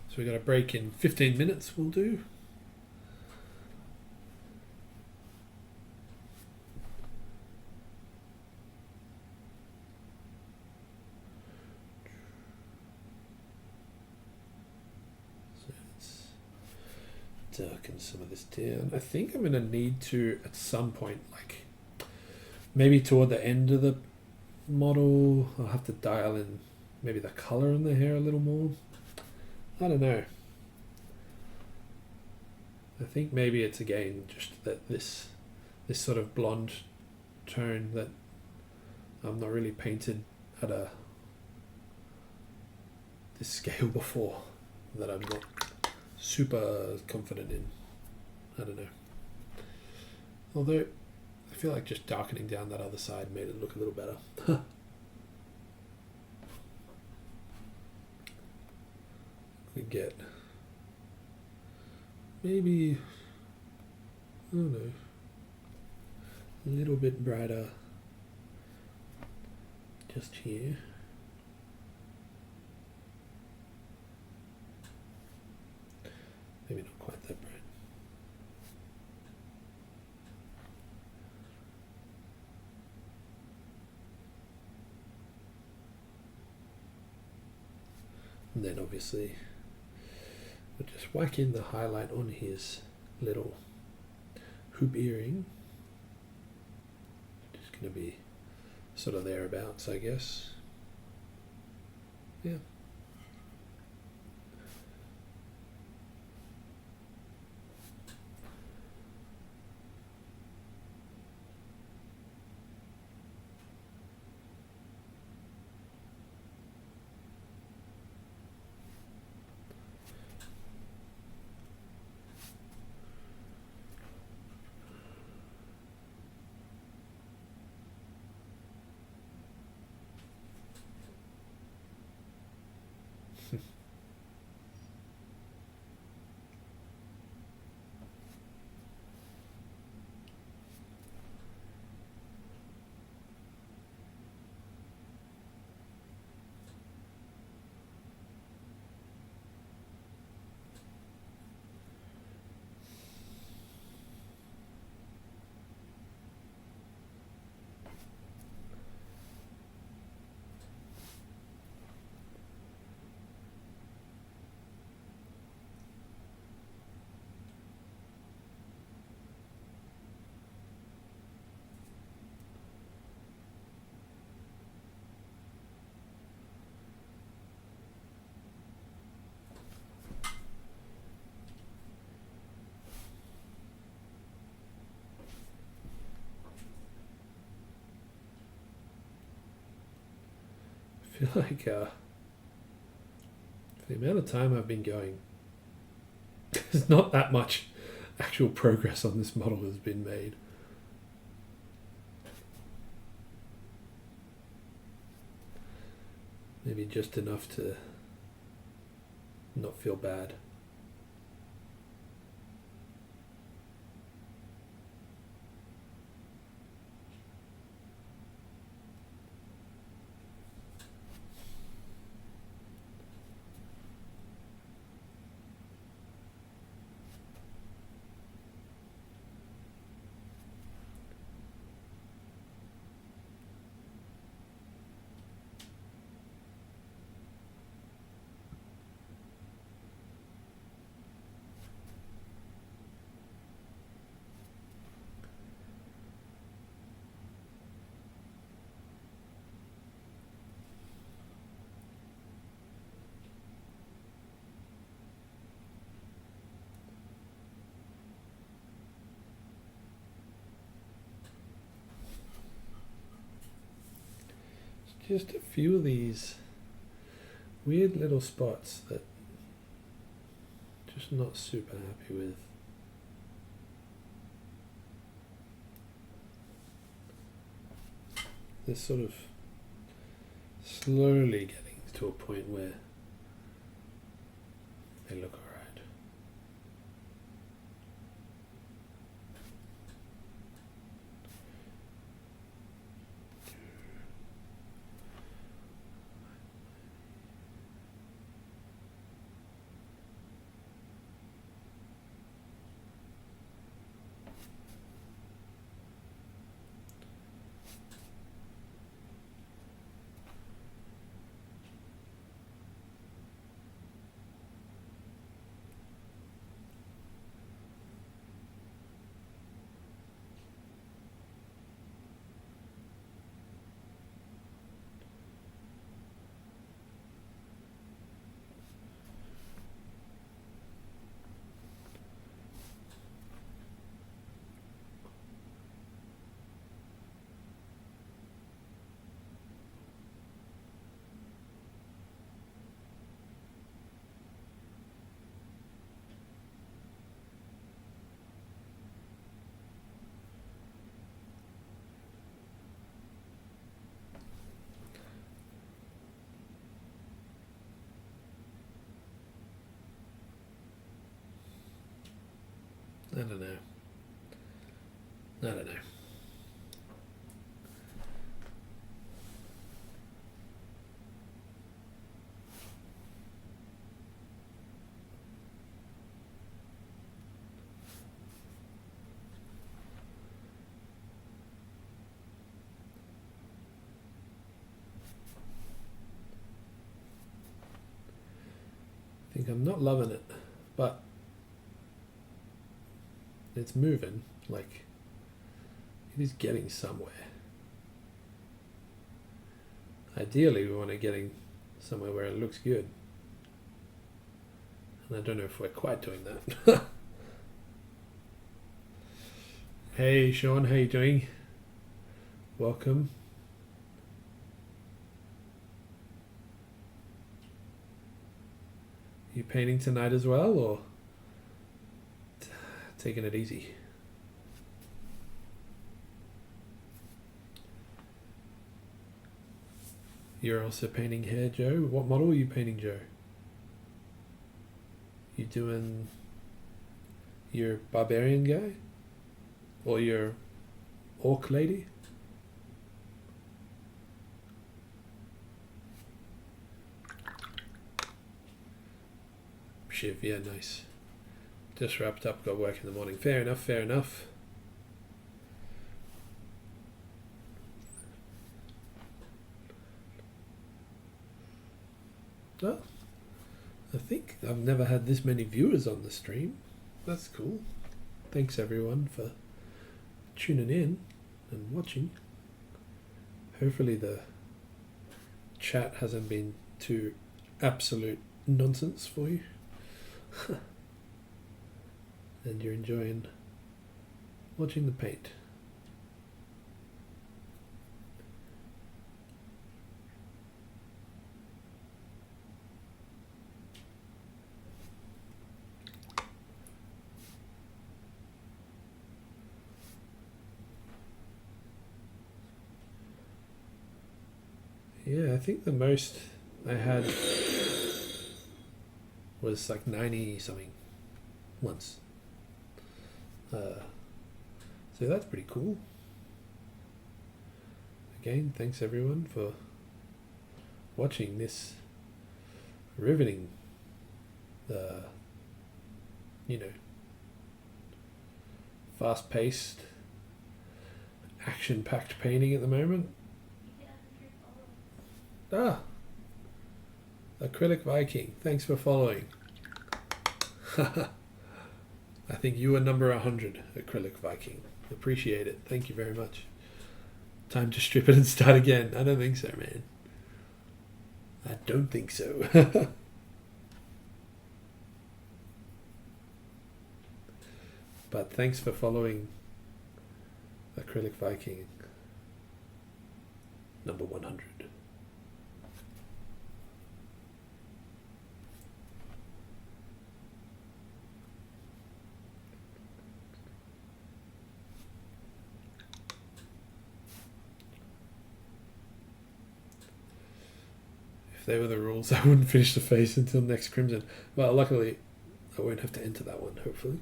So we got a break in 15 minutes. We'll do. So let's darken some of this down. I think I'm going to need to at some point, like maybe toward the end of the model, I'll have to dial in maybe the color in the hair a little more. I don't know. I think maybe it's again just that this sort of blonde tone that I've not really painted at this scale before, that I'm not super confident in. I don't know. Although I feel like just darkening down that other side made it look a little better. We get maybe, I don't know, a little bit brighter just here. Maybe not quite that bright. And then obviously we'll just whack in the highlight on his little hoop earring. Just going to be sort of thereabouts, I guess. Yeah. feel like the amount of time I've been going, there's not that much actual progress on this model has been made. Maybe just enough to not feel bad. Just a few of these weird little spots that just not super happy with. This sort of slowly getting to a point where they look alright. I don't know. I think I'm not loving it, but it's moving, like it is getting somewhere. Ideally we want to getting somewhere where it looks good, and I don't know if we're quite doing that. Hey Sean, how you doing? Welcome. You painting tonight as well, or taking it easy? You're also painting hair, Joe. What model are you painting, Joe? You doing your barbarian guy? Or your orc lady? Shiv, yeah, nice. Just wrapped up, got work in the morning. Fair enough, fair enough. Well, I think I've never had this many viewers on the stream. That's cool. Thanks everyone for tuning in and watching. Hopefully the chat hasn't been too absolute nonsense for you. And you're enjoying watching the paint. Yeah, I think the most I had was like 90 something once. So that's pretty cool. Again, thanks everyone for watching this riveting, you know, fast-paced, action-packed painting at the moment. Ah, Acrylic Viking, thanks for following. I think you are number 100, Acrylic Viking. Appreciate it. Thank you very much. Time to strip it and start again. I don't think so, man. I don't think so. But thanks for following Acrylic Viking number 100. If they were the rules, I wouldn't finish the face until next Crimson. Well, luckily, I won't have to enter that one, hopefully.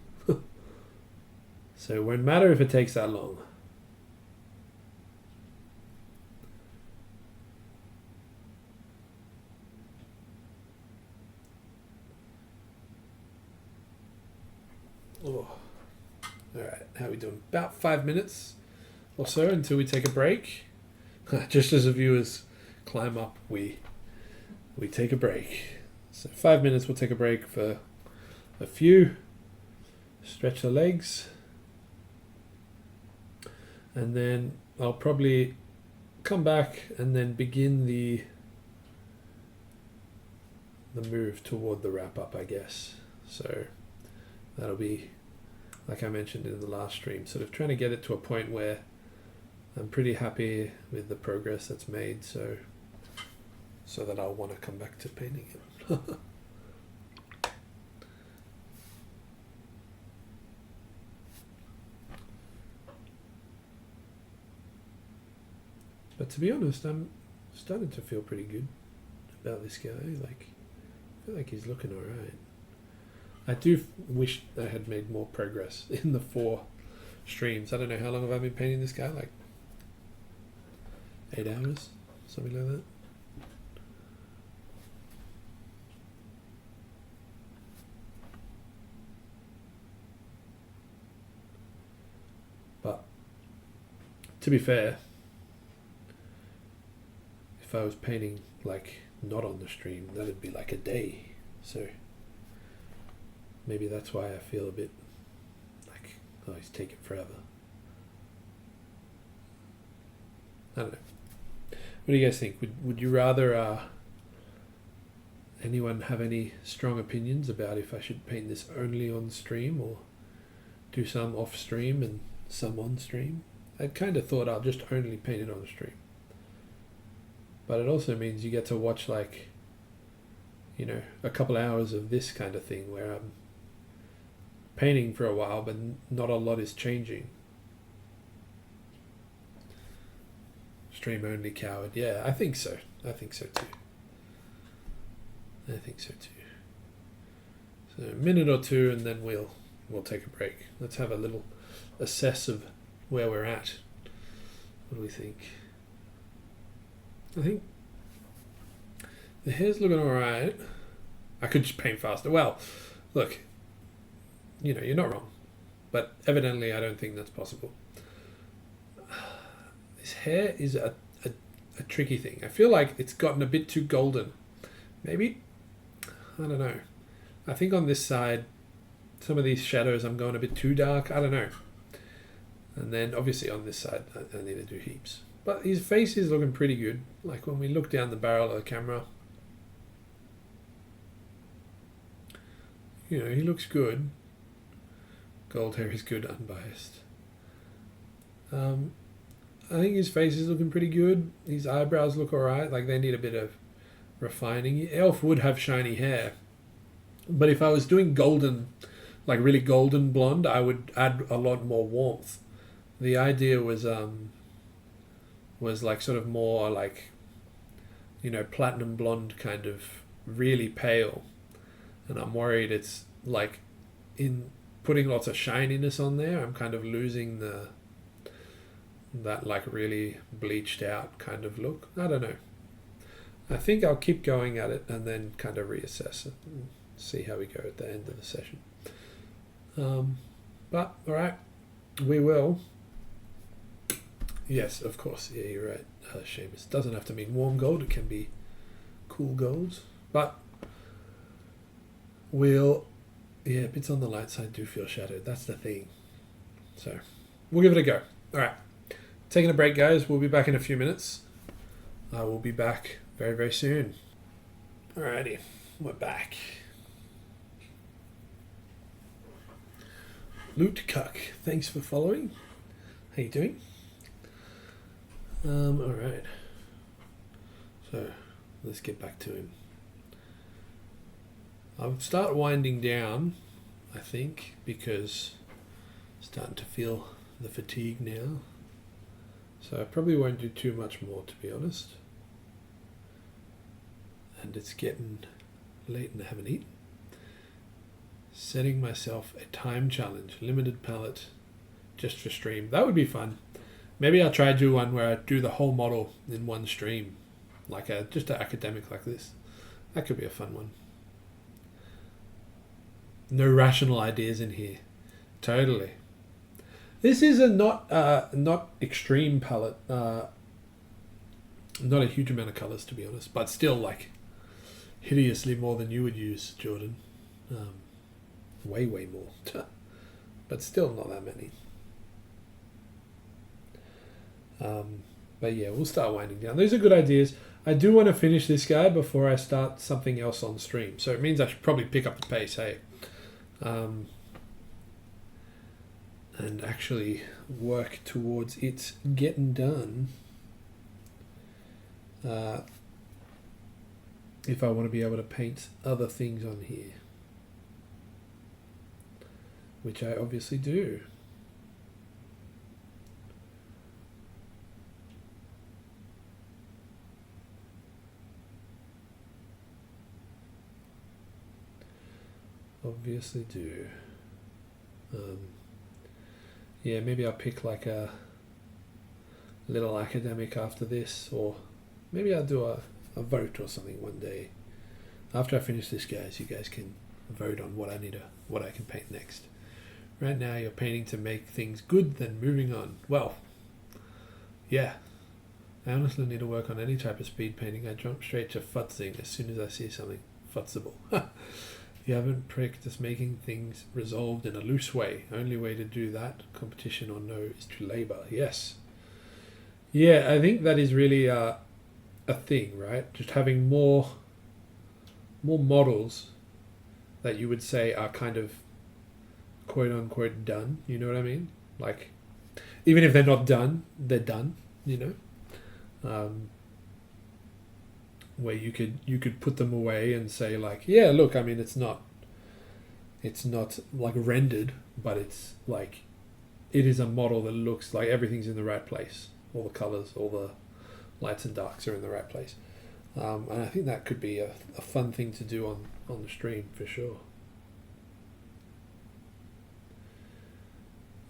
So it won't matter if it takes that long. Oh. Alright, how are we doing? About 5 minutes or so until we take a break. Just as the viewers climb up, we take a break. So 5 minutes, we'll take a break for a few. Stretch the legs. And then I'll probably come back and then begin the move toward the wrap up, I guess. So that'll be, like I mentioned in the last stream, sort of trying to get it to a point where I'm pretty happy with the progress that's made, so that I'll want to come back to painting it. But to be honest, I'm starting to feel pretty good about this guy. Like, I feel like he's looking alright. I do wish I had made more progress in the 4 streams. I don't know how long have I been painting this guy, like 8 hours, something like that. But to be fair, if I was painting like not on the stream, that'd be like a day. So maybe that's why I feel a bit like, oh, he's taking forever. I don't know. What do you guys think? Would you rather anyone have any strong opinions about if I should paint this only on stream or do some off stream and some on stream? I kind of thought I'll just only paint it on stream. But it also means you get to watch, like, you know, a couple hours of this kind of thing where I'm painting for a while but not a lot is changing. Stream only, coward. Yeah, I think so. I think so too. So a minute or two and then we'll take a break. Let's have a little assess of where we're at. What do we think? I think the hair's looking alright. I could just paint faster. Well, look, you know, you're not wrong. But evidently I don't think that's possible. This hair is a tricky thing. I feel like it's gotten a bit too golden. Maybe, I don't know. I think on this side, some of these shadows I'm going a bit too dark. I don't know. And then obviously on this side, I need to do heaps. But his face is looking pretty good. Like when we look down the barrel of the camera, you know, he looks good. Gold hair is good, unbiased. I think his face is looking pretty good. His eyebrows look alright. Like they need a bit of refining. Elf would have shiny hair. But if I was doing golden, like really golden blonde, I would add a lot more warmth. The idea was like sort of more like platinum blonde kind of really pale, and I'm worried it's like in putting lots of shininess on there, I'm kind of losing that like really bleached out kind of look. I don't know. I think I'll keep going at it and then kind of reassess it and see how we go at the end of the session. But all right, we will. Yes, of course. Yeah, you're right, Seamus. Doesn't have to mean warm gold. It can be cool golds. But bits on the light side do feel shadowed. That's the thing. So we'll give it a go. All right. Taking a break, guys. We'll be back in a few minutes. I will be back very, very soon. Alrighty. We're back. Loot Cuck, thanks for following. How you doing? Alright. So, let's get back to him. I'll start winding down, I think, because I'm starting to feel the fatigue now. So I probably won't do too much more, to be honest. And it's getting late and I haven't eaten. Setting myself a time challenge, limited palette, just for stream. That would be fun. Maybe I'll try to do one where I do the whole model in one stream, like just an academic like this. That could be a fun one. No rational ideas in here. Totally. This is a not extreme palette. Not a huge amount of colours, to be honest, but still like hideously more than you would use, Jordan. Way more. But still not that many. But yeah, we'll start winding down. These are good ideas. I do want to finish this guy before I start something else on stream. So it means I should probably pick up the pace, hey? And actually work towards it getting done. If I want to be able to paint other things on here. Which I obviously do. Obviously do. Yeah, maybe I'll pick like a little academic after this, or maybe I'll do a vote or something one day. After I finish this, guys, you guys can vote on what I can paint next. Right now, you're painting to make things good, then moving on. Well, yeah. I honestly need to work on any type of speed painting. I jump straight to futzing as soon as I see something futzable. You haven't practiced making things resolved in a loose way. Only way to do that, competition or no, is to labor. Yes. Yeah, I think that is really a thing, right? Just having more models that you would say are kind of quote unquote done. You know what I mean? Like, even if they're not done, they're done. You know. Where you could put them away and say like, yeah, look, I mean, it's not like rendered, but it's like, it is a model that looks like everything's in the right place. All the colors, all the lights and darks are in the right place. And I think that could be a fun thing to do on the stream for sure.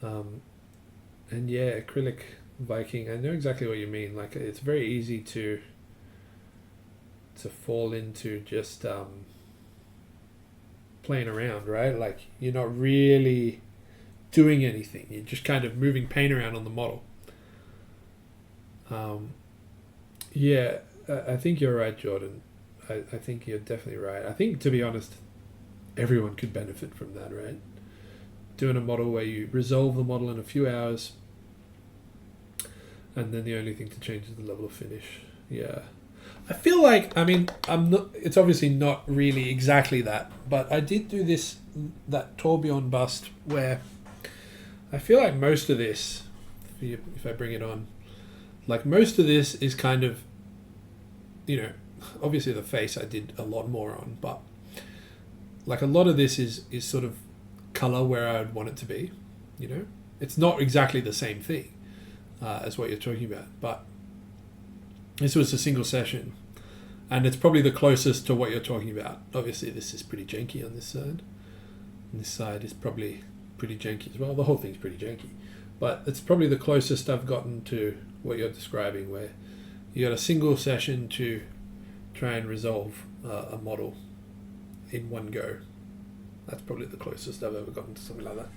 And yeah, acrylic Viking, I know exactly what you mean. Like, it's very easy to fall into just playing around, right? Like, you're not really doing anything. You're just kind of moving paint around on the model. Yeah, I think you're right, Jordan. I think you're definitely right. I think, to be honest, everyone could benefit from that, right? Doing a model where you resolve the model in a few hours, and then the only thing to change is the level of finish. Yeah. I feel like, I mean, it's obviously not really exactly that, but I did do that Torbjorn bust where I feel like most of this, if I bring it on, like most of this is kind of, you know, obviously the face I did a lot more on, but like a lot of this is sort of color where I would want it to be, you know. It's not exactly the same thing as what you're talking about, but this was a single session, And it's probably the closest to what you're talking about. Obviously, this is pretty janky on this side. And this side is probably pretty janky as well. The whole thing's pretty janky. But it's probably the closest I've gotten to what you're describing, where you got a single session to try and resolve a model in one go. That's probably the closest I've ever gotten to something like that.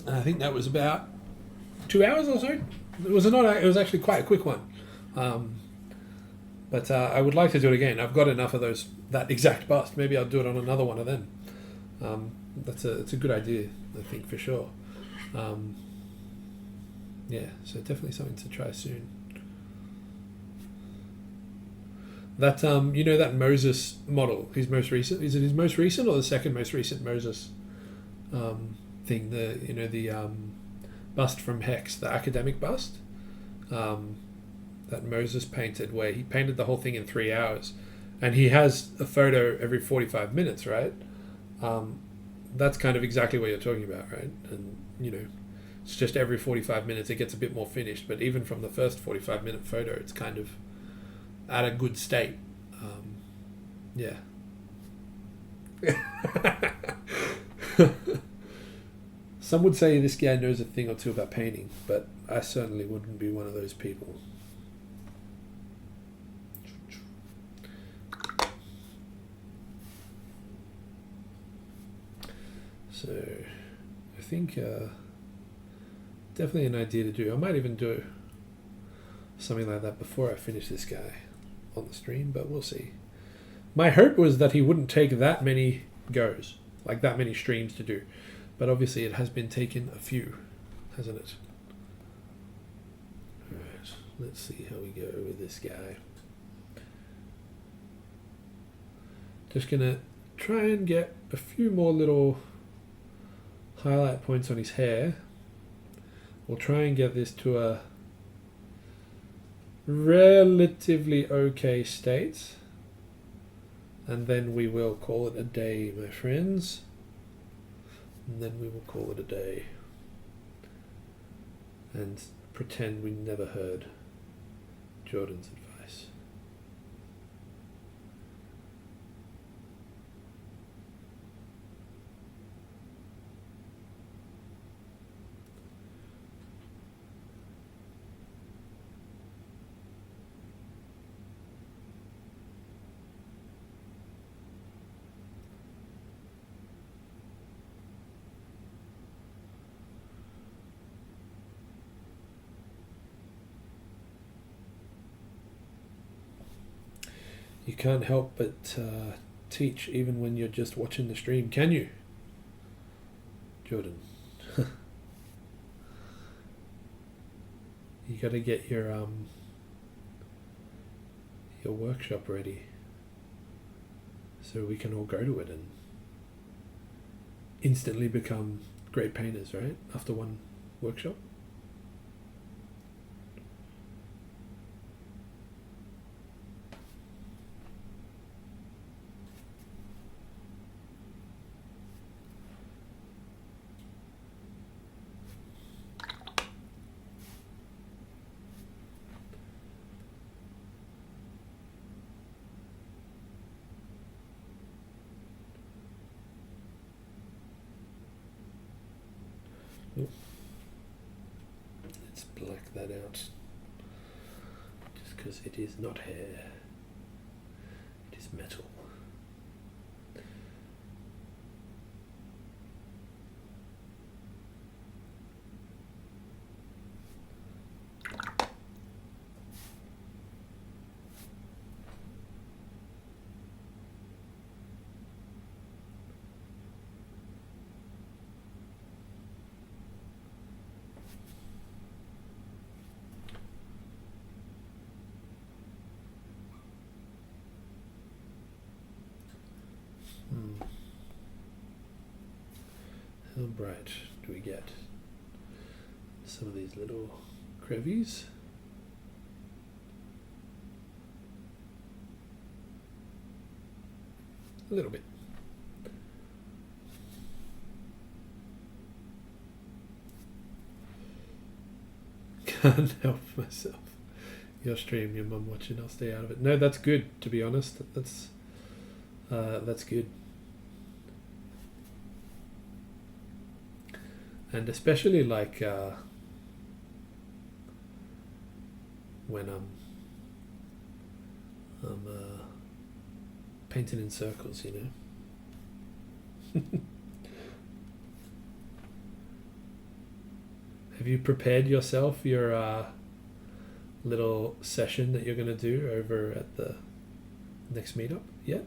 And I think that was about 2 hours or so. It was actually quite a quick one. But I would like to do it again. I've got enough of that exact bust. Maybe I'll do it on another one of them. It's a good idea, I think, for sure. Yeah, so definitely something to try soon. That that Moses model, his most recent, is it his most recent or the second most recent Moses thing? The bust from Hex, the academic bust that Moses painted, where he painted the whole thing in 3 hours, and he has a photo every 45 minutes, right? That's kind of exactly what you're talking about, right? And it's just every 45 minutes it gets a bit more finished, but even from the first 45-minute photo, it's kind of at a good state. Yeah. Some would say this guy knows a thing or two about painting, but I certainly wouldn't be one of those people. So I think definitely an idea to do. I might even do something like that before I finish this guy on the stream, but we'll see. My hope was that he wouldn't take that many goes, like that many streams to do, but obviously it has been taken a few, hasn't it? Alright, let's see how we go with this guy. Just gonna try and get a few more little highlight points on his hair. We'll try and get this to a relatively okay state, and then we will call it a day, my friends. And then we will call it a day and pretend we never heard Jordan's advice. You can't help but teach even when you're just watching the stream, can you, Jordan? You got to get your workshop ready so we can all go to it and instantly become great painters, right? After one workshop. Let's black that out, just because it is not hair, it is metal. How bright do we get some of these little crevices? A little bit. Can't help myself. Your stream, your mum watching. I'll stay out of it. No, that's good. To be honest, that's good. And especially like when I'm painting in circles, you know. Have you prepared yourself your little session that you're going to do over at the next meetup yet?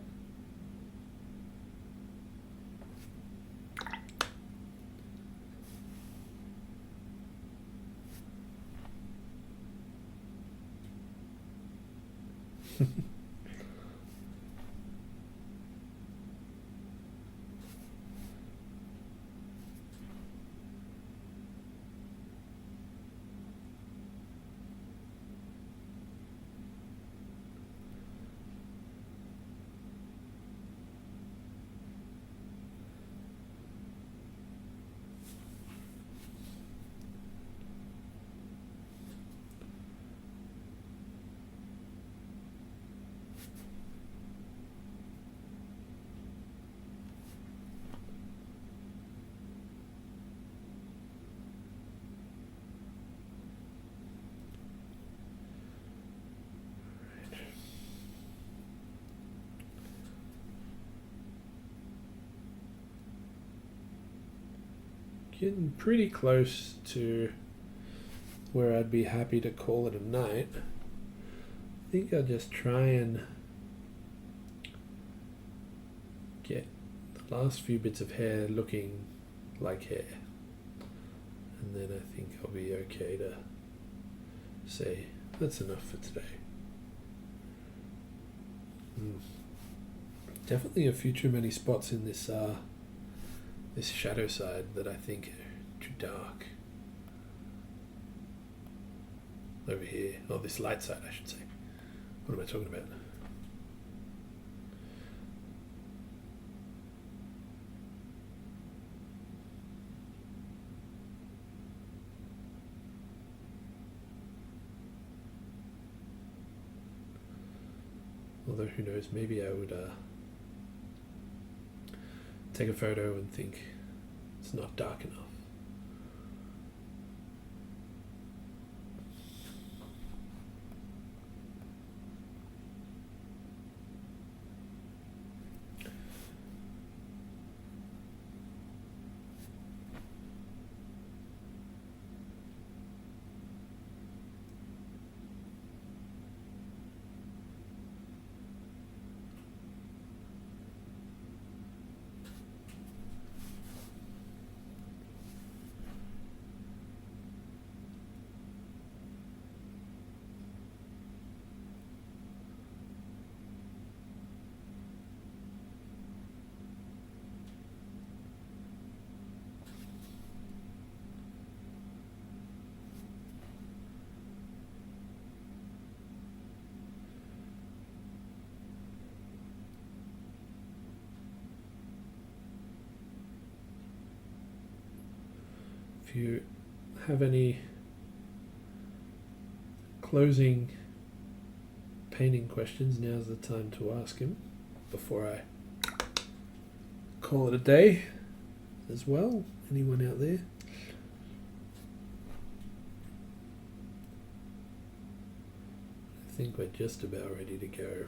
Getting pretty close to where I'd be happy to call it a night. I think I'll just try and get the last few bits of hair looking like hair, and then I think I'll be okay to say that's enough for today. Definitely a few too many spots in this this shadow side that I think are too dark. Over here, or this light side I should say. What am I talking about? Although who knows, maybe I would take a photo and think it's not dark enough. If you have any closing painting questions, now's the time to ask him before I call it a day as well. Anyone out there? I think we're just about ready to go.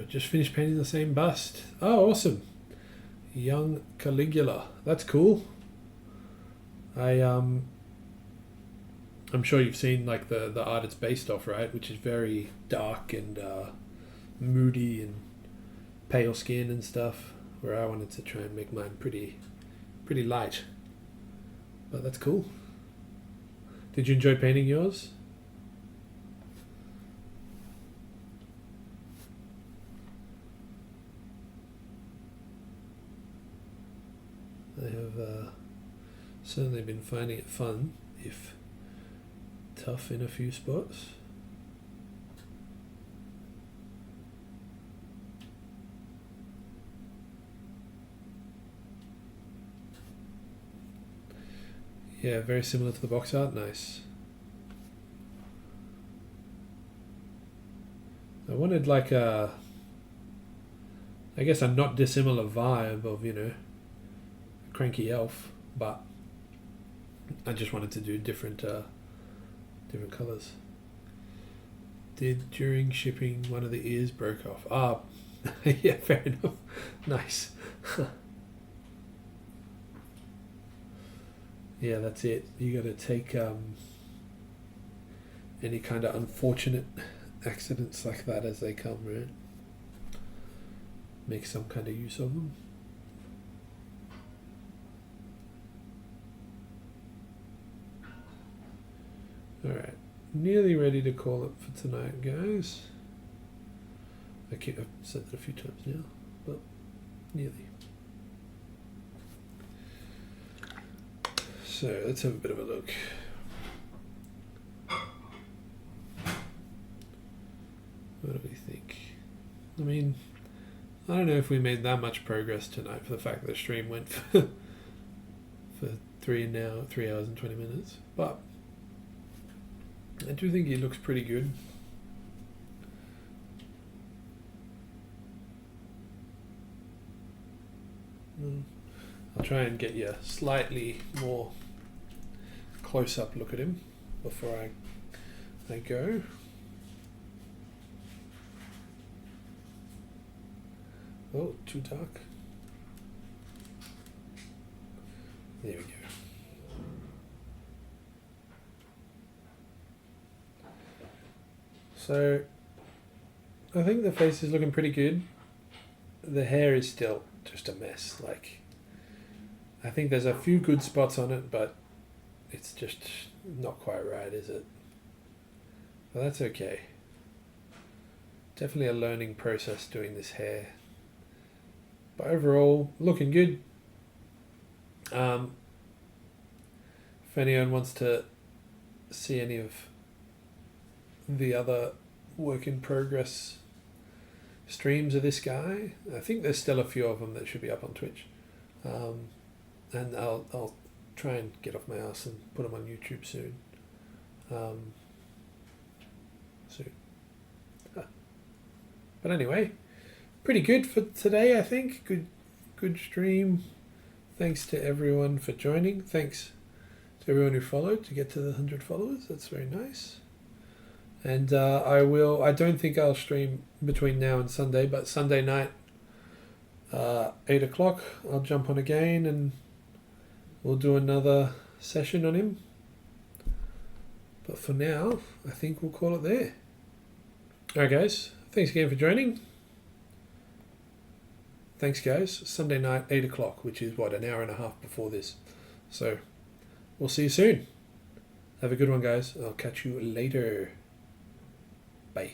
Just finished painting the same bust. Oh, awesome. Young Caligula. That's cool. I'm sure you've seen like the art it's based off, right? Which is very dark and moody and pale skin and stuff. Where I wanted to try and make mine pretty light. But that's cool. Did you enjoy painting yours? I have certainly been finding it fun, if tough in a few spots. Yeah, very similar to the box art. Nice. I wanted like a, I guess a not dissimilar vibe of, you know, cranky elf, but I just wanted to do different colors. Did during shipping one of the ears broke off? Ah, yeah, fair enough. Nice. Yeah, that's it. You got to take any kind of unfortunate accidents like that as they come, right? Make some kind of use of them. Alright, nearly ready to call it for tonight, guys. I've said that a few times now, but nearly. So let's have a bit of a look. What do we think? I mean, I don't know if we made that much progress tonight for the fact that the stream went for 3 hours and 20 minutes, but I do think he looks pretty good. I'll try and get you a slightly more close-up look at him before I go. Oh, too dark. There we go. So, I think the face is looking pretty good. The hair is still just a mess. Like, I think there's a few good spots on it, but it's just not quite right, is it? But that's okay. Definitely a learning process doing this hair. But overall, looking good. If anyone wants to see any of the other work in progress streams of this guy, I think there's still a few of them that should be up on Twitch. And I'll try and get off my ass and put them on YouTube soon. But anyway, pretty good for today, I think. Good stream. Thanks to everyone for joining. Thanks to everyone who followed to get to the 100 followers. That's very nice. And I don't think I'll stream between now and Sunday, but Sunday night, 8 o'clock, I'll jump on again and we'll do another session on him. But for now, I think we'll call it there. Alright guys, thanks again for joining. Thanks guys. Sunday night, 8 o'clock, which is what, an hour and a half before this. So, we'll see you soon. Have a good one guys. I'll catch you later. Bye.